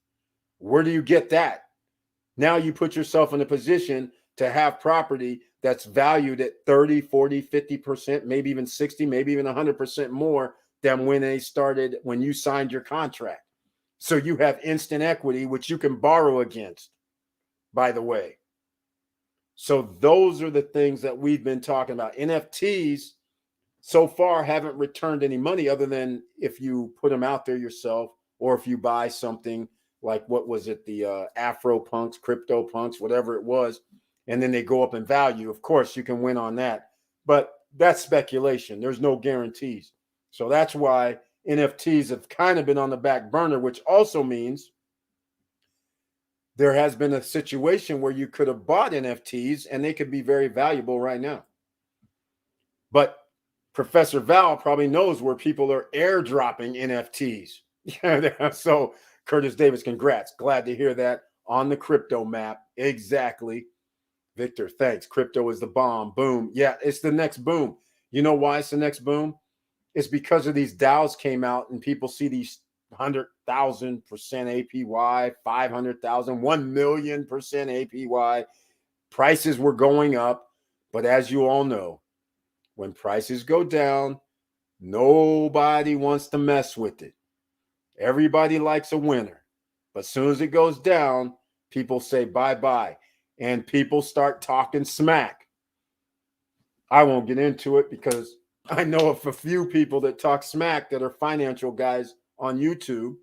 where do you get that? Now you put yourself in a position to have property that's valued at 30, 40, 50%, maybe even 60, maybe even 100% more than when you signed your contract. So you have instant equity, which you can borrow against, by the way. So those are the things that we've been talking about. NFTs so far haven't returned any money other than if you put them out there yourself or if you buy something like, what was it, the Afro Punks, Crypto Punks, whatever it was, and then they go up in value. Of course, you can win on that, but that's speculation. There's no guarantees. So that's why NFTs have kind of been on the back burner, which also means there has been a situation where you could have bought NFTs and they could be very valuable right now. But Professor Val probably knows where people are airdropping NFTs. So Curtis Davis, congrats. Glad to hear that on the crypto map. Exactly. Victor, thanks. Crypto is the bomb. Boom. Yeah, it's the next boom. You know why it's the next boom? It's because of these DAOs came out and people see these 100,000% APY, 500,000, 1 million% APY. Prices were going up. But as you all know, when prices go down, nobody wants to mess with it. Everybody likes a winner. But as soon as it goes down, people say bye-bye. And people start talking smack. I won't get into it because I know of a few people that talk smack that are financial guys on YouTube.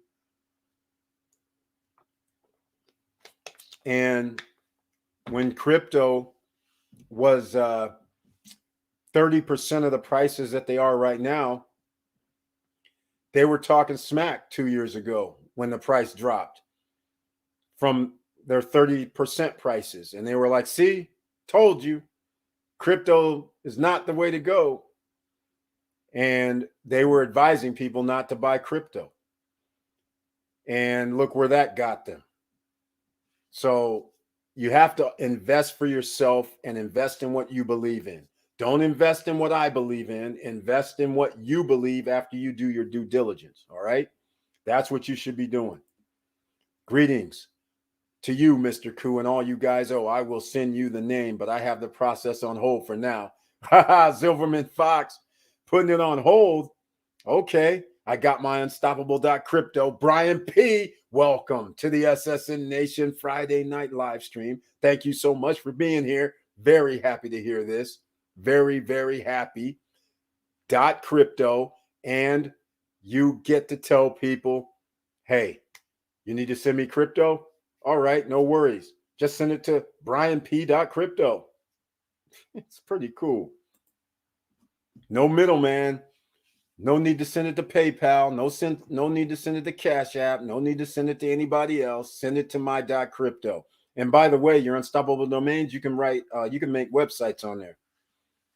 And when crypto was 30% of the prices that they are right now, they were talking smack 2 years ago when the price dropped from their 30% prices. And they were like, see, told you, crypto is not the way to go. And they were advising people not to buy crypto. And look where that got them. So you have to invest for yourself and invest in what you believe in. Don't invest in what I believe in. Invest in what you believe after you do your due diligence. All right? That's what you should be doing. Greetings to you, Mr. Koo, and all you guys. Oh, I will send you the name, but I have the process on hold for now. Silverman Fox putting it on hold. Okay. I got my unstoppable.crypto. Brian P., welcome to the SSN Nation Friday night live stream. Thank you so much for being here. Very happy to hear this. Very, very happy. .crypto. And you get to tell people, hey, you need to send me crypto? All right, no worries. Just send it to brianp.crypto. It's pretty cool. No middleman. No need to send it to PayPal. No need to send it to Cash App. No need to send it to anybody else. Send it to my .crypto. And by the way, your unstoppable domains, you can write, you can make websites on there.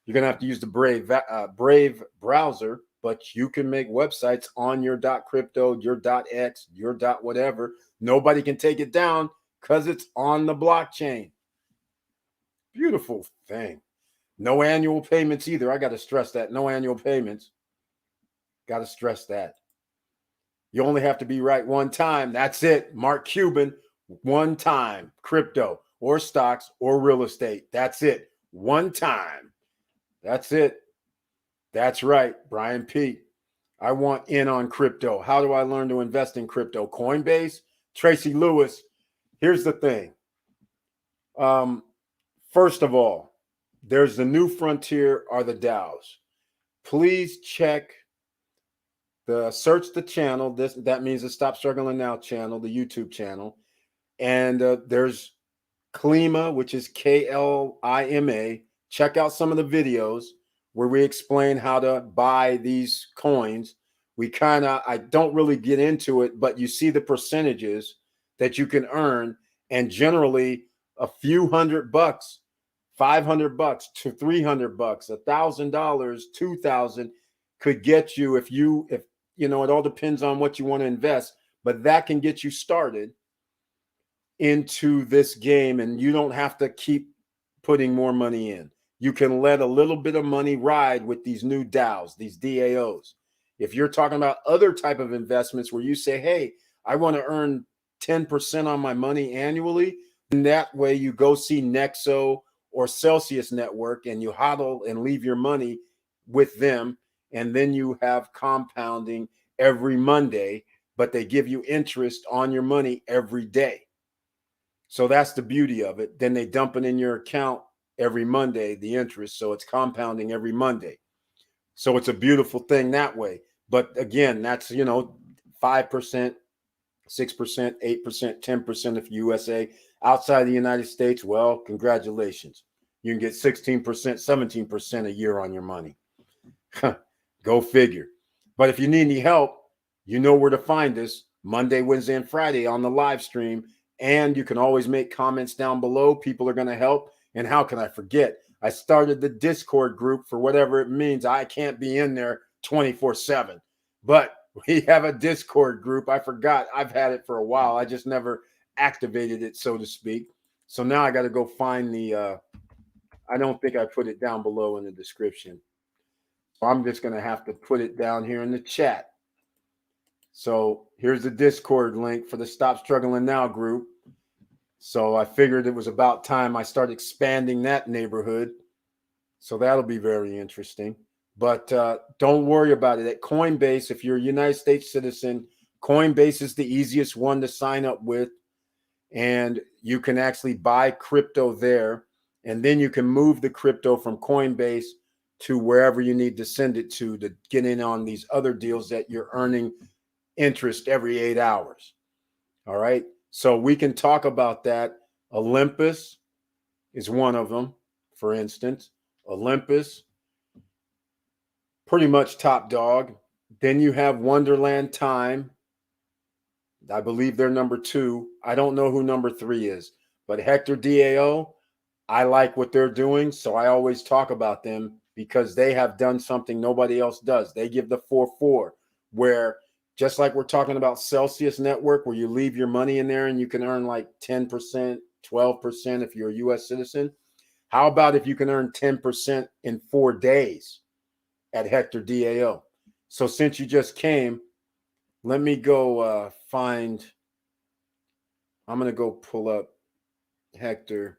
You're gonna have to use the Brave browser, but you can make websites on your .crypto, your .x, your .whatever. Nobody can take it down because it's on the blockchain. Beautiful thing. No annual payments either. I got to stress that. No annual payments. Got to stress that. You only have to be right one time. That's it. Mark Cuban, one time. Crypto or stocks or real estate. That's it. One time. That's it. That's right. Brian P. I want in on crypto. How do I learn to invest in crypto? Coinbase? Tracy Lewis. Here's the thing. First of all, there's the new frontier are the DAOs. Please check search the channel. That means the Stop Struggling Now channel, the YouTube channel. And there's Klima, which is Klima. Check out some of the videos where we explain how to buy these coins. I don't really get into it, but you see the percentages that you can earn. And generally a few $100, $500 to $300, $1,000, $2,000 could get you if it all depends on what you want to invest, but that can get you started into this game and you don't have to keep putting more money in. You can let a little bit of money ride with these new DAOs, these DAOs. If you're talking about other type of investments where you say, hey, I want to earn 10% on my money annually, and that way you go see Nexo or Celsius Network and you hodl and leave your money with them. And then you have compounding every Monday, but they give you interest on your money every day. So that's the beauty of it. Then they dump it in your account every Monday, the interest. So it's compounding every Monday. So it's a beautiful thing that way. But again, that's, 5%, 6%, 8%, 10% if USA. Outside the United States, well, congratulations. You can get 16%, 17% a year on your money. Go figure. But if you need any help, you know where to find us Monday, Wednesday, and Friday on the live stream. And you can always make comments down below. People are going to help. And how can I forget? I started the Discord group for whatever it means. I can't be in there 24/7, but we have a Discord group. I forgot. I've had it for a while. I just never activated it, so to speak. So now I got to go find the I don't think I put it down below in the description. So I'm just going to have to put it down here in the chat. So here's the Discord link for the Stop Struggling Now group. So I figured it was about time I start expanding that neighborhood. So that'll be very interesting. But don't worry about it. At Coinbase, if you're a United States citizen, Coinbase is the easiest one to sign up with. And you can actually buy crypto there. And then you can move the crypto from Coinbase to wherever you need to send it to get in on these other deals that you're earning interest every 8 hours. All right. So we can talk about that. Olympus is one of them, for instance. Olympus, pretty much top dog. Then you have Wonderland Time. I believe they're number 2. I don't know who number 3 is, but Hector DAO, I like what they're doing. So I always talk about them because they have done something nobody else does. They give the 4-4, where just like we're talking about Celsius Network, where you leave your money in there and you can earn like 10%, 12% if you're a US citizen. How about if you can earn 10% in 4 days at Hector DAO? So since you just came, let me go I'm going to go pull up Hector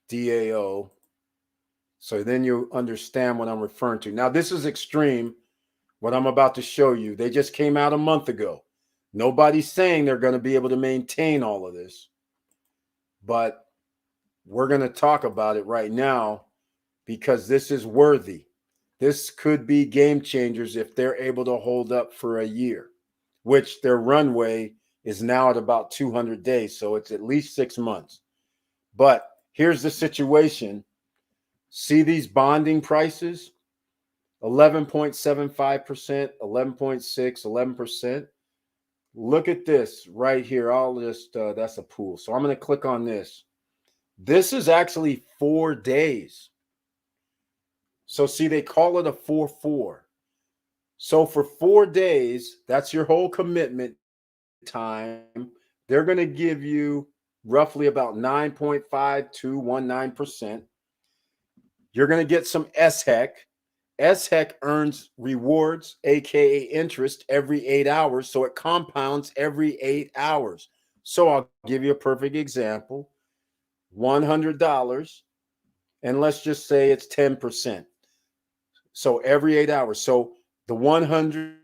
DAO. So then you understand what I'm referring to. Now, this is extreme, what I'm about to show you. They just came out a month ago. Nobody's saying they're going to be able to maintain all of this, but we're going to talk about it right now because this is worthy. This could be game changers if they're able to hold up for a year, which their runway is now at about 200 days. So it's at least 6 months. But here's the situation. See these bonding prices? 11.75%, 11.6, 11%. Look at this right here. I'll just, that's a pool. So I'm going to click on this. This is actually 4 days. So see, they call it a 4-4. So for 4 days, that's your whole commitment time. They're going to give you roughly about 9.5219%. You're going to get some SHEC. SHEC earns rewards, aka interest, every 8 hours. So it compounds every 8 hours. So I'll give you a perfect example. $100, and let's just say it's 10%. So every 8 hours. So the 100,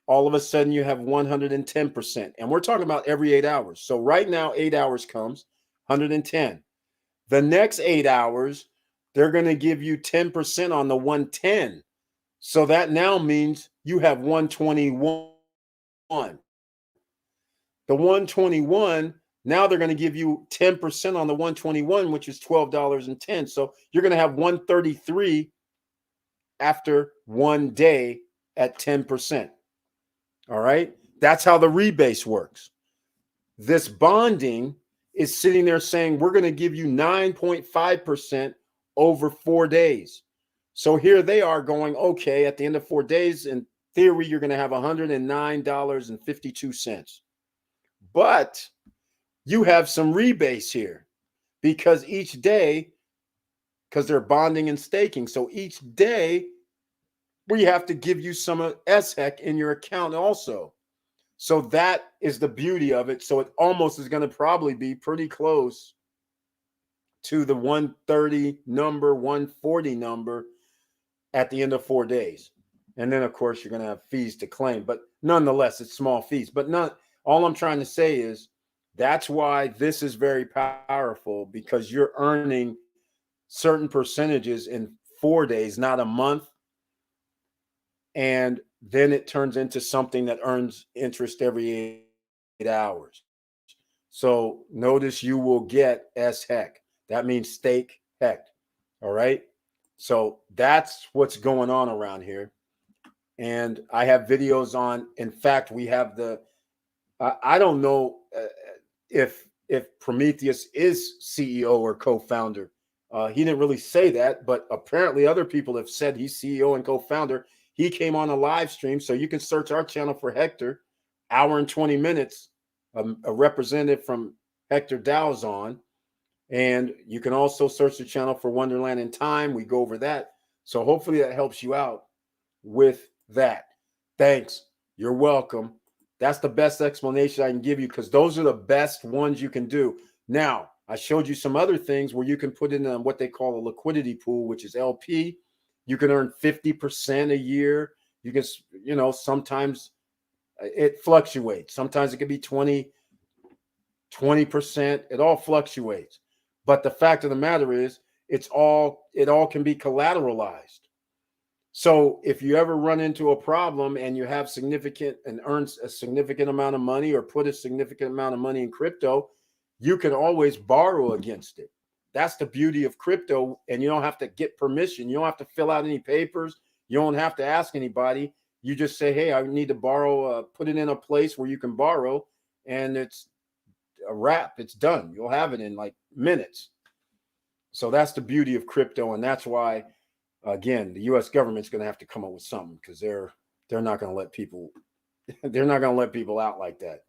all of a sudden you have 110%. And we're talking about every 8 hours. So right now, 8 hours comes 110. The next 8 hours, they're going to give you 10% on the 110. So that now means you have 121. The 121, now they're going to give you 10% on the 121, which is $12.10. So you're going to have 133 after 1 day at 10%. All right. That's how the rebase works. This bonding is sitting there saying, we're going to give you 9.5% over 4 days. So here they are going, okay, at the end of 4 days, in theory, you're going to have $109.52. But you have some rebase here because each day, because they're bonding and staking. So each day we have to give you some SHEC in your account also. So that is the beauty of it. So it almost is going to probably be pretty close to the 130 number, 140 number at the end of 4 days. And then, of course, you're going to have fees to claim. But nonetheless, it's small fees. But all I'm trying to say is that's why this is very powerful, because you're earning certain percentages in 4 days, not a month. And then it turns into something that earns interest every 8 hours. So notice you will get SHEC. That means stake HEC. All right. So that's what's going on around here. And I have videos on, in fact, we have I don't know if Prometheus is CEO or co-founder. He didn't really say that, but apparently other people have said he's CEO and co-founder. He came on a live stream, so you can search our channel for Hector. Hour and 20 minutes. A representative from Hector DAO's on, and you can also search the channel for Wonderland in Time. We go over that. So hopefully that helps you out with that. Thanks. You're welcome. That's the best explanation I can give you because those are the best ones you can do. Now, I showed you some other things where you can put in what they call a liquidity pool, which is LP. You can earn 50% a year. You can, sometimes it fluctuates. Sometimes it could be 20%. It all fluctuates. But the fact of the matter is, it all can be collateralized. So if you ever run into a problem and you have earns a significant amount of money or put a significant amount of money in crypto, you can always borrow against it. That's the beauty of crypto, and you don't have to get permission. You don't have to fill out any papers. You don't have to ask anybody. You just say, hey, I need to borrow, put it in a place where you can borrow, and it's a wrap. It's done. You'll have it in like minutes. So that's the beauty of crypto, and that's why, again, the U.S. government's going to have to come up with something because they're not going to let people out like that.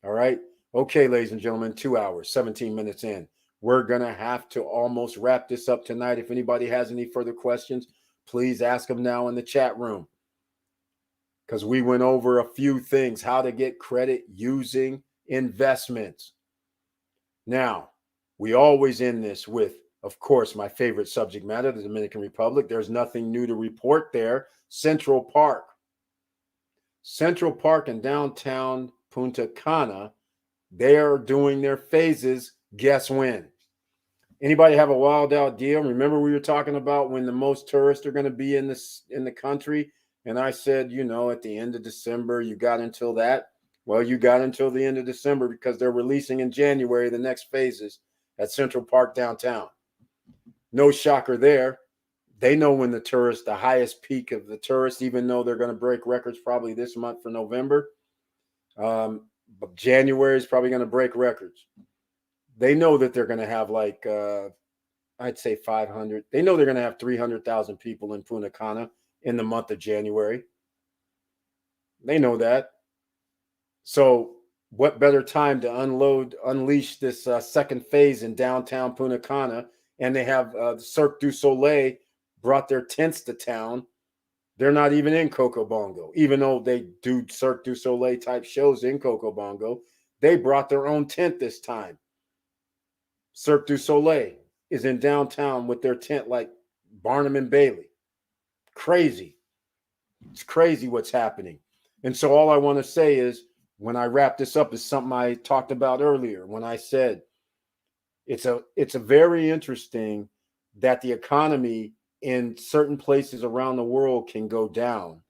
All right. Okay, ladies and gentlemen, 2 hours, 17 minutes in. We're going to have to almost wrap this up tonight. If anybody has any further questions, please ask them now in the chat room because we went over a few things, how to get credit using investments. Now, we always end this with, of course, my favorite subject matter, the Dominican Republic. There's nothing new to report there. Central Park in downtown Punta Cana, they're doing their phases. Guess when? Anybody have a wild out deal? Remember we were talking about when the most tourists are going to be in the country? And I said, at the end of December, you got until that. Well, you got until the end of December because they're releasing in January the next phases at Central Park downtown. No shocker there. They know when the highest peak of the tourists, even though they're going to break records probably this month for November. But January is probably going to break records. They know that they're going to have I'd say 500. They know they're going to have 300,000 people in Punta Cana in the month of January. They know that. So what better time to unleash this second phase in downtown Punta Cana? And they have Cirque du Soleil brought their tents to town. They're not even in Coco Bongo, even though they do Cirque du Soleil type shows in Coco Bongo. They brought their own tent this time. Cirque du Soleil is in downtown with their tent like Barnum and Bailey. Crazy. It's crazy what's happening. And so all I want to say is, when I wrap this up, is something I talked about earlier when I said it's a very interesting that the economy in certain places around the world can go down,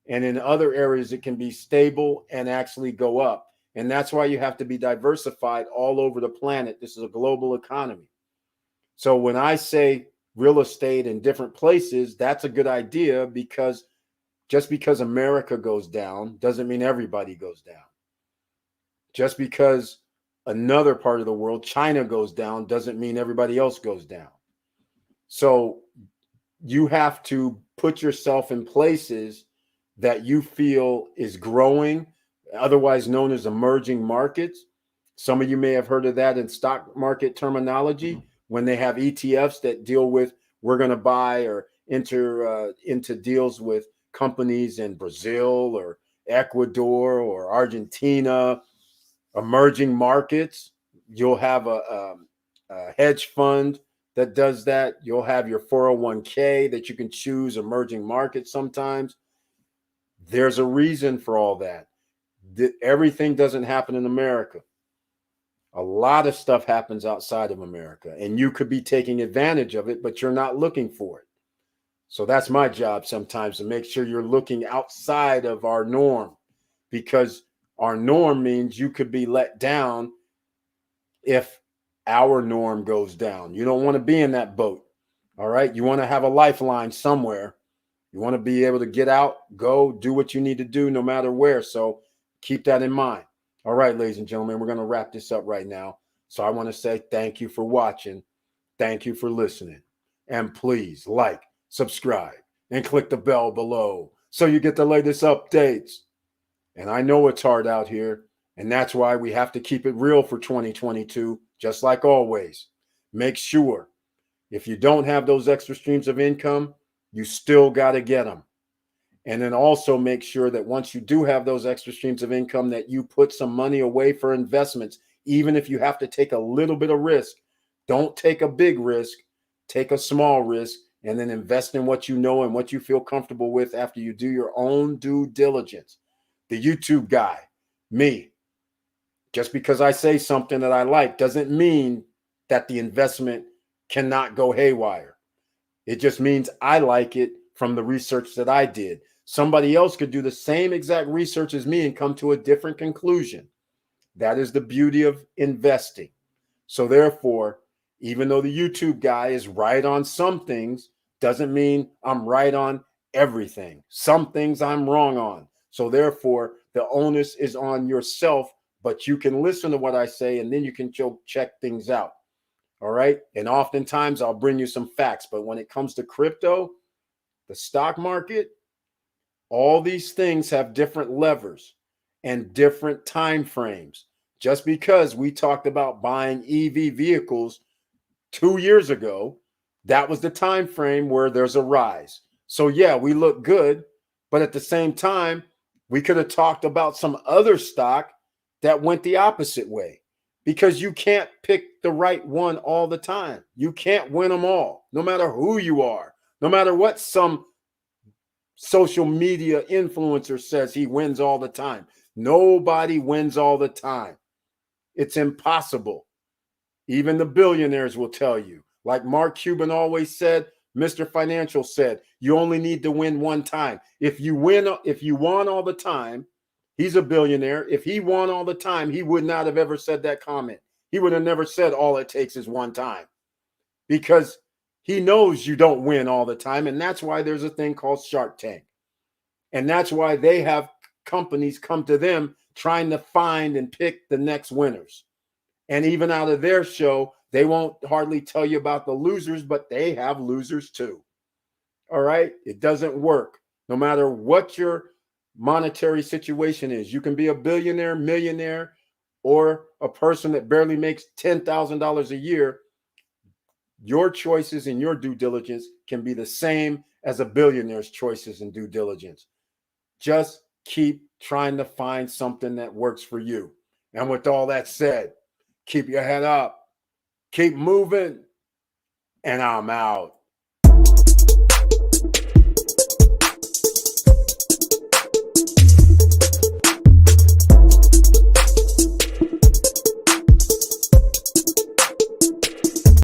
and in other areas it can be stable and actually go up. And that's why you have to be diversified all over the planet. This is a global economy. So when I say real estate in different places, that's a good idea, because just because America goes down doesn't mean everybody goes down. Just because another part of the world, China, goes down doesn't mean everybody else goes down. So you have to put yourself in places that you feel is growing, otherwise known as emerging markets. Some of you may have heard of that in stock market terminology, when they have ETFs that deal with, we're going to buy or enter into deals with companies in Brazil or Ecuador or Argentina, emerging markets. You'll have a hedge fund that does that. You'll have your 401k that you can choose emerging markets sometimes. There's a reason for all that. Everything doesn't happen in America. A lot of stuff happens outside of America, and you could be taking advantage of it, but you're not looking for it. So that's my job sometimes, to make sure you're looking outside of our norm, because our norm means you could be let down if our norm goes down. You don't want to be in that boat. All right. You want to have a lifeline somewhere. You want to be able to get out, go, do what you need to do no matter where. So keep that in mind. All right, ladies and gentlemen, we're going to wrap this up right now. So I want to say thank you for watching. Thank you for listening. And please like, subscribe, and click the bell below so you get the latest updates. And I know it's hard out here, and that's why we have to keep it real for 2022, just like always. Make sure if you don't have those extra streams of income, you still got to get them. And then also make sure that once you do have those extra streams of income, that you put some money away for investments, even if you have to take a little bit of risk. Don't take a big risk, take a small risk, and then invest in what you know and what you feel comfortable with after you do your own due diligence. The YouTube guy, me, just because I say something that I like doesn't mean that the investment cannot go haywire. It just means I like it from the research that I did. Somebody else could do the same exact research as me and come to a different conclusion. That is the beauty of investing. So therefore, even though the YouTube guy is right on some things, doesn't mean I'm right on everything. Some things I'm wrong on. So therefore, the onus is on yourself, but you can listen to what I say and then you can check things out. All right. And oftentimes I'll bring you some facts. But when it comes to crypto, the stock market, all these things have different levers and different time frames. Just because we talked about buying EV vehicles 2 years ago, that was the time frame where there's a rise. So yeah, we look good, but at the same time, we could have talked about some other stock that went the opposite way, because you can't pick the right one all the time. You can't win them all, no matter who you are, no matter what some social media influencer says he wins all the time. Nobody wins all the time. It's impossible. Even the billionaires will tell you. Like Mark Cuban always said, Mr. Financial said, you only need to win one time. If you won all the time, he's a billionaire. If he won all the time, he would not have ever said that comment. He would have never said all it takes is one time, because he knows you don't win all the time. And that's why there's a thing called Shark Tank. And that's why they have companies come to them trying to find and pick the next winners. And even out of their show, they won't hardly tell you about the losers, but they have losers too. All right. It doesn't work. No matter what your monetary situation is, you can be a billionaire, millionaire, or a person that barely makes $10,000 a year. Your choices and your due diligence can be the same as a billionaire's choices and due diligence. Just keep trying to find something that works for you. And with all that said, keep your head up, keep moving, and I'm out.